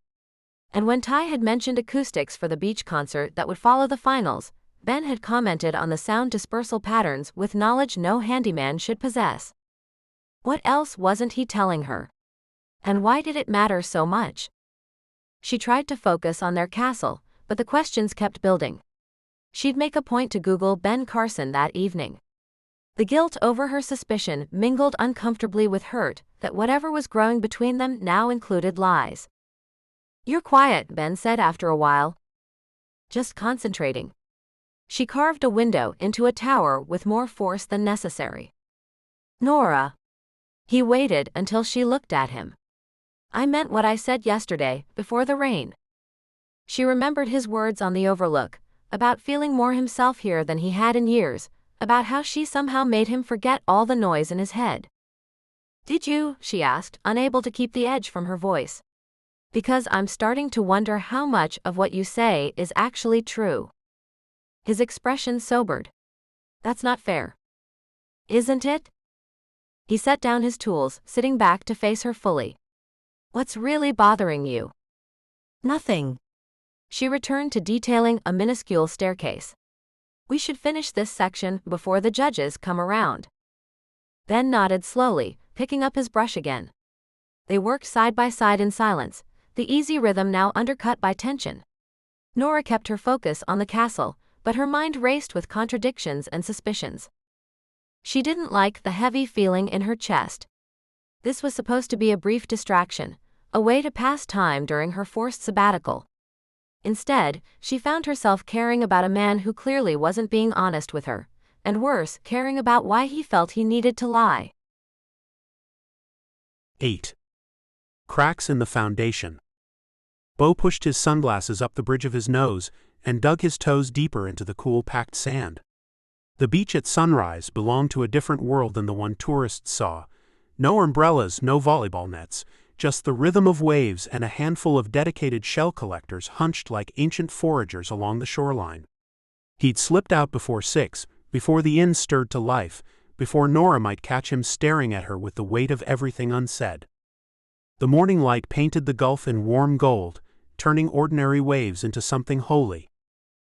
And when Ty had mentioned acoustics for the beach concert that would follow the finals, Ben had commented on the sound dispersal patterns with knowledge no handyman should possess. What else wasn't he telling her? And why did it matter so much? She tried to focus on their castle, but the questions kept building. She'd make a point to Google Ben Carson that evening. The guilt over her suspicion mingled uncomfortably with hurt that whatever was growing between them now included lies. "You're quiet," Ben said after a while. "Just concentrating." She carved a window into a tower with more force than necessary. "Nora." He waited until she looked at him. "I meant what I said yesterday, before the rain." She remembered his words on the Overlook, about feeling more himself here than he had in years, about how she somehow made him forget all the noise in his head. "Did you?" she asked, unable to keep the edge from her voice. "Because I'm starting to wonder how much of what you say is actually true." His expression sobered. "That's not fair." "Isn't it?" He set down his tools, sitting back to face her fully. "What's really bothering you?" "Nothing." She returned to detailing a minuscule staircase. "We should finish this section before the judges come around." Ben nodded slowly, picking up his brush again. They worked side by side in silence, the easy rhythm now undercut by tension. Nora kept her focus on the castle, but her mind raced with contradictions and suspicions. She didn't like the heavy feeling in her chest. This was supposed to be a brief distraction, a way to pass time during her forced sabbatical. Instead, she found herself caring about a man who clearly wasn't being honest with her, and worse, caring about why he felt he needed to lie. 8. Cracks in the foundation. Bo pushed his sunglasses up the bridge of his nose and dug his toes deeper into the cool packed sand. The beach at sunrise belonged to a different world than the one tourists saw. No umbrellas, no volleyball nets, just the rhythm of waves and a handful of dedicated shell collectors hunched like ancient foragers along the shoreline. He'd slipped out before 6, before the inn stirred to life, before Nora might catch him staring at her with the weight of everything unsaid. The morning light painted the gulf in warm gold, turning ordinary waves into something holy.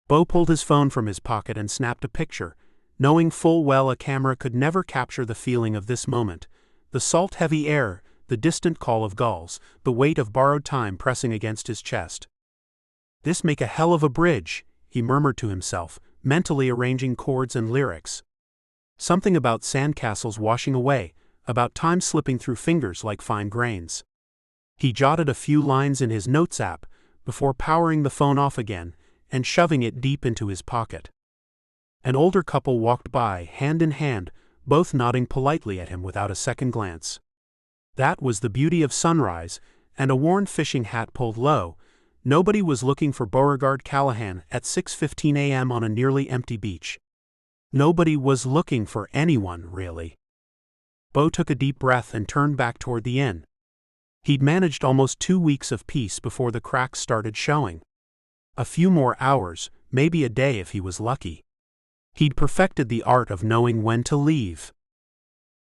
Bo pulled his phone from his pocket and snapped a picture, knowing full well a camera could never capture the feeling of this moment, the salt-heavy air, the distant call of gulls, the weight of borrowed time pressing against his chest. "This make a hell of a bridge," he murmured to himself, mentally arranging chords and lyrics. Something about sandcastles washing away, about time slipping through fingers like fine grains. He jotted a few lines in his notes app, before powering the phone off again and shoving it deep into his pocket. An older couple walked by, hand in hand, both nodding politely at him without a second glance. That was the beauty of sunrise, and a worn fishing hat pulled low. Nobody was looking for Beauregard Callahan at 6:15 a.m. on a nearly empty beach. Nobody was looking for anyone, really. Bo took a deep breath and turned back toward the inn. He'd managed almost 2 weeks of peace before the cracks started showing. A few more hours, maybe a day if he was lucky. He'd perfected the art of knowing when to leave.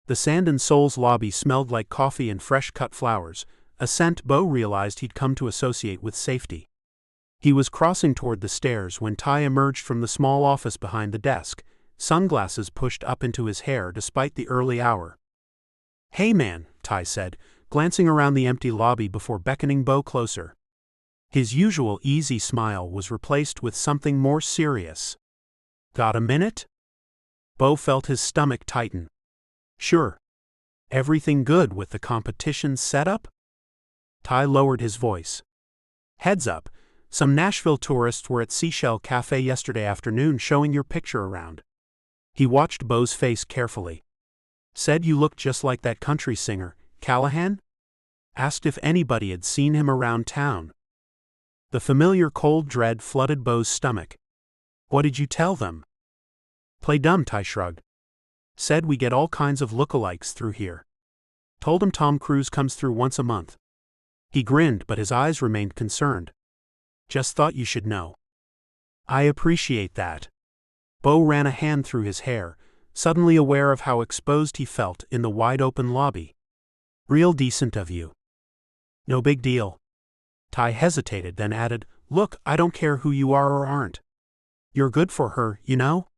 The Sand and Souls lobby smelled like coffee and fresh-cut flowers, a scent Bo realized he'd come to associate with safety. He was crossing toward the stairs when Ty emerged from the small office behind the desk, sunglasses pushed up into his hair despite the early hour. "Hey man," Ty said, glancing around the empty lobby before beckoning Bo closer. His usual easy smile was replaced with something more serious. "Got a minute?" Bo felt his stomach tighten. "Sure. Everything good with the competition setup?" Ty lowered his voice. "Heads up, some Nashville tourists were at Seashell Cafe yesterday afternoon showing your picture around." He watched Bo's face carefully. "Said you looked just like that country singer, Callahan? Asked if anybody had seen him around town." The familiar cold dread flooded Bo's stomach. "What did you tell them?" "Play dumb," Ty shrugged. "Said we get all kinds of lookalikes through here. Told him Tom Cruise comes through once a month." He grinned, but his eyes remained concerned. "Just thought you should know." "I appreciate that." Bo ran a hand through his hair, suddenly aware of how exposed he felt in the wide-open lobby. "Real decent of you." "No big deal." Ty hesitated, then added, "Look, I don't care who you are or aren't. You're good for her, you know?"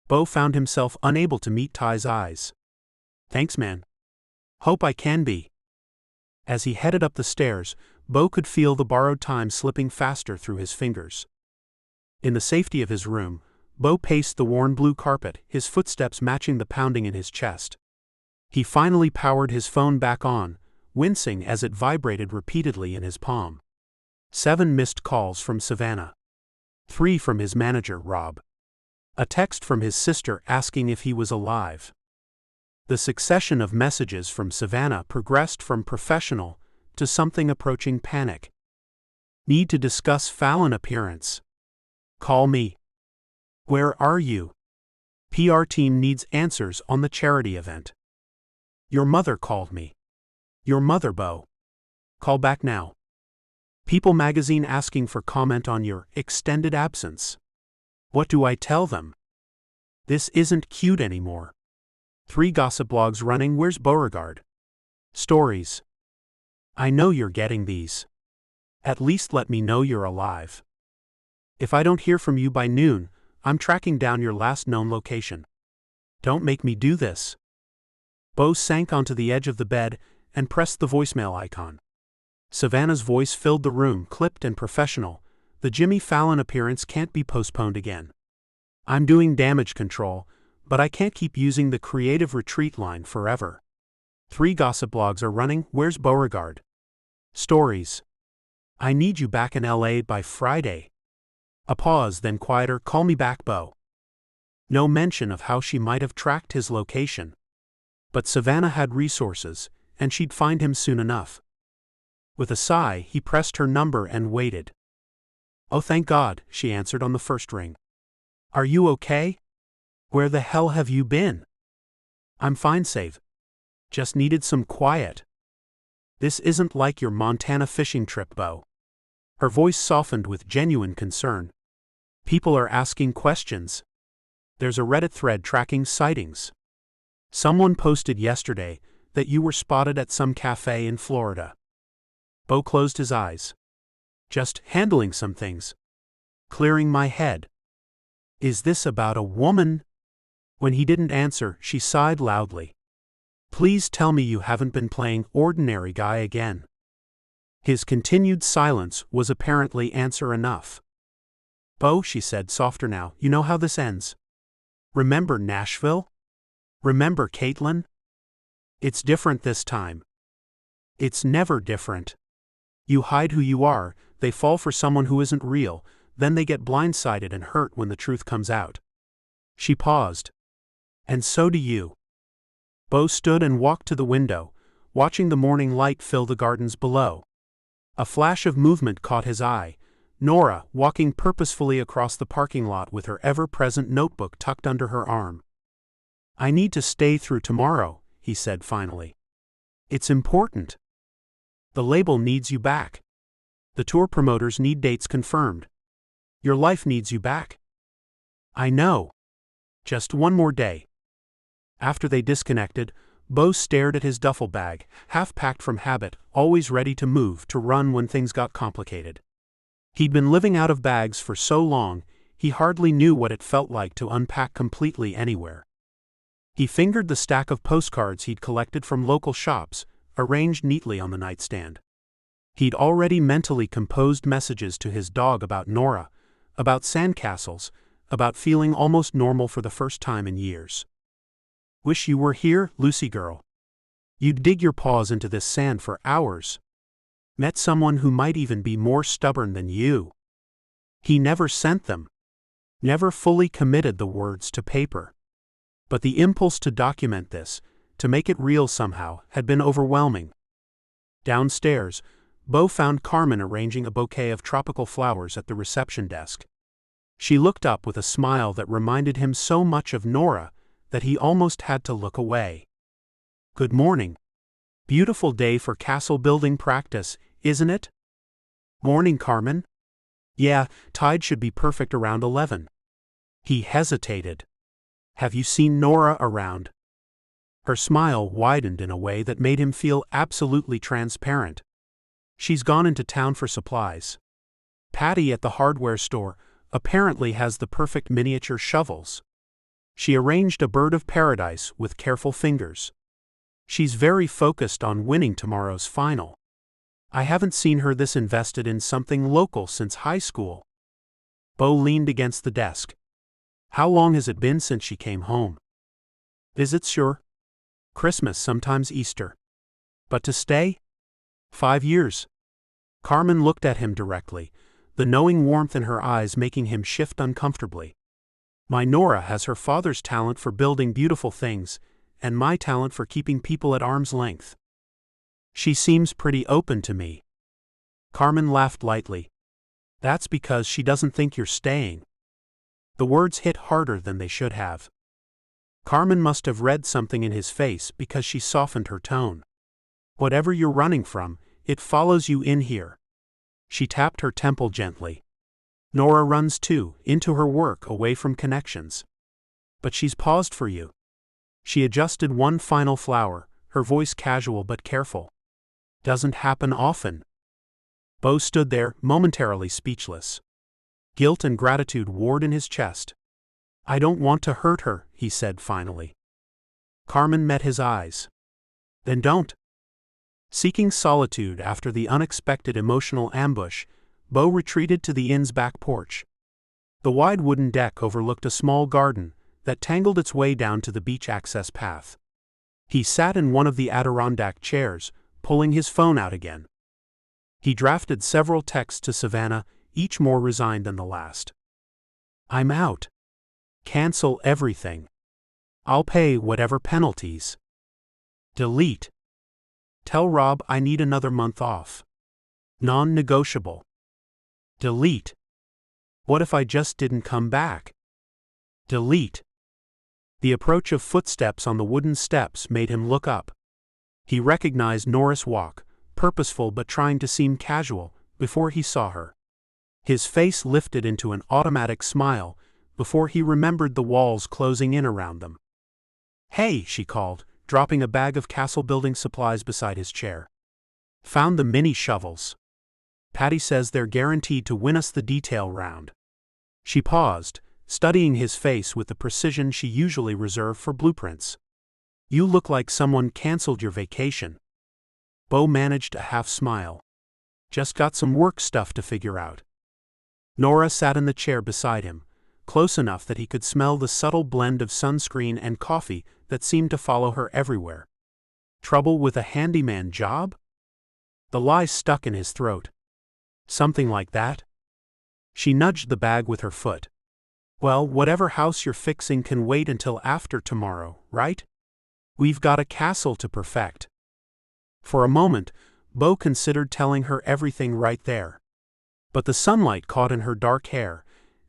Bo found himself unable to meet Ty's eyes. "Thanks, man. Hope I can be." As he headed up the stairs, Bo could feel the borrowed time slipping faster through his fingers. In the safety of his room, Bo paced the worn blue carpet, his footsteps matching the pounding in his chest. He finally powered his phone back on, wincing as it vibrated repeatedly in his palm. 7 missed calls from Savannah. 3 from his manager, Rob. A text from his sister asking if he was alive. The succession of messages from Savannah progressed from professional to something approaching panic. "Need to discuss Fallon appearance. Call me. Where are you? PR team needs answers on the charity event. Your mother called me. Your mother, Bo. Call back now. People magazine asking for comment on your extended absence. What do I tell them? This isn't cute anymore. 3 gossip blogs running, where's Beauregard? Stories. I know you're getting these. At least let me know you're alive. If I don't hear from you by noon, I'm tracking down your last known location. Don't make me do this." Bo sank onto the edge of the bed and pressed the voicemail icon. Savannah's voice filled the room, clipped and professional. "The Jimmy Fallon appearance can't be postponed again. I'm doing damage control, but I can't keep using the creative retreat line forever. 3 gossip blogs are running, where's Beauregard? Stories. I need you back in LA by Friday." A pause, then quieter, "Call me back, Bo." No mention of how she might have tracked his location. But Savannah had resources, and she'd find him soon enough. With a sigh, he pressed her number and waited. "Oh, thank God," she answered on the first ring. "Are you okay? Where the hell have you been?" "I'm fine, Save. Just needed some quiet." "This isn't like your Montana fishing trip, Bo." Her voice softened with genuine concern. "People are asking questions. There's a Reddit thread tracking sightings. Someone posted yesterday that you were spotted at some cafe in Florida." Bo closed his eyes. "Just handling some things. Clearing my head." "Is this about a woman?" When he didn't answer, she sighed loudly. "Please tell me you haven't been playing ordinary guy again." His continued silence was apparently answer enough. "Bo," she said, softer now, "you know how this ends. Remember Nashville? Remember Caitlin? It's different this time. It's never different. You hide who you are, they fall for someone who isn't real, then they get blindsided and hurt when the truth comes out." She paused. "And so do you." Bo stood and walked to the window, watching the morning light fill the gardens below. A flash of movement caught his eye. Nora, walking purposefully across the parking lot with her ever-present notebook tucked under her arm. "I need to stay through tomorrow," he said finally. "It's important. The label needs you back. The tour promoters need dates confirmed. Your life needs you back." "I know. Just one more day." After they disconnected, Bo stared at his duffel bag, half-packed from habit, always ready to move, to run when things got complicated. He'd been living out of bags for so long, he hardly knew what it felt like to unpack completely anywhere. He fingered the stack of postcards he'd collected from local shops, arranged neatly on the nightstand. He'd already mentally composed messages to his dog about Nora, about Sandcastles, about feeling almost normal for the first time in years. "Wish you were here, Lucy girl. You'd dig your paws into this sand for hours. Met someone who might even be more stubborn than you." He never sent them. Never fully committed the words to paper. But the impulse to document this, to make it real somehow, had been overwhelming. Downstairs, Bo found Carmen arranging a bouquet of tropical flowers at the reception desk. She looked up with a smile that reminded him so much of Nora that he almost had to look away. "Good morning. Beautiful day for castle building practice, isn't it?" "Morning, Carmen." "Yeah, tide should be perfect around 11. He hesitated. Have you seen Nora around? Her smile widened in a way that made him feel absolutely transparent. She's gone into town for supplies. Patty at the hardware store apparently has the perfect miniature shovels. She arranged a bird of paradise with careful fingers. She's very focused on winning tomorrow's final. I haven't seen her this invested in something local since high school. Bo leaned against the desk. How long has it been since she came home? Visits, sure. Christmas, sometimes Easter. But to stay? 5 years. Carmen looked at him directly, the knowing warmth in her eyes making him shift uncomfortably. My Nora has her father's talent for building beautiful things, and my talent for keeping people at arm's length. She seems pretty open to me. Carmen laughed lightly. That's because she doesn't think you're staying. The words hit harder than they should have. Carmen must have read something in his face because she softened her tone. Whatever you're running from, it follows you in here. She tapped her temple gently. Nora runs too, into her work, away from connections. But she's paused for you. She adjusted one final flower, her voice casual but careful. Doesn't happen often. Bo stood there, momentarily speechless. Guilt and gratitude warred in his chest. I don't want to hurt her, he said finally. Carmen met his eyes. Then don't. Seeking solitude after the unexpected emotional ambush, Bo retreated to the inn's back porch. The wide wooden deck overlooked a small garden that tangled its way down to the beach access path. He sat in one of the Adirondack chairs, pulling his phone out again. He drafted several texts to Savannah, each more resigned than the last. I'm out. Cancel everything. I'll pay whatever penalties. Delete. Tell Rob I need another month off. Non-negotiable. Delete. What if I just didn't come back? Delete. The approach of footsteps on the wooden steps made him look up. He recognized Nora's walk, purposeful but trying to seem casual, before he saw her. His face lifted into an automatic smile before he remembered the walls closing in around them. Hey, she called, dropping a bag of castle-building supplies beside his chair. Found the mini shovels. Patty says they're guaranteed to win us the detail round. She paused, studying his face with the precision she usually reserved for blueprints. You look like someone canceled your vacation. Bo managed a half smile. Just got some work stuff to figure out. Nora sat in the chair beside him, close enough that he could smell the subtle blend of sunscreen and coffee that seemed to follow her everywhere. Trouble with a handyman job? The lie stuck in his throat. Something like that? She nudged the bag with her foot. Well, whatever house you're fixing can wait until after tomorrow, right? We've got a castle to perfect. For a moment, Bo considered telling her everything right there. But the sunlight caught in her dark hair,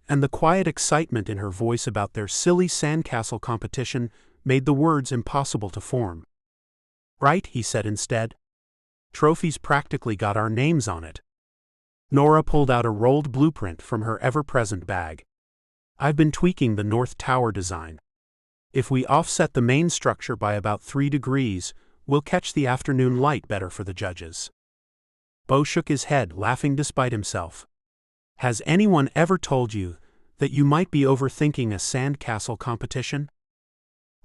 and the quiet excitement in her voice about their silly Sandcastle competition made the words impossible to form. Right, he said instead. Trophy's practically got our names on it. Nora pulled out a rolled blueprint from her ever-present bag. I've been tweaking the North Tower design. If we offset the main structure by about 3 degrees, we'll catch the afternoon light better for the judges. Bo shook his head, laughing despite himself. Has anyone ever told you that you might be overthinking a Sandcastle competition?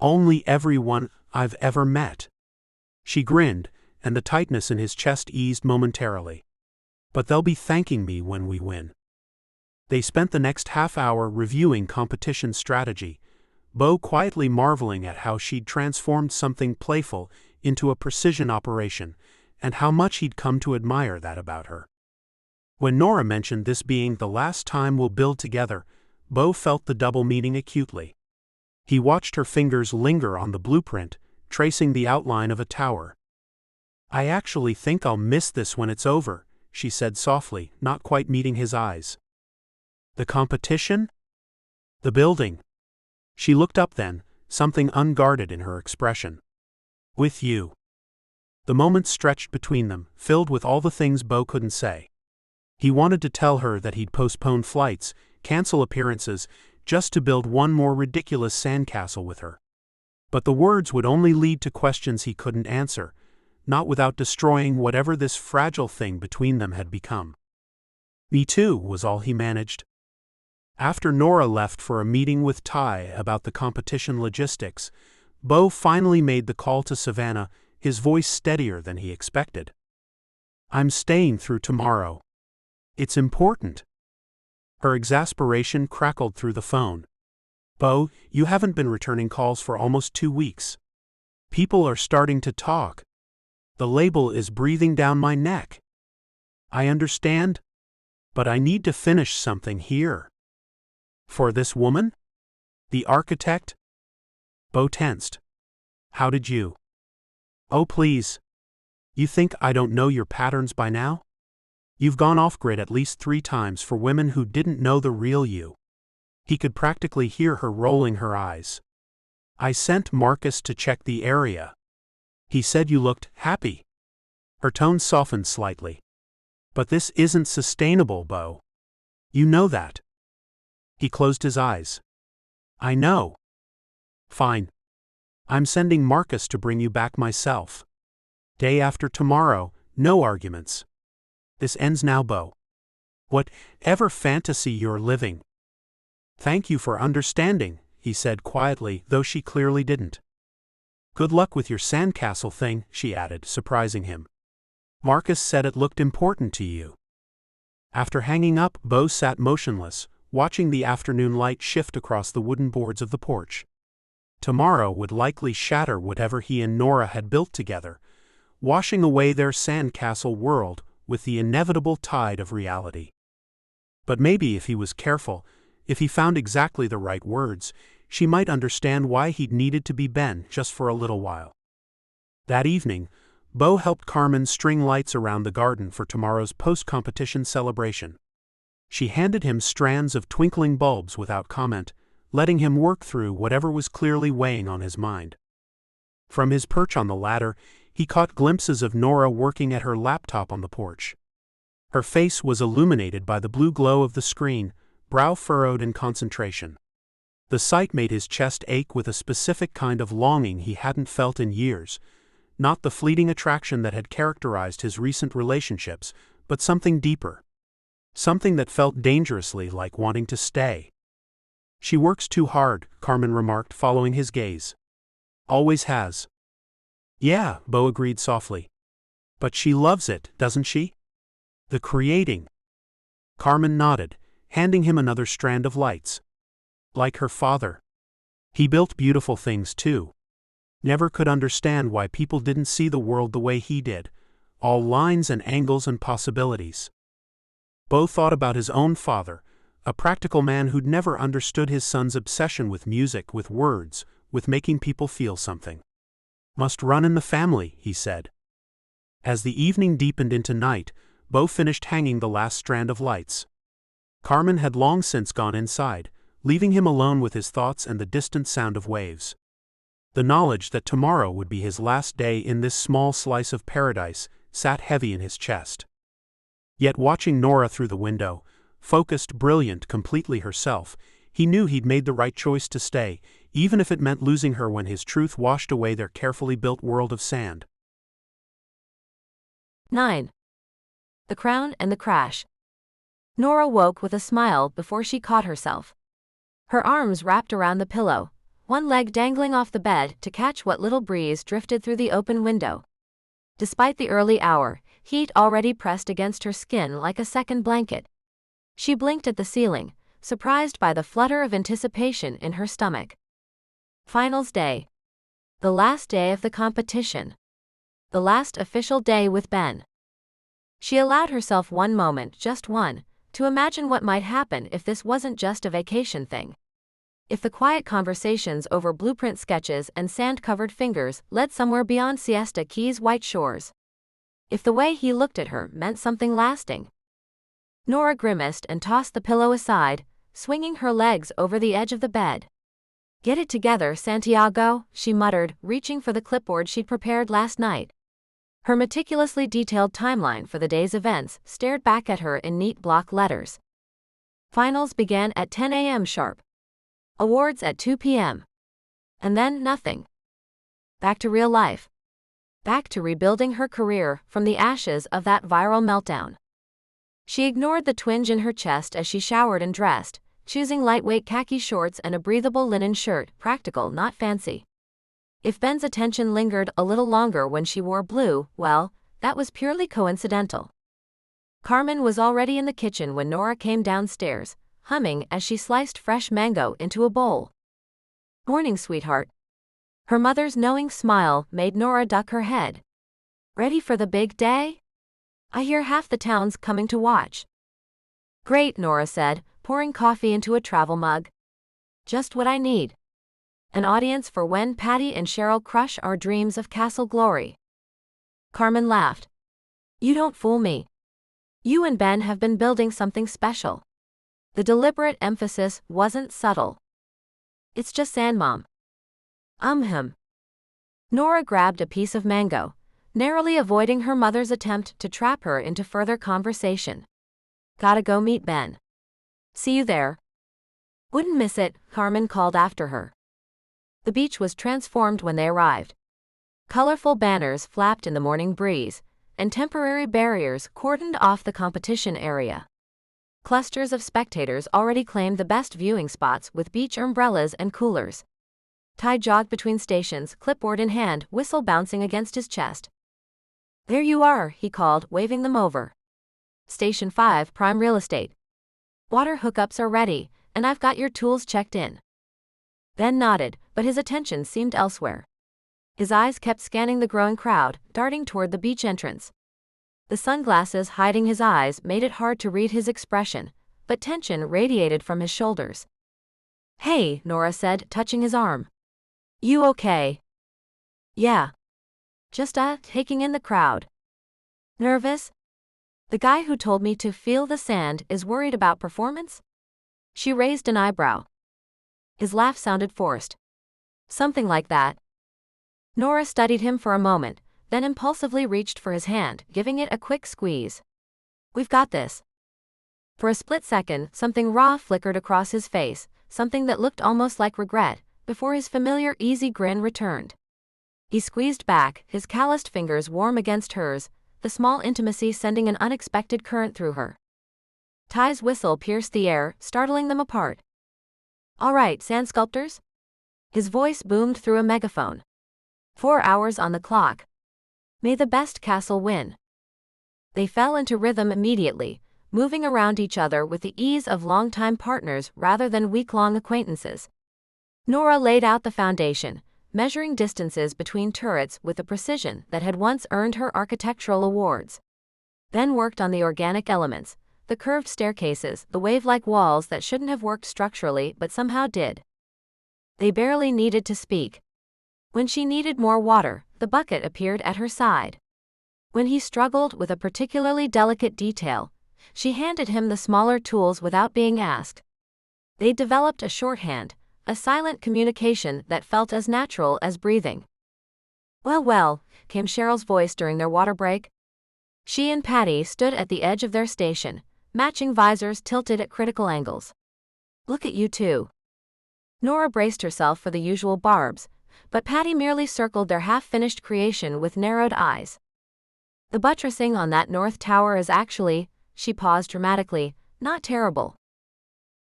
Only everyone I've ever met. She grinned, and the tightness in his chest eased momentarily. But they'll be thanking me when we win. They spent the next half hour reviewing competition strategy, Bo quietly marveling at how she'd transformed something playful into a precision operation, and how much he'd come to admire that about her. When Nora mentioned this being the last time we'll build together, Bo felt the double meaning acutely. He watched her fingers linger on the blueprint, tracing the outline of a tower. I actually think I'll miss this when it's over, she said softly, not quite meeting his eyes. The competition? The building. She looked up then, something unguarded in her expression. With you. The moments stretched between them, filled with all the things Bo couldn't say. He wanted to tell her that he'd postpone flights, cancel appearances, just to build one more ridiculous sandcastle with her. But the words would only lead to questions he couldn't answer, not without destroying whatever this fragile thing between them had become. "Me too," was all he managed. After Nora left for a meeting with Ty about the competition logistics, Bo finally made the call to Savannah, his voice steadier than he expected. "I'm staying through tomorrow. It's important." Her exasperation crackled through the phone. "Bo, you haven't been returning calls for almost 2 weeks. People are starting to talk. The label is breathing down my neck. I understand, but I need to finish something here." "For this woman? The architect?" Bo tensed. "How did you?" "Oh please. You think I don't know your patterns by now? You've gone off-grid at least 3 times for women who didn't know the real you." He could practically hear her rolling her eyes. "I sent Marcus to check the area. He said you looked happy." Her tone softened slightly. "But this isn't sustainable, Bo. You know that." He closed his eyes. "I know." "Fine. I'm sending Marcus to bring you back myself. Day after tomorrow, no arguments. This ends now, Bo. Whatever fantasy you're living." "Thank you for understanding," he said quietly, though she clearly didn't. "Good luck with your sandcastle thing," she added, surprising him. "Marcus said it looked important to you." After hanging up, Bo sat motionless, watching the afternoon light shift across the wooden boards of the porch. Tomorrow would likely shatter whatever he and Nora had built together, washing away their sandcastle world with the inevitable tide of reality. But maybe if he was careful, if he found exactly the right words, she might understand why he'd needed to be Ben just for a little while. That evening, Bo helped Carmen string lights around the garden for tomorrow's post-competition celebration. She handed him strands of twinkling bulbs without comment, letting him work through whatever was clearly weighing on his mind. From his perch on the ladder, he caught glimpses of Nora working at her laptop on the porch. Her face was illuminated by the blue glow of the screen, brow furrowed in concentration. The sight made his chest ache with a specific kind of longing he hadn't felt in years, not the fleeting attraction that had characterized his recent relationships, but something deeper. Something that felt dangerously like wanting to stay. "She works too hard," Carmen remarked, following his gaze. "Always has." "Yeah," Bo agreed softly. "But she loves it, doesn't she? The creating." Carmen nodded, handing him another strand of lights. "Like her father. He built beautiful things too. Never could understand why people didn't see the world the way he did, all lines and angles and possibilities." Bo thought about his own father, a practical man who'd never understood his son's obsession with music, with words, with making people feel something. "Must run in the family," he said. As the evening deepened into night, Bo finished hanging the last strand of lights. Carmen had long since gone inside, leaving him alone with his thoughts and the distant sound of waves. The knowledge that tomorrow would be his last day in this small slice of paradise sat heavy in his chest. Yet watching Nora through the window, focused, brilliant, completely herself, he knew he'd made the right choice to stay, even if it meant losing her when his truth washed away their carefully built world of sand. 9. The Crown and the Crash. Nora woke with a smile before she caught herself. Her arms wrapped around the pillow, one leg dangling off the bed to catch what little breeze drifted through the open window. Despite the early hour, heat already pressed against her skin like a second blanket. She blinked at the ceiling, surprised by the flutter of anticipation in her stomach. Finals day. The last day of the competition. The last official day with Ben. She allowed herself one moment, just one, to imagine what might happen if this wasn't just a vacation thing. If the quiet conversations over blueprint sketches and sand-covered fingers led somewhere beyond Siesta Key's white shores. If the way he looked at her meant something lasting. Nora grimaced and tossed the pillow aside, swinging her legs over the edge of the bed. "Get it together, Santiago," she muttered, reaching for the clipboard she'd prepared last night. Her meticulously detailed timeline for the day's events stared back at her in neat block letters. Finals began at 10 a.m. sharp. Awards at 2 p.m. And then nothing. Back to real life. Back to rebuilding her career from the ashes of that viral meltdown. She ignored the twinge in her chest as she showered and dressed, choosing lightweight khaki shorts and a breathable linen shirt, practical, not fancy. If Ben's attention lingered a little longer when she wore blue, well, that was purely coincidental. Carmen was already in the kitchen when Nora came downstairs, humming as she sliced fresh mango into a bowl. "Morning, sweetheart." Her mother's knowing smile made Nora duck her head. "Ready for the big day? I hear half the town's coming to watch." "Great," Nora said, pouring coffee into a travel mug. "Just what I need. An audience for when Patty and Cheryl crush our dreams of castle glory." Carmen laughed. "You don't fool me. You and Ben have been building something special." The deliberate emphasis wasn't subtle. "It's just Sand, Mom." Him. Nora grabbed a piece of mango, narrowly avoiding her mother's attempt to trap her into further conversation. "Gotta go meet Ben. See you there." "Wouldn't miss it," Carmen called after her. The beach was transformed when they arrived. Colorful banners flapped in the morning breeze, and temporary barriers cordoned off the competition area. Clusters of spectators already claimed the best viewing spots with beach umbrellas and coolers. Ty jogged between stations, clipboard in hand, whistle bouncing against his chest. "There you are," he called, waving them over. "Station 5, prime real estate. Water hookups are ready, and I've got your tools checked in." Ben nodded, but his attention seemed elsewhere. His eyes kept scanning the growing crowd, darting toward the beach entrance. The sunglasses hiding his eyes made it hard to read his expression, but tension radiated from his shoulders. "Hey," Nora said, touching his arm. "You okay?" "Yeah. Just taking in the crowd." "Nervous? The guy who told me to feel the sand is worried about performance?" She raised an eyebrow. His laugh sounded forced. "Something like that." Nora studied him for a moment, then impulsively reached for his hand, giving it a quick squeeze. "We've got this." For a split second, something raw flickered across his face, something that looked almost like regret, before his familiar easy grin returned. He squeezed back, his calloused fingers warm against hers, the small intimacy sending an unexpected current through her. Ty's whistle pierced the air, startling them apart. "All right, sand sculptors?" His voice boomed through a megaphone. 4 hours on the clock. May the best castle win. They fell into rhythm immediately, moving around each other with the ease of longtime partners rather than week-long acquaintances. Nora laid out the foundation, measuring distances between turrets with a precision that had once earned her architectural awards. Then worked on the organic elements, the curved staircases, the wave-like walls that shouldn't have worked structurally but somehow did. They barely needed to speak. When she needed more water, the bucket appeared at her side. When he struggled with a particularly delicate detail, she handed him the smaller tools without being asked. They developed a shorthand, a silent communication that felt as natural as breathing. Well, came Cheryl's voice during their water break. She and Patty stood at the edge of their station, matching visors tilted at critical angles. "Look at you two." Nora braced herself for the usual barbs, but Patty merely circled their half-finished creation with narrowed eyes. "The buttressing on that north tower is actually," she paused dramatically, "not terrible."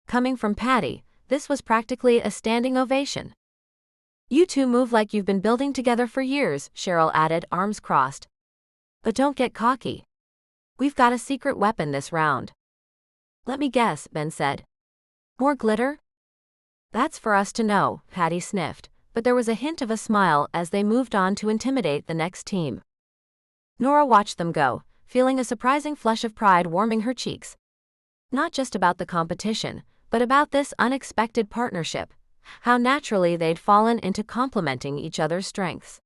Coming from Patty, this was practically a standing ovation. "You two move like you've been building together for years," Cheryl added, arms crossed. "But don't get cocky. We've got a secret weapon this round." "Let me guess," Ben said. "More glitter?" "That's for us to know," Patty sniffed, but there was a hint of a smile as they moved on to intimidate the next team. Nora watched them go, feeling a surprising flush of pride warming her cheeks. Not just about the competition, but about this unexpected partnership, how naturally they'd fallen into complementing each other's strengths.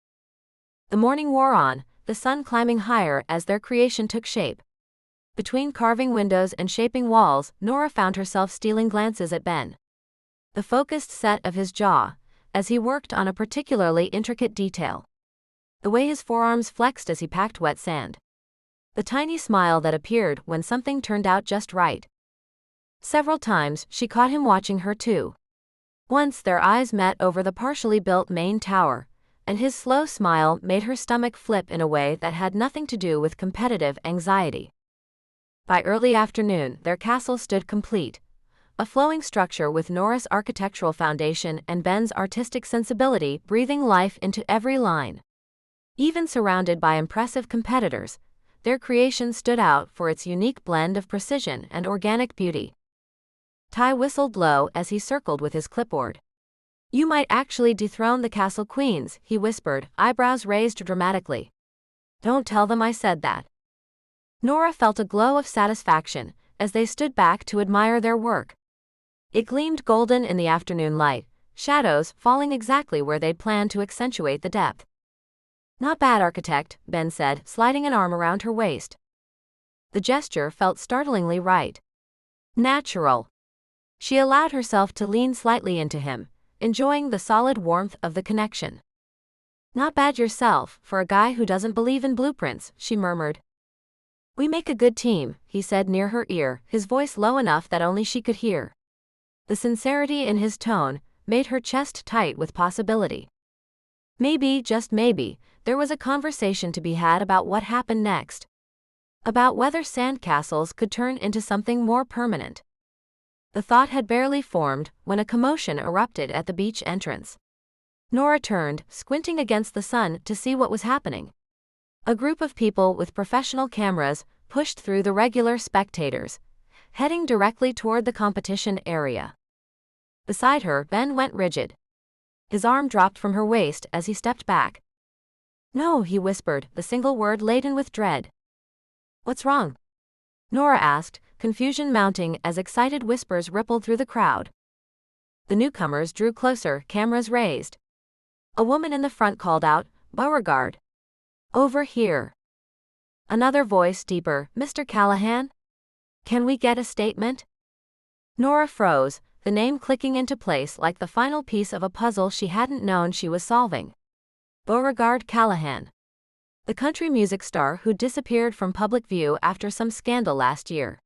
The morning wore on, the sun climbing higher as their creation took shape. Between carving windows and shaping walls, Nora found herself stealing glances at Ben. The focused set of his jaw, as he worked on a particularly intricate detail. The way his forearms flexed as he packed wet sand. The tiny smile that appeared when something turned out just right. Several times, she caught him watching her too. Once their eyes met over the partially built main tower, and his slow smile made her stomach flip in a way that had nothing to do with competitive anxiety. By early afternoon, their castle stood complete, a flowing structure with Nora's architectural foundation and Ben's artistic sensibility breathing life into every line. Even surrounded by impressive competitors, their creation stood out for its unique blend of precision and organic beauty. Ty whistled low as he circled with his clipboard. "You might actually dethrone the castle queens," he whispered, eyebrows raised dramatically. "Don't tell them I said that." Nora felt a glow of satisfaction as they stood back to admire their work. It gleamed golden in the afternoon light, shadows falling exactly where they'd planned to accentuate the depth. "Not bad, architect," Ben said, sliding an arm around her waist. The gesture felt startlingly right. Natural. She allowed herself to lean slightly into him, enjoying the solid warmth of the connection. "Not bad yourself, for a guy who doesn't believe in blueprints," she murmured. "We make a good team," he said near her ear, his voice low enough that only she could hear. The sincerity in his tone made her chest tight with possibility. Maybe, just maybe, there was a conversation to be had about what happened next. About whether Sandcastles could turn into something more permanent. The thought had barely formed when a commotion erupted at the beach entrance. Nora turned, squinting against the sun to see what was happening. A group of people with professional cameras pushed through the regular spectators, heading directly toward the competition area. Beside her, Ben went rigid. His arm dropped from her waist as he stepped back. "No," he whispered, the single word laden with dread. "What's wrong?" Nora asked, confusion mounting as excited whispers rippled through the crowd. The newcomers drew closer, cameras raised. A woman in the front called out, "Beauregard. Over here." Another voice, deeper, "Mr. Callahan? Can we get a statement?" Nora froze, the name clicking into place like the final piece of a puzzle she hadn't known she was solving. Beauregard Callahan. The country music star who disappeared from public view after some scandal last year.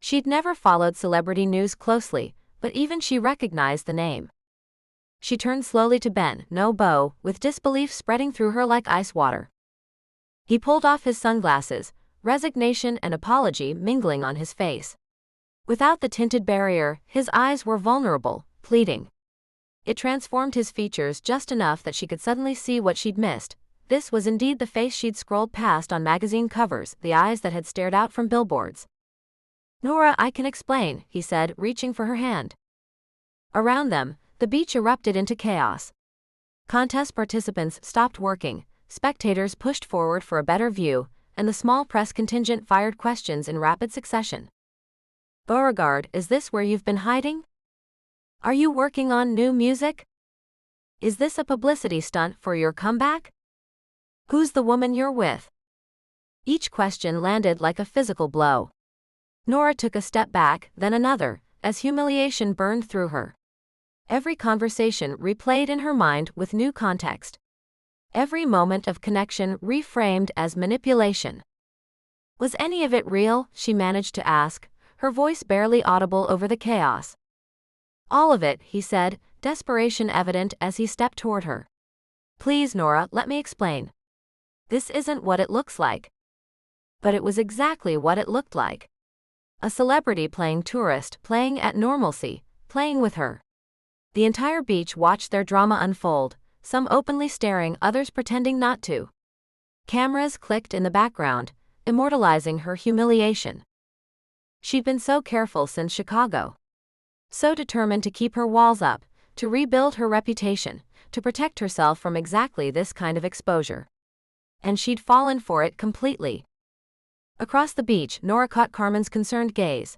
She'd never followed celebrity news closely, but even she recognized the name. She turned slowly to Ben, no Beau, with disbelief spreading through her like ice water. He pulled off his sunglasses, resignation and apology mingling on his face. Without the tinted barrier, his eyes were vulnerable, pleading. It transformed his features just enough that she could suddenly see what she'd missed. This was indeed the face she'd scrolled past on magazine covers, the eyes that had stared out from billboards. "Nora, I can explain," he said, reaching for her hand. Around them, the beach erupted into chaos. Contest participants stopped working, spectators pushed forward for a better view, and the small press contingent fired questions in rapid succession. "Beauregard, is this where you've been hiding? Are you working on new music? Is this a publicity stunt for your comeback? Who's the woman you're with?" Each question landed like a physical blow. Nora took a step back, then another, as humiliation burned through her. Every conversation replayed in her mind with new context. Every moment of connection reframed as manipulation. "Was any of it real?" she managed to ask, her voice barely audible over the chaos. "All of it," he said, desperation evident as he stepped toward her. "Please, Nora, let me explain. This isn't what it looks like." But it was exactly what it looked like. A celebrity playing tourist, playing at normalcy, playing with her. The entire beach watched their drama unfold, some openly staring, others pretending not to. Cameras clicked in the background, immortalizing her humiliation. She'd been so careful since Chicago. So determined to keep her walls up, to rebuild her reputation, to protect herself from exactly this kind of exposure. And she'd fallen for it completely. Across the beach, Nora caught Carmen's concerned gaze.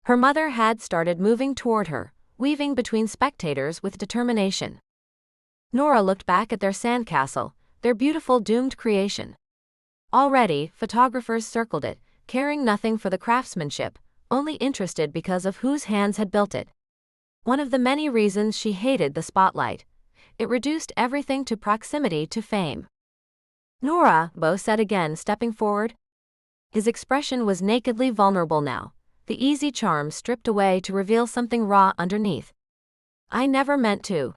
Her mother had started moving toward her, weaving between spectators with determination. Nora looked back at their sandcastle, their beautiful doomed creation. Already, photographers circled it, caring nothing for the craftsmanship, only interested because of whose hands had built it. One of the many reasons she hated the spotlight. It reduced everything to proximity to fame. "Nora," Beau said again, stepping forward. His expression was nakedly vulnerable now, the easy charm stripped away to reveal something raw underneath. I never meant to.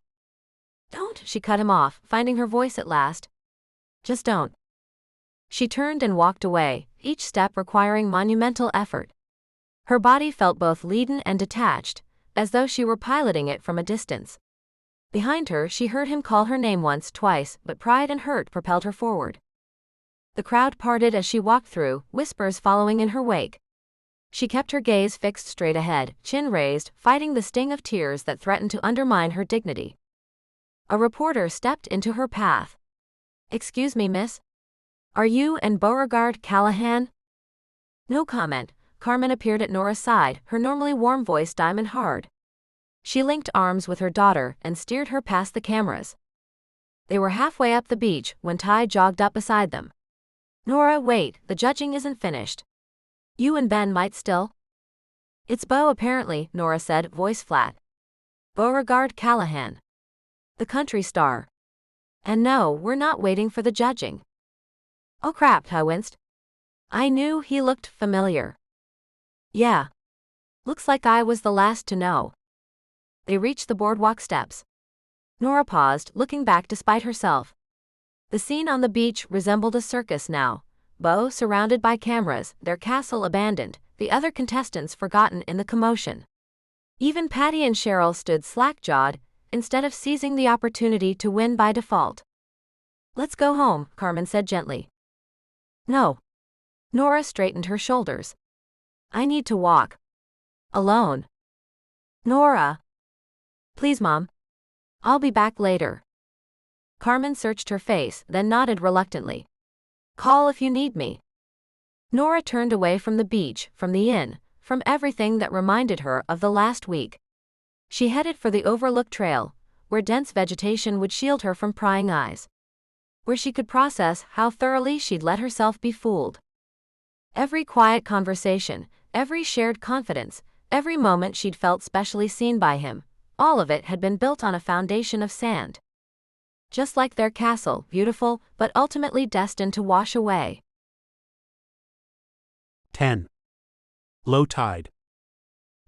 Don't, she cut him off, finding her voice at last. Just don't. She turned and walked away, each step requiring monumental effort. Her body felt both leaden and detached, as though she were piloting it from a distance. Behind her, she heard him call her name once, twice, but pride and hurt propelled her forward. The crowd parted as she walked through, whispers following in her wake. She kept her gaze fixed straight ahead, chin raised, fighting the sting of tears that threatened to undermine her dignity. A reporter stepped into her path. "Excuse me, miss? Are you and Beauregard Callahan?" No comment. Carmen appeared at Nora's side, her normally warm voice diamond hard. She linked arms with her daughter and steered her past the cameras. They were halfway up the beach when Ty jogged up beside them. "Nora, wait, the judging isn't finished. You and Ben might still." "It's Beau apparently," Nora said, voice flat. "Beauregard Callahan. The country star. And no, we're not waiting for the judging." "Oh crap," Ty winced. "I knew he looked familiar." "Yeah. Looks like I was the last to know." They reached the boardwalk steps. Nora paused, looking back despite herself. The scene on the beach resembled a circus now. Beau surrounded by cameras, their castle abandoned, the other contestants forgotten in the commotion. Even Patty and Cheryl stood slack-jawed, instead of seizing the opportunity to win by default. "Let's go home," Carmen said gently. "No." Nora straightened her shoulders. "I need to walk. Alone." "Nora." "Please, Mom. I'll be back later." Carmen searched her face, then nodded reluctantly. "Call if you need me." Nora turned away from the beach, from the inn, from everything that reminded her of the last week. She headed for the Overlook Trail, where dense vegetation would shield her from prying eyes. Where she could process how thoroughly she'd let herself be fooled. Every quiet conversation, every shared confidence, every moment she'd felt specially seen by him, all of it had been built on a foundation of sand. Just like their castle, beautiful, but ultimately destined to wash away. 10. Low tide.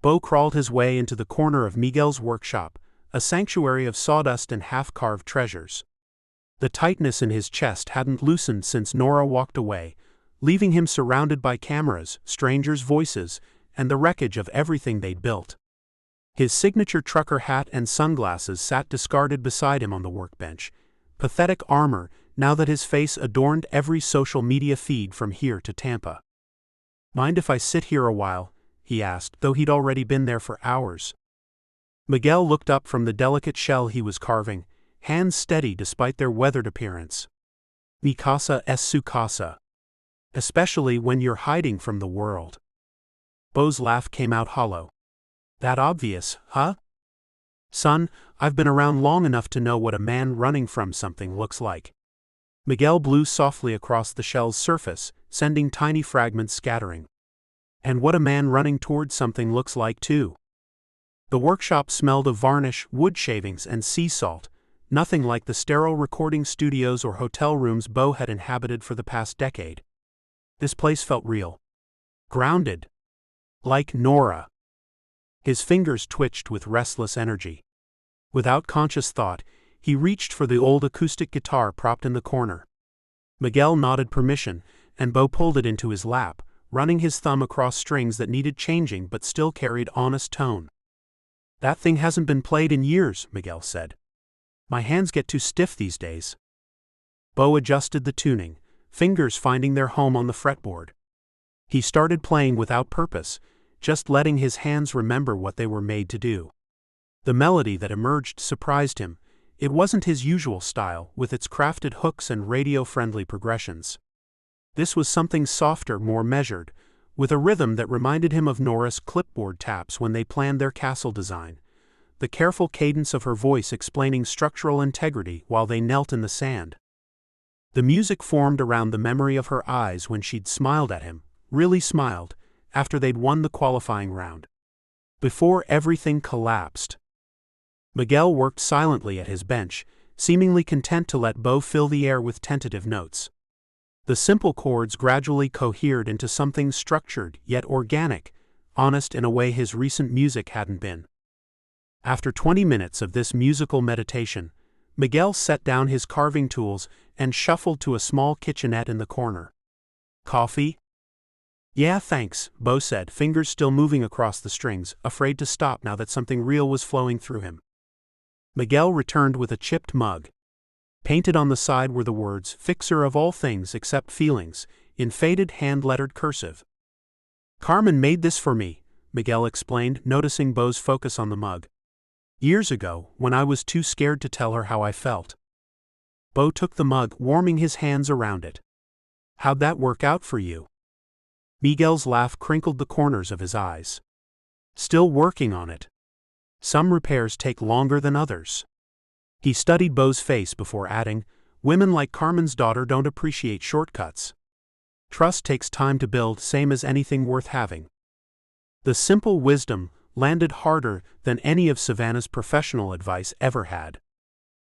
Beau crawled his way into the corner of Miguel's workshop, a sanctuary of sawdust and half-carved treasures. The tightness in his chest hadn't loosened since Nora walked away, leaving him surrounded by cameras, strangers' voices, and the wreckage of everything they'd built. His signature trucker hat and sunglasses sat discarded beside him on the workbench, pathetic armor now that his face adorned every social media feed from here to Tampa. "Mind if I sit here a while?" he asked, though he'd already been there for hours. Miguel looked up from the delicate shell he was carving, hands steady despite their weathered appearance. "Mi casa es su casa. Especially when you're hiding from the world." Beau's laugh came out hollow. "That obvious, huh? Son, I've been around long enough to know what a man running from something looks like." Miguel blew softly across the shell's surface, sending tiny fragments scattering. "And what a man running towards something looks like too." The workshop smelled of varnish, wood shavings, and sea salt, nothing like the sterile recording studios or hotel rooms Beau had inhabited for the past decade. This place felt real. Grounded. Like Nora. His fingers twitched with restless energy. Without conscious thought, he reached for the old acoustic guitar propped in the corner. Miguel nodded permission, and Beau pulled it into his lap, running his thumb across strings that needed changing but still carried honest tone. "That thing hasn't been played in years," Miguel said. "My hands get too stiff these days." Beau adjusted the tuning, fingers finding their home on the fretboard. He started playing without purpose, just letting his hands remember what they were made to do. The melody that emerged surprised him. It wasn't his usual style, with its crafted hooks and radio-friendly progressions. This was something softer, more measured, with a rhythm that reminded him of Nora's clipboard taps when they planned their castle design, the careful cadence of her voice explaining structural integrity while they knelt in the sand. The music formed around the memory of her eyes when she'd smiled at him, really smiled, after they'd won the qualifying round. Before everything collapsed. Miguel worked silently at his bench, seemingly content to let Beau fill the air with tentative notes. The simple chords gradually cohered into something structured yet organic, honest in a way his recent music hadn't been. After 20 minutes of this musical meditation, Miguel set down his carving tools and shuffled to a small kitchenette in the corner. Coffee? Yeah, thanks, Bo said, fingers still moving across the strings, afraid to stop now that something real was flowing through him. Miguel returned with a chipped mug. Painted on the side were the words, "Fixer of all things except feelings," in faded hand-lettered cursive. Carmen made this for me, Miguel explained, noticing Bo's focus on the mug. Years ago, when I was too scared to tell her how I felt. Bo took the mug, warming his hands around it. How'd that work out for you? Miguel's laugh crinkled the corners of his eyes. Still working on it. Some repairs take longer than others. He studied Bo's face before adding, "Women like Carmen's daughter don't appreciate shortcuts. Trust takes time to build, same as anything worth having." The simple wisdom landed harder than any of Savannah's professional advice ever had.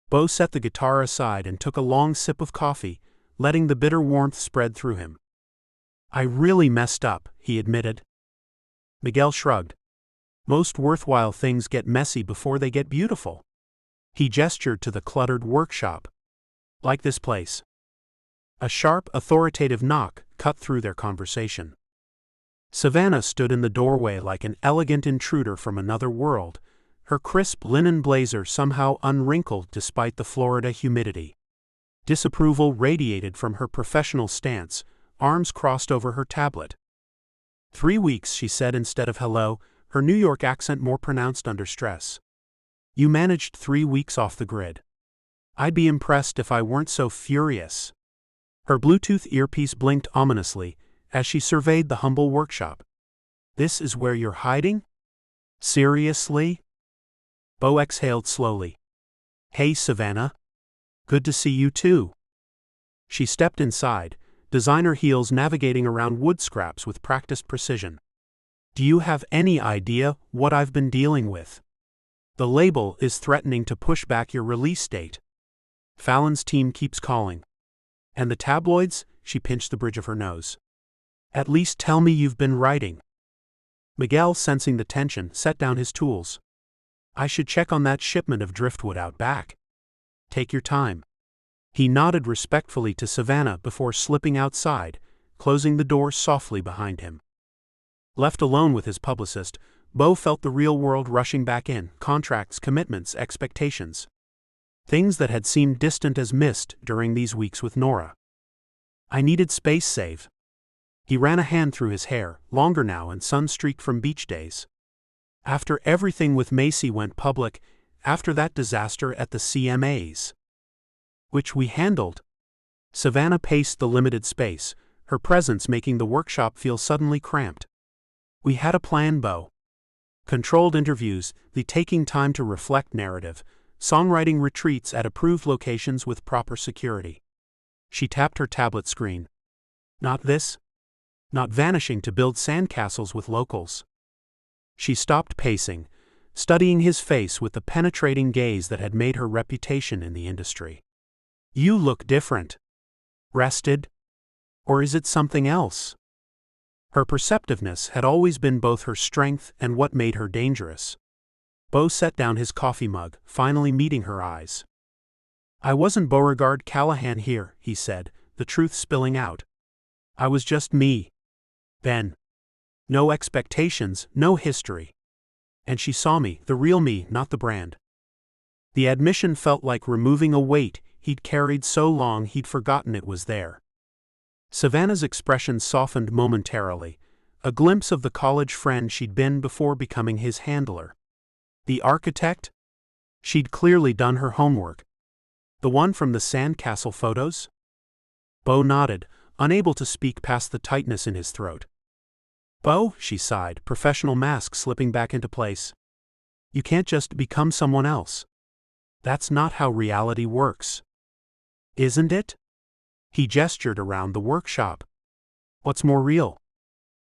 Bo set the guitar aside and took a long sip of coffee, letting the bitter warmth spread through him. I really messed up, he admitted. Miguel shrugged. Most worthwhile things get messy before they get beautiful. He gestured to the cluttered workshop. Like this place. A sharp, authoritative knock cut through their conversation. Savannah stood in the doorway like an elegant intruder from another world, her crisp linen blazer somehow unwrinkled despite the Florida humidity. Disapproval radiated from her professional stance, arms crossed over her tablet. 3 weeks, she said instead of hello, her New York accent more pronounced under stress. You managed 3 weeks off the grid. I'd be impressed if I weren't so furious. Her Bluetooth earpiece blinked ominously as she surveyed the humble workshop. This is where you're hiding? Seriously? Bo exhaled slowly. Hey, Savannah. Good to see you too. She stepped inside, designer heels navigating around wood scraps with practiced precision. Do you have any idea what I've been dealing with? The label is threatening to push back your release date. Fallon's team keeps calling. And the tabloids? She pinched the bridge of her nose. At least tell me you've been writing. Miguel, sensing the tension, set down his tools. I should check on that shipment of driftwood out back. Take your time. He nodded respectfully to Savannah before slipping outside, closing the door softly behind him. Left alone with his publicist, Bo felt the real world rushing back in, contracts, commitments, expectations. Things that had seemed distant as mist during these weeks with Nora. I needed space save. He ran a hand through his hair, longer now and sun-streaked from beach days. After everything with Macy went public, after that disaster at the CMAs. Which we handled. Savannah paced the limited space, her presence making the workshop feel suddenly cramped. We had a plan, Bo. Controlled interviews, the taking time to reflect narrative, songwriting retreats at approved locations with proper security. She tapped her tablet screen. Not this. Not vanishing to build sandcastles with locals. She stopped pacing, studying his face with the penetrating gaze that had made her reputation in the industry. You look different. Rested? Or is it something else? Her perceptiveness had always been both her strength and what made her dangerous. Bo set down his coffee mug, finally meeting her eyes. I wasn't Beauregard Callahan here, he said, the truth spilling out. I was just me. Ben. No expectations, no history. And she saw me, the real me, not the brand. The admission felt like removing a weight he'd carried so long he'd forgotten it was there. Savannah's expression softened momentarily, a glimpse of the college friend she'd been before becoming his handler. The architect? She'd clearly done her homework. The one from the Sandcastle photos? Bo nodded, unable to speak past the tightness in his throat. Bo, she sighed, professional mask slipping back into place. You can't just become someone else. That's not how reality works. Isn't it? He gestured around the workshop. What's more real?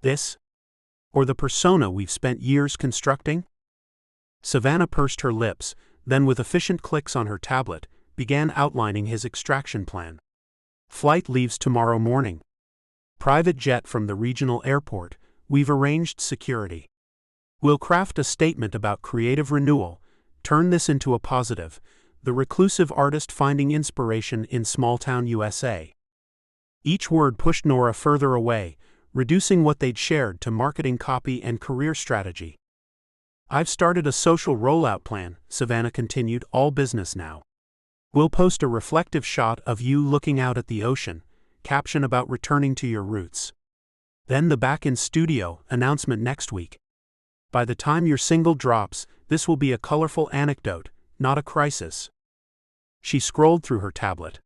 This? Or the persona we've spent years constructing? Savannah pursed her lips, then with efficient clicks on her tablet, began outlining his extraction plan. Flight leaves tomorrow morning. Private jet from the regional airport, we've arranged security. We'll craft a statement about creative renewal, Turn this into a positive. The reclusive artist finding inspiration in small-town USA. Each word pushed Nora further away, reducing what they'd shared to marketing copy and career strategy. I've started a social rollout plan, Savannah continued, all business now. We'll post a reflective shot of you looking out at the ocean, caption about returning to your roots. Then the back-in studio announcement next week. By the time your single drops, this will be a colorful anecdote, not a crisis. She scrolled through her tablet.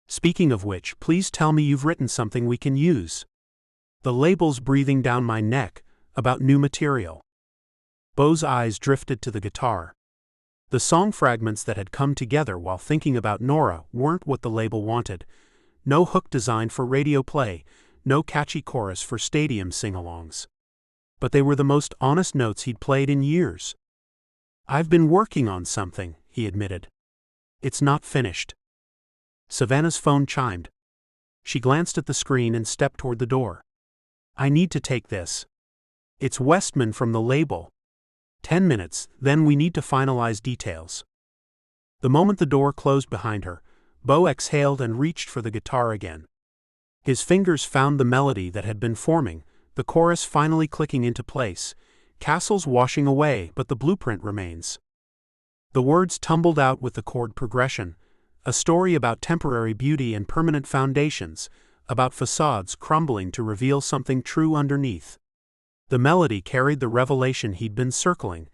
Speaking of which, please tell me you've written something we can use. The label's breathing down my neck, about new material. Beau's eyes drifted to the guitar. The song fragments that had come together while thinking about Nora weren't what the label wanted. No hook design for radio play, no catchy chorus for stadium sing-alongs. But they were the most honest notes he'd played in years. I've been working on something, he admitted. It's not finished. Savannah's phone chimed. She glanced at the screen and stepped toward the door. I need to take this. It's Westman from the label. 10 minutes, then we need to finalize details. The moment the door closed behind her, Beau exhaled and reached for the guitar again. His fingers found the melody that had been forming, the chorus finally clicking into place. Castles washing away, but the blueprint remains. The words tumbled out with the chord progression, a story about temporary beauty and permanent foundations, about facades crumbling to reveal something true underneath. The melody carried the revelation he'd been circling,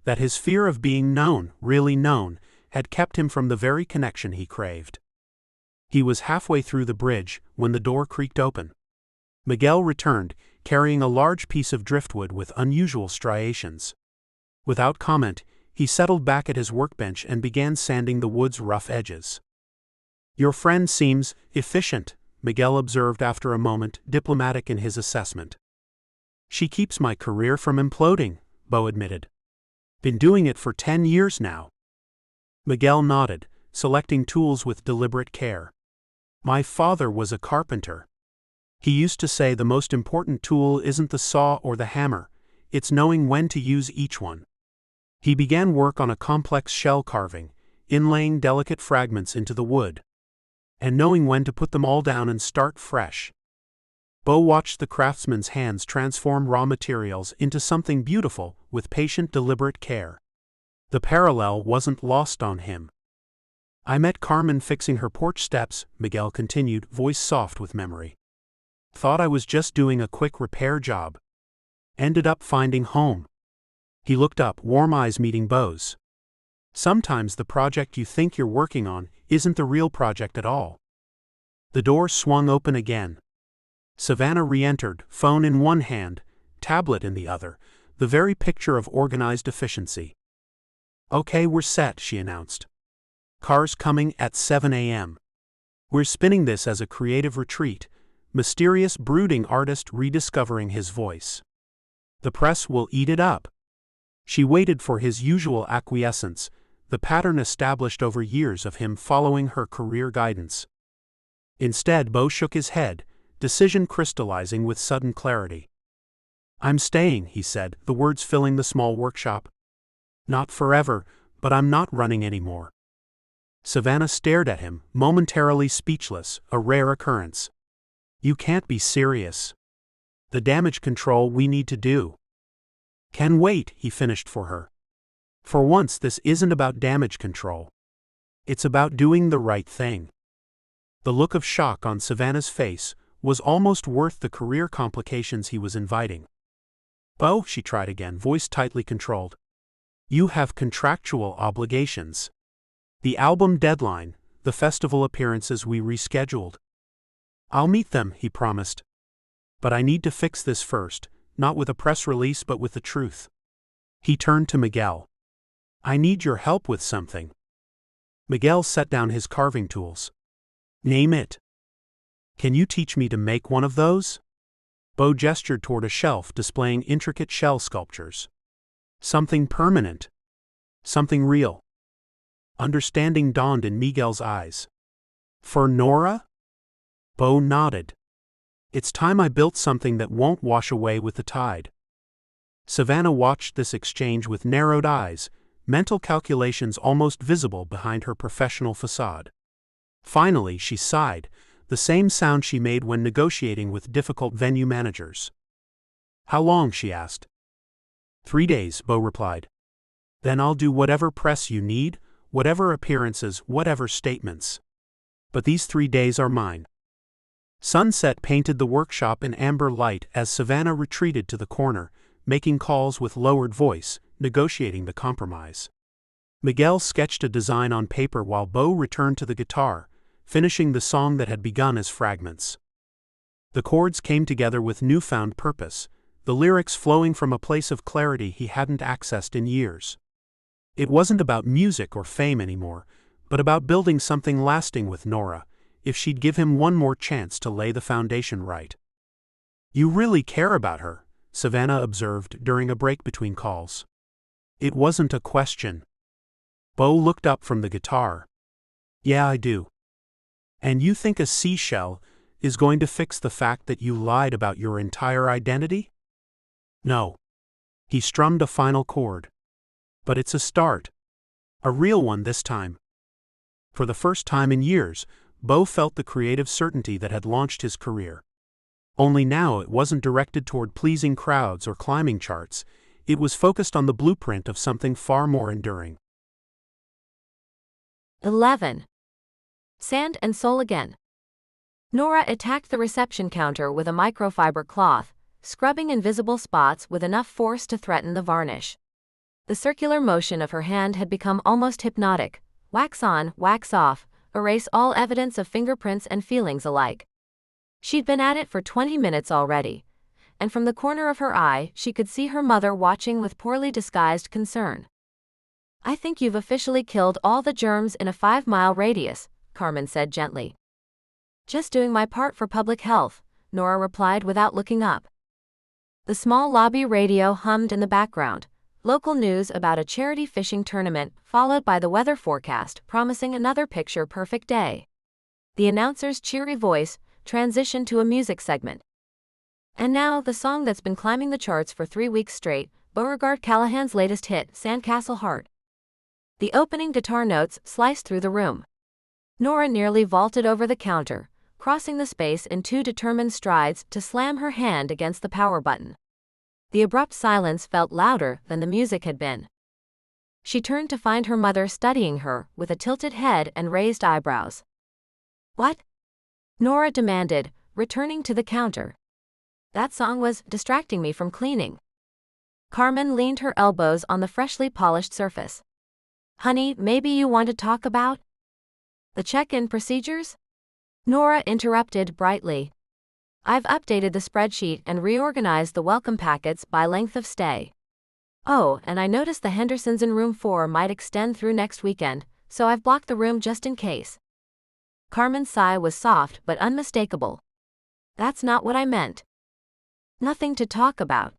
that his fear of being known, really known, had kept him from the very connection he craved. He was halfway through the bridge when the door creaked open. Miguel returned, carrying a large piece of driftwood with unusual striations. Without comment, he settled back at his workbench and began sanding the wood's rough edges. Your friend seems efficient, Miguel observed after a moment, diplomatic in his assessment. She keeps my career from imploding, Beau admitted. Been doing it for 10 years now. Miguel nodded, selecting tools with deliberate care. My father was a carpenter. He used to say the most important tool isn't the saw or the hammer, it's knowing when to use each one. He began work on a complex shell carving, inlaying delicate fragments into the wood, and knowing when to put them all down and start fresh. Beau watched the craftsman's hands transform raw materials into something beautiful with patient, deliberate care. The parallel wasn't lost on him. I met Carmen fixing her porch steps, Miguel continued, voice soft with memory. Thought I was just doing a quick repair job. Ended up finding home. He looked up, warm eyes meeting Beau's. Sometimes the project you think you're working on isn't the real project at all. The door swung open again. Savannah re-entered, phone in one hand, tablet in the other, the very picture of organized efficiency. Okay, we're set, she announced. Cars coming at 7 a.m. We're spinning this as a creative retreat, mysterious brooding artist rediscovering his voice. The press will eat it up. She waited for his usual acquiescence, the pattern established over years of him following her career guidance. Instead, Beau shook his head, decision crystallizing with sudden clarity. I'm staying, he said, the words filling the small workshop. Not forever, but I'm not running anymore. Savannah stared at him, momentarily speechless, a rare occurrence. You can't be serious. The damage control we need to do. Can wait, he finished for her. For once, this isn't about damage control. It's about doing the right thing. The look of shock on Savannah's face was almost worth the career complications he was inviting. Beau, she tried again, voice tightly controlled. You have contractual obligations. The album deadline, the festival appearances we rescheduled. I'll meet them, he promised. But I need to fix this first, not with a press release but with the truth. He turned to Miguel. I need your help with something. Miguel set down his carving tools. Name it. Can you teach me to make one of those? Beau gestured toward a shelf displaying intricate shell sculptures. Something permanent. Something real. Understanding dawned in Miguel's eyes. For Nora? Beau nodded. It's time I built something that won't wash away with the tide. Savannah watched this exchange with narrowed eyes, mental calculations almost visible behind her professional facade. Finally, she sighed, the same sound she made when negotiating with difficult venue managers. "How long?" she asked. 3 days, Beau replied. "Then I'll do whatever press you need, whatever appearances, whatever statements. But these 3 days are mine." Sunset painted the workshop in amber light as Savannah retreated to the corner, making calls with lowered voice, negotiating the compromise. Miguel sketched a design on paper while Beau returned to the guitar, finishing the song that had begun as fragments. The chords came together with newfound purpose, the lyrics flowing from a place of clarity he hadn't accessed in years. It wasn't about music or fame anymore, but about building something lasting with Nora, if she'd give him one more chance to lay the foundation right. "You really care about her," Savannah observed during a break between calls. It wasn't a question. Beau looked up from the guitar. "Yeah, I do." "And you think a seashell is going to fix the fact that you lied about your entire identity?" "No." He strummed a final chord. "But it's a start. A real one this time." For the first time in years, Beau felt the creative certainty that had launched his career. Only now it wasn't directed toward pleasing crowds or climbing charts, it was focused on the blueprint of something far more enduring. 11. Sand and soul again. Nora attacked the reception counter with a microfiber cloth, scrubbing invisible spots with enough force to threaten the varnish. The circular motion of her hand had become almost hypnotic. Wax on, wax off, erase all evidence of fingerprints and feelings alike. She'd been at it for 20 minutes already, and from the corner of her eye she could see her mother watching with poorly disguised concern. "I think you've officially killed all the germs in a 5-mile radius," Carmen said gently. "Just doing my part for public health," Nora replied without looking up. The small lobby radio hummed in the background, local news about a charity fishing tournament, followed by the weather forecast promising another picture-perfect day. The announcer's cheery voice transitioned to a music segment. "And now, the song that's been climbing the charts for 3 weeks straight, Beauregard Callahan's latest hit, Sandcastle Heart." The opening guitar notes sliced through the room. Nora nearly vaulted over the counter, crossing the space in 2 determined strides to slam her hand against the power button. The abrupt silence felt louder than the music had been. She turned to find her mother studying her with a tilted head and raised eyebrows. "What?" Nora demanded, returning to the counter. "That song was distracting me from cleaning." Carmen leaned her elbows on the freshly polished surface. "Honey, maybe you want to talk about the check-in procedures?" Nora interrupted brightly. "I've updated the spreadsheet and reorganized the welcome packets by length of stay. Oh, and I noticed the Hendersons in room 4 might extend through next weekend, so I've blocked the room just in case." Carmen's sigh was soft but unmistakable. "That's not what I meant." "Nothing to talk about."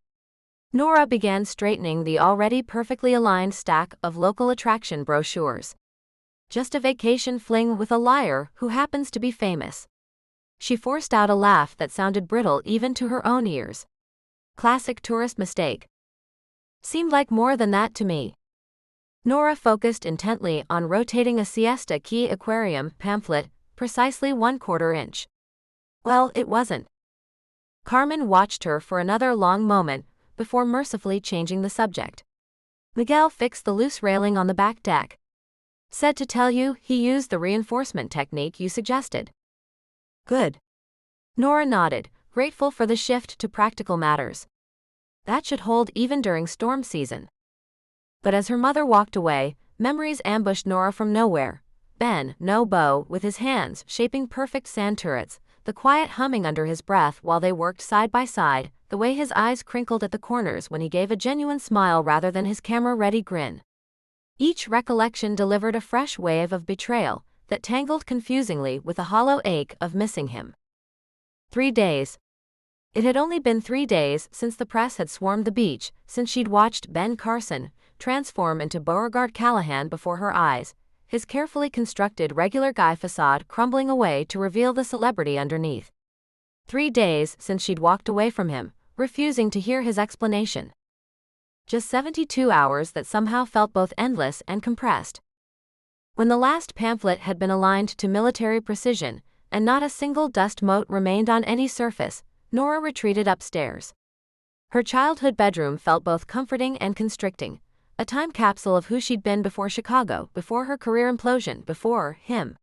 Nora began straightening the already perfectly aligned stack of local attraction brochures. "Just a vacation fling with a liar who happens to be famous." She forced out a laugh that sounded brittle even to her own ears. "Classic tourist mistake." "Seemed like more than that to me." Nora focused intently on rotating a Siesta Key aquarium pamphlet, precisely 1/4 inch. "Well, it wasn't." Carmen watched her for another long moment before mercifully changing the subject. "Miguel fixed the loose railing on the back deck. Said to tell you he used the reinforcement technique you suggested." "Good." Nora nodded, grateful for the shift to practical matters. That should hold even during storm season. But as her mother walked away, memories ambushed Nora from nowhere. Ben, no Beau, with his hands shaping perfect sand turrets, the quiet humming under his breath while they worked side by side, the way his eyes crinkled at the corners when he gave a genuine smile rather than his camera-ready grin. Each recollection delivered a fresh wave of betrayal that tangled confusingly with a hollow ache of missing him. 3 days. It had only been 3 days since the press had swarmed the beach, since she'd watched Ben Carson transform into Beauregard Callahan before her eyes, his carefully constructed regular guy facade crumbling away to reveal the celebrity underneath. 3 days since she'd walked away from him, refusing to hear his explanation. Just 72 hours that somehow felt both endless and compressed. When the last pamphlet had been aligned to military precision, and not a single dust mote remained on any surface, Nora retreated upstairs. Her childhood bedroom felt both comforting and constricting, a time capsule of who she'd been before Chicago, before her career implosion, before him.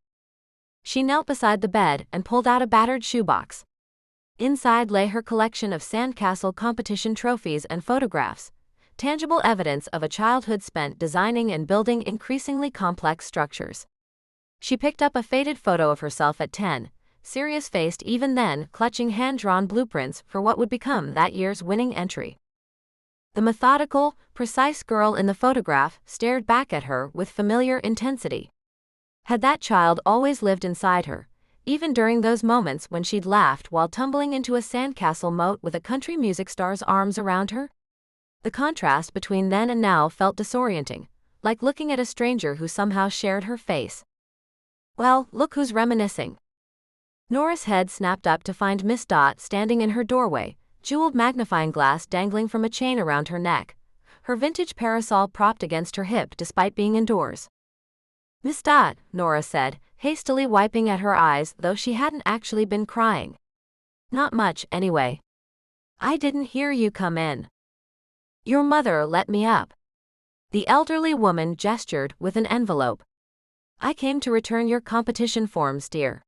She knelt beside the bed and pulled out a battered shoebox. Inside lay her collection of Sandcastle competition trophies and photographs, tangible evidence of a childhood spent designing and building increasingly complex structures. She picked up a faded photo of herself at 10, serious-faced even then, clutching hand-drawn blueprints for what would become that year's winning entry. The methodical, precise girl in the photograph stared back at her with familiar intensity. Had that child always lived inside her, even during those moments when she'd laughed while tumbling into a sandcastle moat with a country music star's arms around her? The contrast between then and now felt disorienting, like looking at a stranger who somehow shared her face. Well, look who's reminiscing. Nora's head snapped up to find Miss Dot standing in her doorway, jeweled magnifying glass dangling from a chain around her neck, her vintage parasol propped against her hip despite being indoors. "Miss Dot," Nora said, hastily wiping at her eyes, though she hadn't actually been crying. "Not much, anyway. I didn't hear you come in. Your mother let me up." The elderly woman gestured with an envelope. "I came to return your competition forms, dear."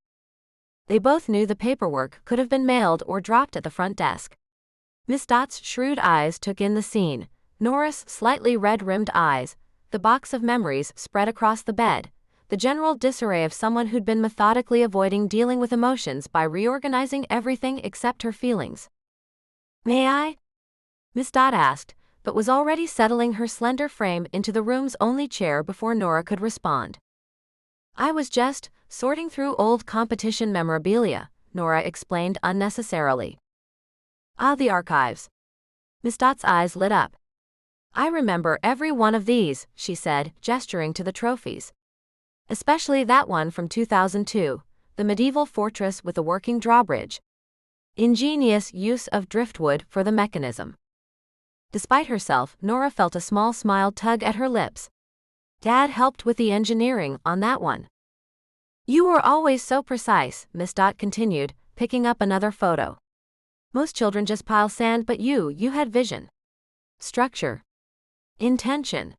They both knew the paperwork could have been mailed or dropped at the front desk. Miss Dot's shrewd eyes took in the scene, Nora's slightly red-rimmed eyes, the box of memories spread across the bed, the general disarray of someone who'd been methodically avoiding dealing with emotions by reorganizing everything except her feelings. "May I?" Miss Dot asked, but was already settling her slender frame into the room's only chair before Nora could respond. "I was just sorting through old competition memorabilia," Nora explained unnecessarily. "Ah, the archives." Miss Dot's eyes lit up. "I remember every one of these," she said, gesturing to the trophies. "Especially that one from 2002, the medieval fortress with a working drawbridge. Ingenious use of driftwood for the mechanism." Despite herself, Nora felt a small smile tug at her lips. "Dad helped with the engineering on that one." "You were always so precise," Miss Dot continued, picking up another photo. "Most children just pile sand, but you had vision. Structure. Intention."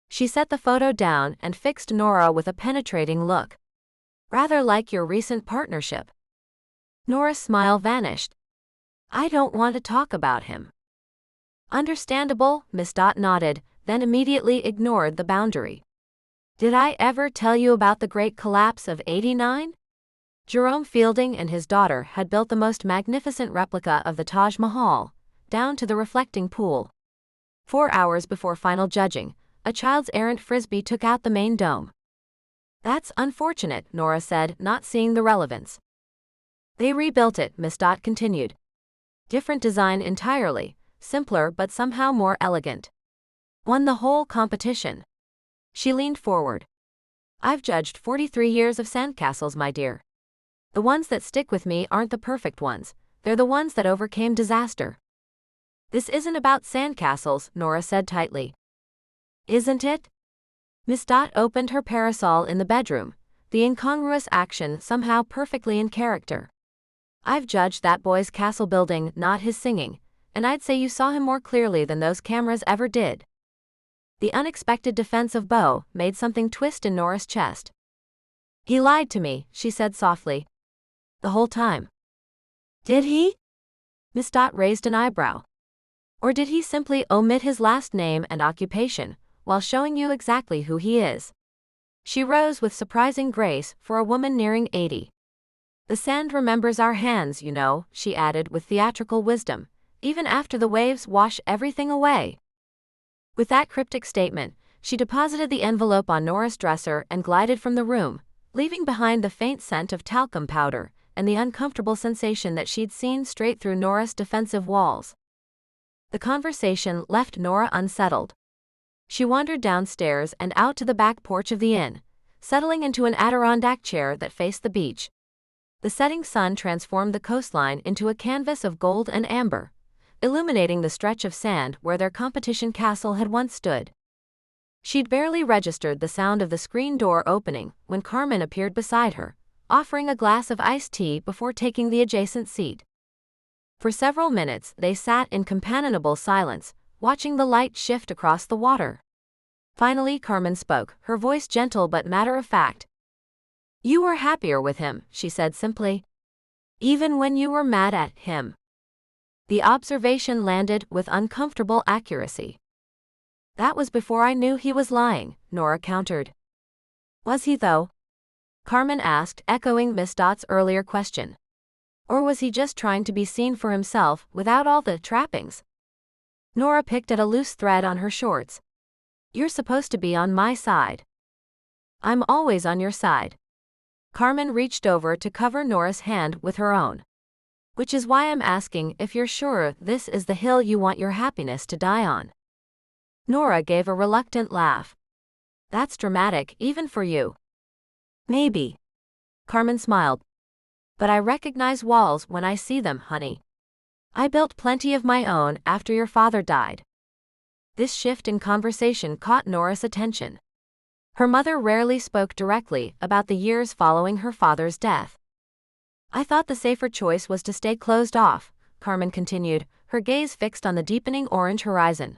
She set the photo down and fixed Nora with a penetrating look. "Rather like your recent partnership." Nora's smile vanished. "I don't want to talk about him." "Understandable," Miss Dot nodded, then immediately ignored the boundary. "Did I ever tell you about the great collapse of '89? Jerome Fielding and his daughter had built the most magnificent replica of the Taj Mahal, down to the reflecting pool. 4 hours before final judging, a child's errant frisbee took out the main dome." "That's unfortunate," Nora said, not seeing the relevance. "They rebuilt it," Miss Dot continued. "Different design entirely, simpler but somehow more elegant. Won the whole competition." She leaned forward. "I've judged 43 years of sandcastles, my dear. The ones that stick with me aren't the perfect ones, they're the ones that overcame disaster." "This isn't about sandcastles," Nora said tightly. "Isn't it?" Miss Dot opened her parasol in the bedroom, the incongruous action somehow perfectly in character. "I've judged that boy's castle building, not his singing, and I'd say you saw him more clearly than those cameras ever did." The unexpected defense of Beau made something twist in Nora's chest. "He lied to me," she said softly. "The whole time." "Did he?" Miss Dot raised an eyebrow. "Or did he simply omit his last name and occupation, while showing you exactly who he is?" She rose with surprising grace for a woman nearing 80. "The sand remembers our hands, you know," she added with theatrical wisdom, "even after the waves wash everything away." With that cryptic statement, she deposited the envelope on Nora's dresser and glided from the room, leaving behind the faint scent of talcum powder and the uncomfortable sensation that she'd seen straight through Nora's defensive walls. The conversation left Nora unsettled. She wandered downstairs and out to the back porch of the inn, settling into an Adirondack chair that faced the beach. The setting sun transformed the coastline into a canvas of gold and amber, illuminating the stretch of sand where their competition castle had once stood. She'd barely registered the sound of the screen door opening when Carmen appeared beside her, offering a glass of iced tea before taking the adjacent seat. For several minutes they sat in companionable silence, watching the light shift across the water. Finally Carmen spoke, her voice gentle but matter-of-fact. "You were happier with him," she said simply. "Even when you were mad at him." The observation landed with uncomfortable accuracy. "That was before I knew he was lying," Nora countered. "Was he though?" Carmen asked, echoing Miss Dott's earlier question. "Or was he just trying to be seen for himself, without all the trappings?" Nora picked at a loose thread on her shorts. "You're supposed to be on my side." "I'm always on your side." Carmen reached over to cover Nora's hand with her own. "Which is why I'm asking if you're sure this is the hill you want your happiness to die on." Nora gave a reluctant laugh. "That's dramatic, even for you." "Maybe." Carmen smiled. "But I recognize walls when I see them, honey. I built plenty of my own after your father died." This shift in conversation caught Nora's attention. Her mother rarely spoke directly about the years following her father's death. "I thought the safer choice was to stay closed off," Carmen continued, her gaze fixed on the deepening orange horizon.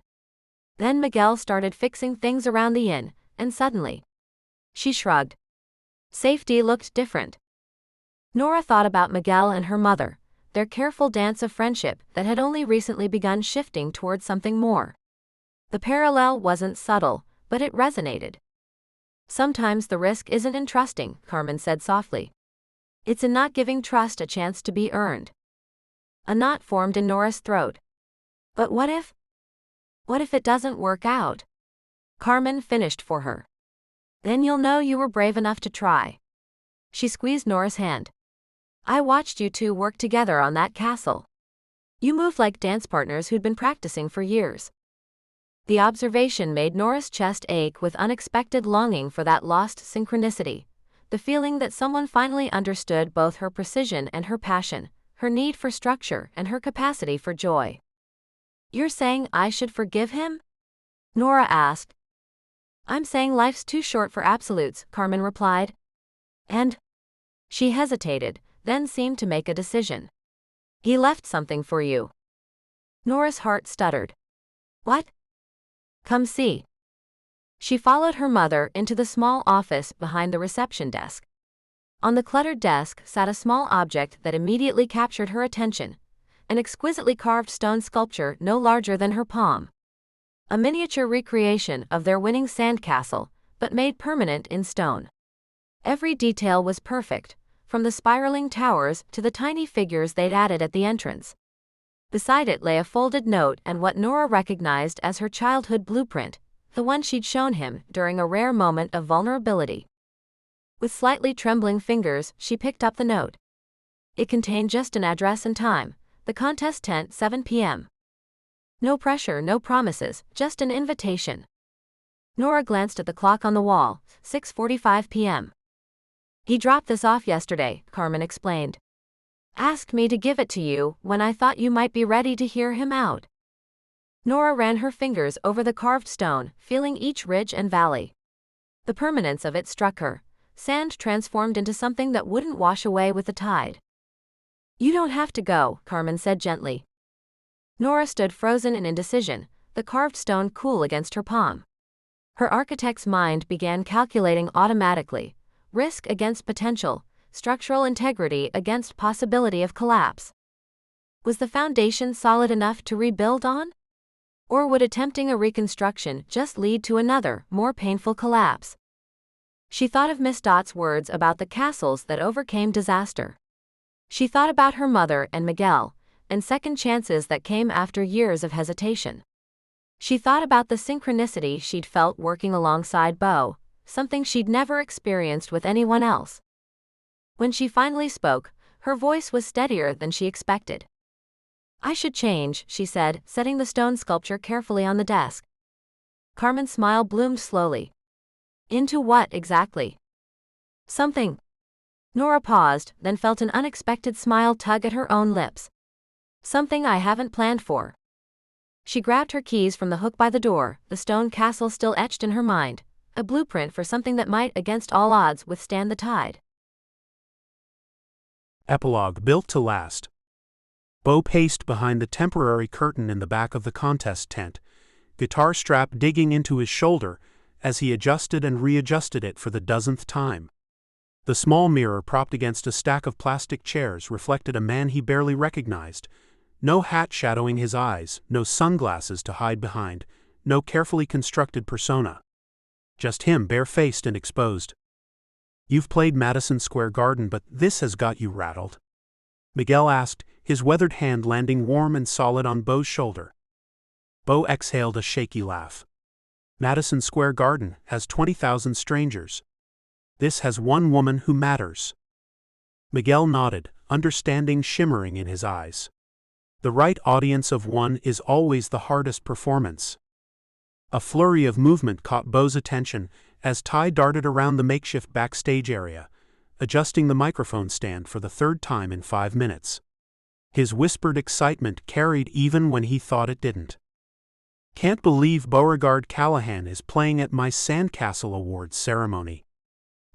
"Then Miguel started fixing things around the inn, and suddenly..." She shrugged. Safety looked different. Nora thought about Miguel and her mother, their careful dance of friendship that had only recently begun shifting towards something more. The parallel wasn't subtle, but it resonated. "Sometimes the risk isn't in trusting," Carmen said softly. "It's in not giving trust a chance to be earned." A knot formed in Nora's throat. "But what if? What if it doesn't work out?" Carmen finished for her. "Then you'll know you were brave enough to try." She squeezed Nora's hand. "I watched you two work together on that castle. You moved like dance partners who'd been practicing for years." The observation made Nora's chest ache with unexpected longing for that lost synchronicity, the feeling that someone finally understood both her precision and her passion, her need for structure and her capacity for joy. "You're saying I should forgive him?" Nora asked. "I'm saying life's too short for absolutes," Carmen replied. "And..." She hesitated, then seemed to make a decision. "He left something for you." Nora's heart stuttered. "What?" "Come see." She followed her mother into the small office behind the reception desk. On the cluttered desk sat a small object that immediately captured her attention, an exquisitely carved stone sculpture no larger than her palm. A miniature recreation of their winning Sandcastle, but made permanent in stone. Every detail was perfect, from the spiraling towers to the tiny figures they'd added at the entrance. Beside it lay a folded note and what Nora recognized as her childhood blueprint, the one she'd shown him during a rare moment of vulnerability. With slightly trembling fingers, she picked up the note. It contained just an address and time, the contest tent, 7 p.m. No pressure, no promises, just an invitation. Nora glanced at the clock on the wall, 6:45 p.m. "He dropped this off yesterday," Carmen explained. "Asked me to give it to you when I thought you might be ready to hear him out." Nora ran her fingers over the carved stone, feeling each ridge and valley. The permanence of it struck her, sand transformed into something that wouldn't wash away with the tide. "You don't have to go," Carmen said gently. Nora stood frozen in indecision, the carved stone cool against her palm. Her architect's mind began calculating automatically, risk against potential, structural integrity against possibility of collapse. Was the foundation solid enough to rebuild on? Or would attempting a reconstruction just lead to another, more painful collapse? She thought of Miss Dott's words about the castles that overcame disaster. She thought about her mother and Miguel, and second chances that came after years of hesitation. She thought about the synchronicity she'd felt working alongside Beau, something she'd never experienced with anyone else. When she finally spoke, her voice was steadier than she expected. "I should change," she said, setting the stone sculpture carefully on the desk. Carmen's smile bloomed slowly. "Into what exactly?" "Something." Nora paused, then felt an unexpected smile tug at her own lips. Something I haven't planned for. She grabbed her keys from the hook by the door, the stone castle still etched in her mind, a blueprint for something that might, against all odds, withstand the tide. Epilogue. Built to last. Bo paced behind the temporary curtain in the back of the contest tent, guitar strap digging into his shoulder as he adjusted and readjusted it for the dozenth time. The small mirror propped against a stack of plastic chairs reflected a man he barely recognized. No hat shadowing his eyes, no sunglasses to hide behind, no carefully constructed persona. Just him, bare-faced and exposed. "You've played Madison Square Garden, but this has got you rattled?" Miguel asked, his weathered hand landing warm and solid on Bo's shoulder. Bo exhaled a shaky laugh. "Madison Square Garden has 20,000 strangers. This has one woman who matters." Miguel nodded, understanding shimmering in his eyes. The right audience of one is always the hardest performance. A flurry of movement caught Bo's attention as Ty darted around the makeshift backstage area, adjusting the microphone stand for the third time in 5 minutes. His whispered excitement carried even when he thought it didn't. "Can't believe Beauregard Callahan is playing at my Sandcastle Awards ceremony.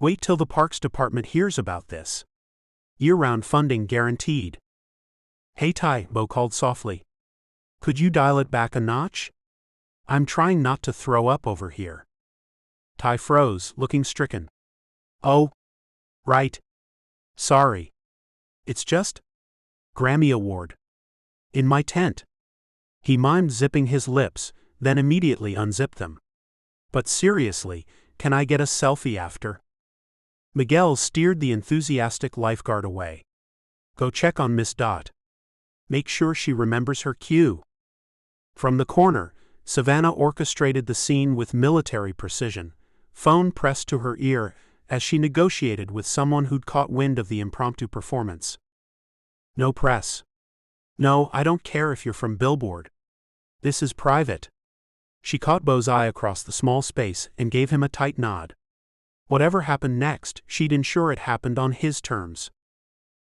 Wait till the Parks Department hears about this. Year-round funding guaranteed." "Hey Ty," Bo called softly. "Could you dial it back a notch? I'm trying not to throw up over here." Ty froze, looking stricken. "Oh, right. Sorry. It's just Grammy Award. In my tent." He mimed zipping his lips, then immediately unzipped them. "But seriously, can I get a selfie after?" Miguel steered the enthusiastic lifeguard away. "Go check on Miss Dot. Make sure she remembers her cue." From the corner, Savannah orchestrated the scene with military precision, phone pressed to her ear as she negotiated with someone who'd caught wind of the impromptu performance. "No press. No, I don't care if you're from Billboard. This is private." She caught Bo's eye across the small space and gave him a tight nod. Whatever happened next, she'd ensure it happened on his terms.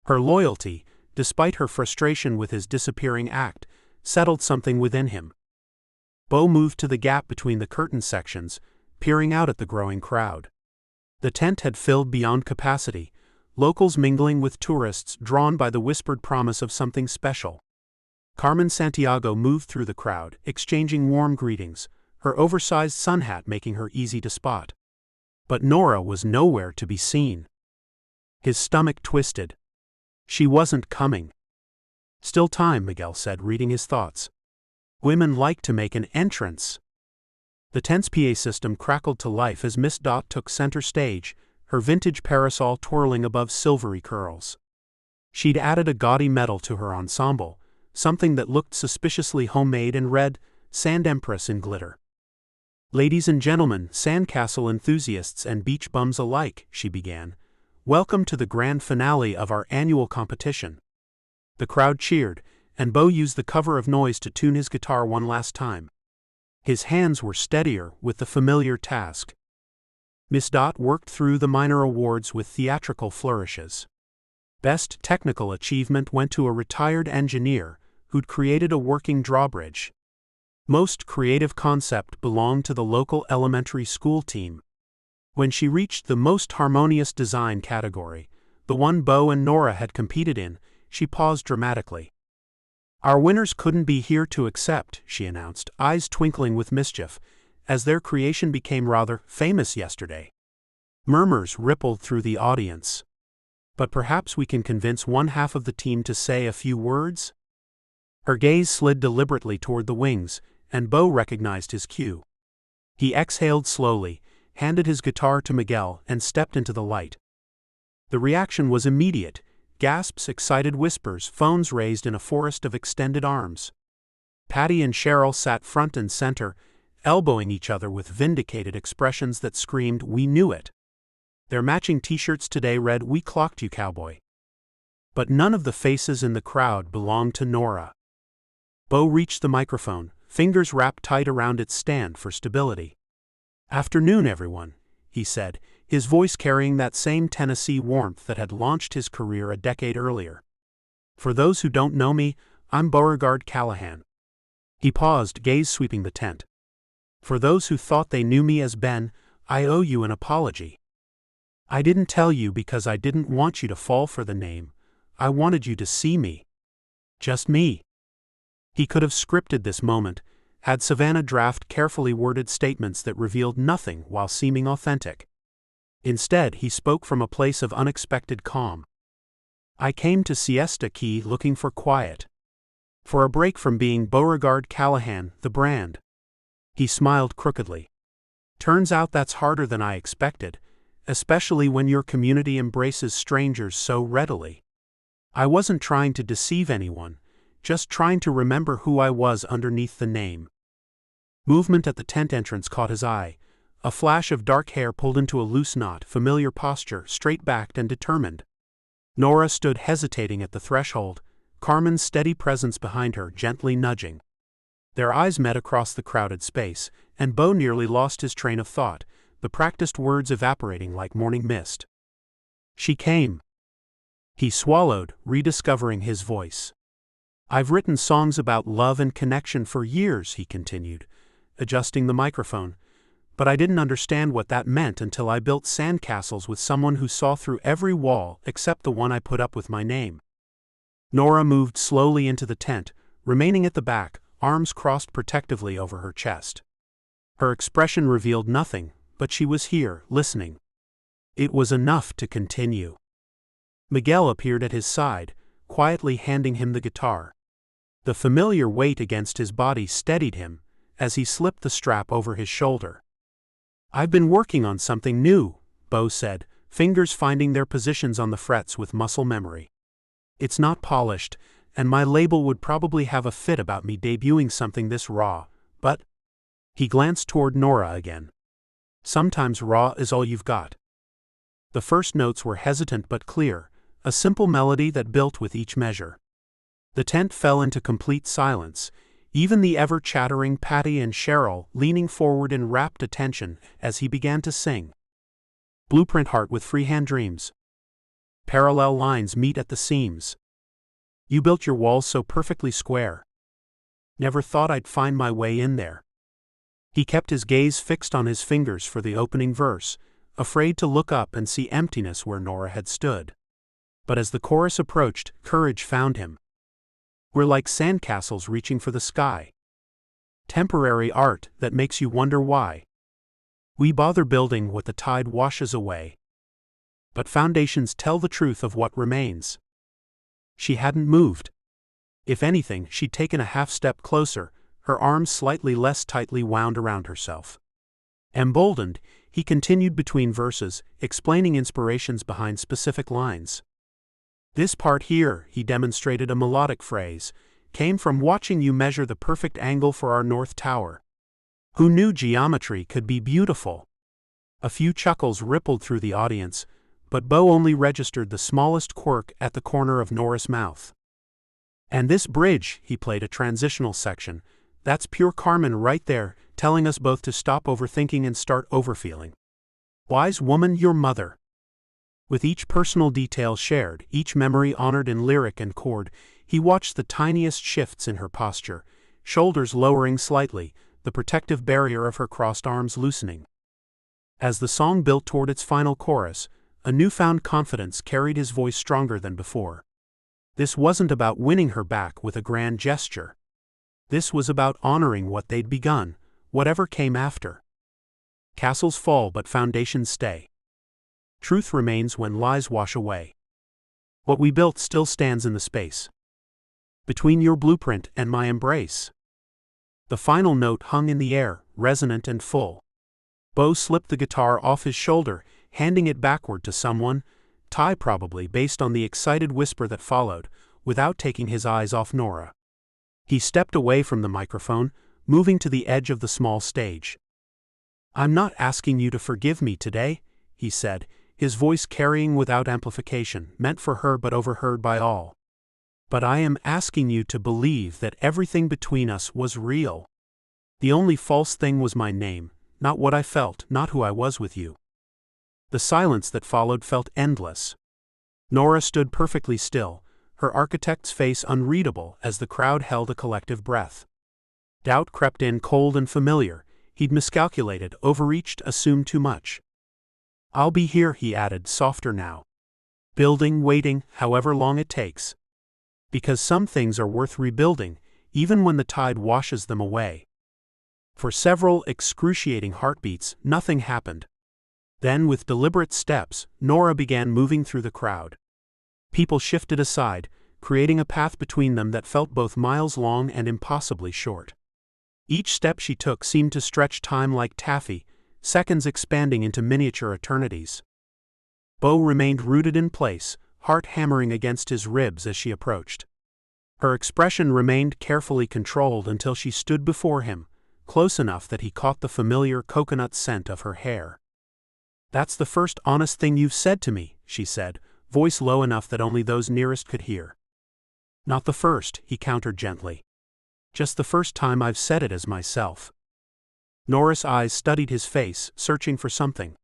Her loyalty, despite her frustration with his disappearing act, settled something within him. Bo moved to the gap between the curtain sections, peering out at the growing crowd. The tent had filled beyond capacity, locals mingling with tourists drawn by the whispered promise of something special. Carmen Santiago moved through the crowd, exchanging warm greetings, her oversized sun hat making her easy to spot. But Nora was nowhere to be seen. His stomach twisted. She wasn't coming. "Still time," Miguel said, reading his thoughts. "Women like to make an entrance." The tent's PA system crackled to life as Miss Dot took center stage, her vintage parasol twirling above silvery curls. She'd added a gaudy medal to her ensemble, something that looked suspiciously homemade and read, "Sand Empress" in glitter. "Ladies and gentlemen, Sandcastle enthusiasts and beach bums alike," she began. "Welcome to the grand finale of our annual competition." The crowd cheered, and Bo used the cover of noise to tune his guitar one last time. His hands were steadier with the familiar task. Miss Dot worked through the minor awards with theatrical flourishes. Best technical achievement went to a retired engineer who'd created a working drawbridge. Most creative concept belonged to the local elementary school team. When she reached the most harmonious design category, the one Bo and Nora had competed in, she paused dramatically. "Our winners couldn't be here to accept," she announced, eyes twinkling with mischief, as their creation became rather famous yesterday. Murmurs rippled through the audience. "But perhaps we can convince one half of the team to say a few words?" Her gaze slid deliberately toward the wings, and Bo recognized his cue. He exhaled slowly, handed his guitar to Miguel, and stepped into the light. The reaction was immediate. Gasps, excited whispers, phones raised in a forest of extended arms. Patty and Cheryl sat front and center, elbowing each other with vindicated expressions that screamed, "We knew it." Their matching t-shirts today read, "We clocked you, cowboy." But none of the faces in the crowd belonged to Nora. Bo reached the microphone, fingers wrapped tight around its stand for stability. "Afternoon, everyone," he said, his voice carrying that same Tennessee warmth that had launched his career a decade earlier. "For those who don't know me, I'm Beauregard Callahan." He paused, gaze sweeping the tent. "For those who thought they knew me as Ben, I owe you an apology. I didn't tell you because I didn't want you to fall for the name. I wanted you to see me. Just me." He could have scripted this moment, had Savannah draft carefully worded statements that revealed nothing while seeming authentic. Instead, he spoke from a place of unexpected calm. "I came to Siesta Key looking for quiet. For a break from being Beauregard Callahan, the brand." He smiled crookedly. "Turns out that's harder than I expected, especially when your community embraces strangers so readily. I wasn't trying to deceive anyone, just trying to remember who I was underneath the name." Movement at the tent entrance caught his eye. A flash of dark hair pulled into a loose knot, familiar posture, straight-backed and determined. Nora stood hesitating at the threshold, Carmen's steady presence behind her gently nudging. Their eyes met across the crowded space, and Beau nearly lost his train of thought, the practiced words evaporating like morning mist. "She came." He swallowed, rediscovering his voice. "I've written songs about love and connection for years," he continued, adjusting the microphone, "but I didn't understand what that meant until I built Sandcastles with someone who saw through every wall except the one I put up with my name." Nora moved slowly into the tent, remaining at the back, arms crossed protectively over her chest. Her expression revealed nothing, but she was here, listening. It was enough to continue. Miguel appeared at his side, quietly handing him the guitar. The familiar weight against his body steadied him, as he slipped the strap over his shoulder. "I've been working on something new," Beau said, fingers finding their positions on the frets with muscle memory. "It's not polished, and my label would probably have a fit about me debuting something this raw, but—" He glanced toward Nora again. "Sometimes raw is all you've got." The first notes were hesitant but clear, a simple melody that built with each measure. The tent fell into complete silence, even the ever-chattering Patty and Cheryl leaning forward in rapt attention as he began to sing. "Blueprint heart with freehand dreams. Parallel lines meet at the seams. You built your walls so perfectly square. Never thought I'd find my way in there." He kept his gaze fixed on his fingers for the opening verse, afraid to look up and see emptiness where Nora had stood. But as the chorus approached, courage found him. "We're like sandcastles reaching for the sky. Temporary art that makes you wonder why. We bother building what the tide washes away. But foundations tell the truth of what remains." She hadn't moved. If anything, she'd taken a half-step closer, her arms slightly less tightly wound around herself. Emboldened, he continued between verses, explaining inspirations behind specific lines. "This part here," he demonstrated a melodic phrase, "came from watching you measure the perfect angle for our North Tower. Who knew geometry could be beautiful?" A few chuckles rippled through the audience, but Beau only registered the smallest quirk at the corner of Nora's mouth. "And this bridge," he played a transitional section, "that's pure Carmen right there, telling us both to stop overthinking and start overfeeling. Wise woman, your mother." With each personal detail shared, each memory honored in lyric and chord, he watched the tiniest shifts in her posture, shoulders lowering slightly, the protective barrier of her crossed arms loosening. As the song built toward its final chorus, a newfound confidence carried his voice stronger than before. This wasn't about winning her back with a grand gesture. This was about honoring what they'd begun, whatever came after. Castles fall but foundations stay. Truth remains when lies wash away. What we built still stands in the space between your blueprint and my embrace. The final note hung in the air, resonant and full. Beau slipped the guitar off his shoulder, handing it backward to someone, Ty probably, based on the excited whisper that followed, without taking his eyes off Nora. He stepped away from the microphone, moving to the edge of the small stage. "I'm not asking you to forgive me today," he said, his voice carrying without amplification, meant for her but overheard by all. "But I am asking you to believe that everything between us was real. The only false thing was my name, not what I felt, not who I was with you." The silence that followed felt endless. Nora stood perfectly still, her architect's face unreadable as the crowd held a collective breath. Doubt crept in cold and familiar. He'd miscalculated, overreached, assumed too much. "I'll be here," he added, softer now. "Building, waiting, however long it takes. Because some things are worth rebuilding, even when the tide washes them away." For several excruciating heartbeats, nothing happened. Then, with deliberate steps, Nora began moving through the crowd. People shifted aside, creating a path between them that felt both miles long and impossibly short. Each step she took seemed to stretch time like taffy, seconds expanding into miniature eternities. Bo remained rooted in place, heart hammering against his ribs as she approached. Her expression remained carefully controlled until she stood before him, close enough that he caught the familiar coconut scent of her hair. "That's the first honest thing you've said to me," she said, voice low enough that only those nearest could hear. "Not the first," he countered gently. "Just the first time I've said it as myself." Nora's eyes studied his face, searching for something.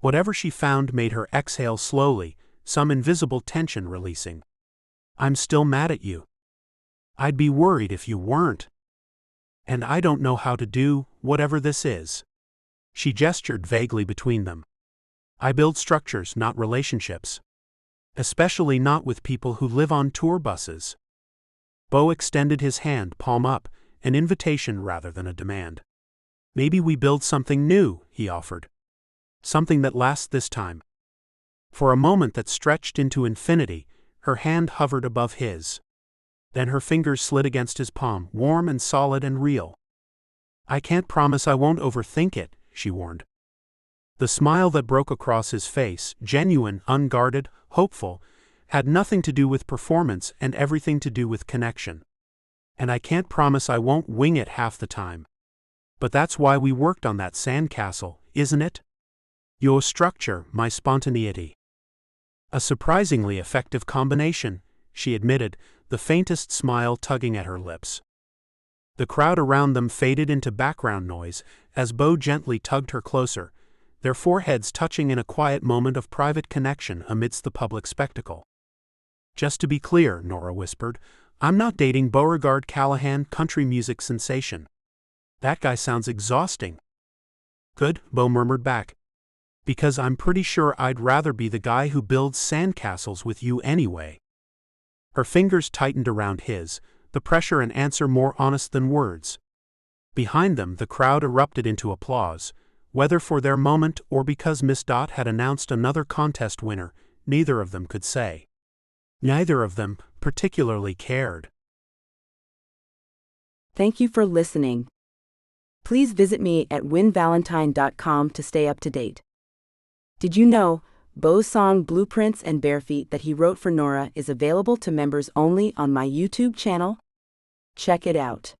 Whatever she found made her exhale slowly, some invisible tension releasing. "I'm still mad at you. I'd be worried if you weren't. And I don't know how to do whatever this is." She gestured vaguely between them. "I build structures, not relationships. Especially not with people who live on tour buses." Bo extended his hand, palm up, an invitation rather than a demand. "Maybe we build something new," he offered. "Something that lasts this time." For a moment that stretched into infinity, her hand hovered above his. Then her fingers slid against his palm, warm and solid and real. "I can't promise I won't overthink it," she warned. The smile that broke across his face, genuine, unguarded, hopeful, had nothing to do with performance and everything to do with connection. "And I can't promise I won't wing it half the time. But that's why we worked on that Sandcastle, isn't it? Your structure, my spontaneity." "A surprisingly effective combination," she admitted, the faintest smile tugging at her lips. The crowd around them faded into background noise as Bo gently tugged her closer, their foreheads touching in a quiet moment of private connection amidst the public spectacle. "Just to be clear," Nora whispered, "I'm not dating Beauregard Callahan, country music sensation. That guy sounds exhausting." "Good," Bo murmured back. "Because I'm pretty sure I'd rather be the guy who builds sandcastles with you anyway." Her fingers tightened around his, the pressure and answer more honest than words. Behind them, the crowd erupted into applause, whether for their moment or because Miss Dot had announced another contest winner, neither of them could say. Neither of them particularly cared. Thank you for listening. Please visit me at winvalentine.com to stay up to date. Did you know Bo's song Blueprints and Bare Feet that he wrote for Nora is available to members only on my YouTube channel? Check it out.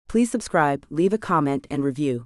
Please subscribe, leave a comment, and review.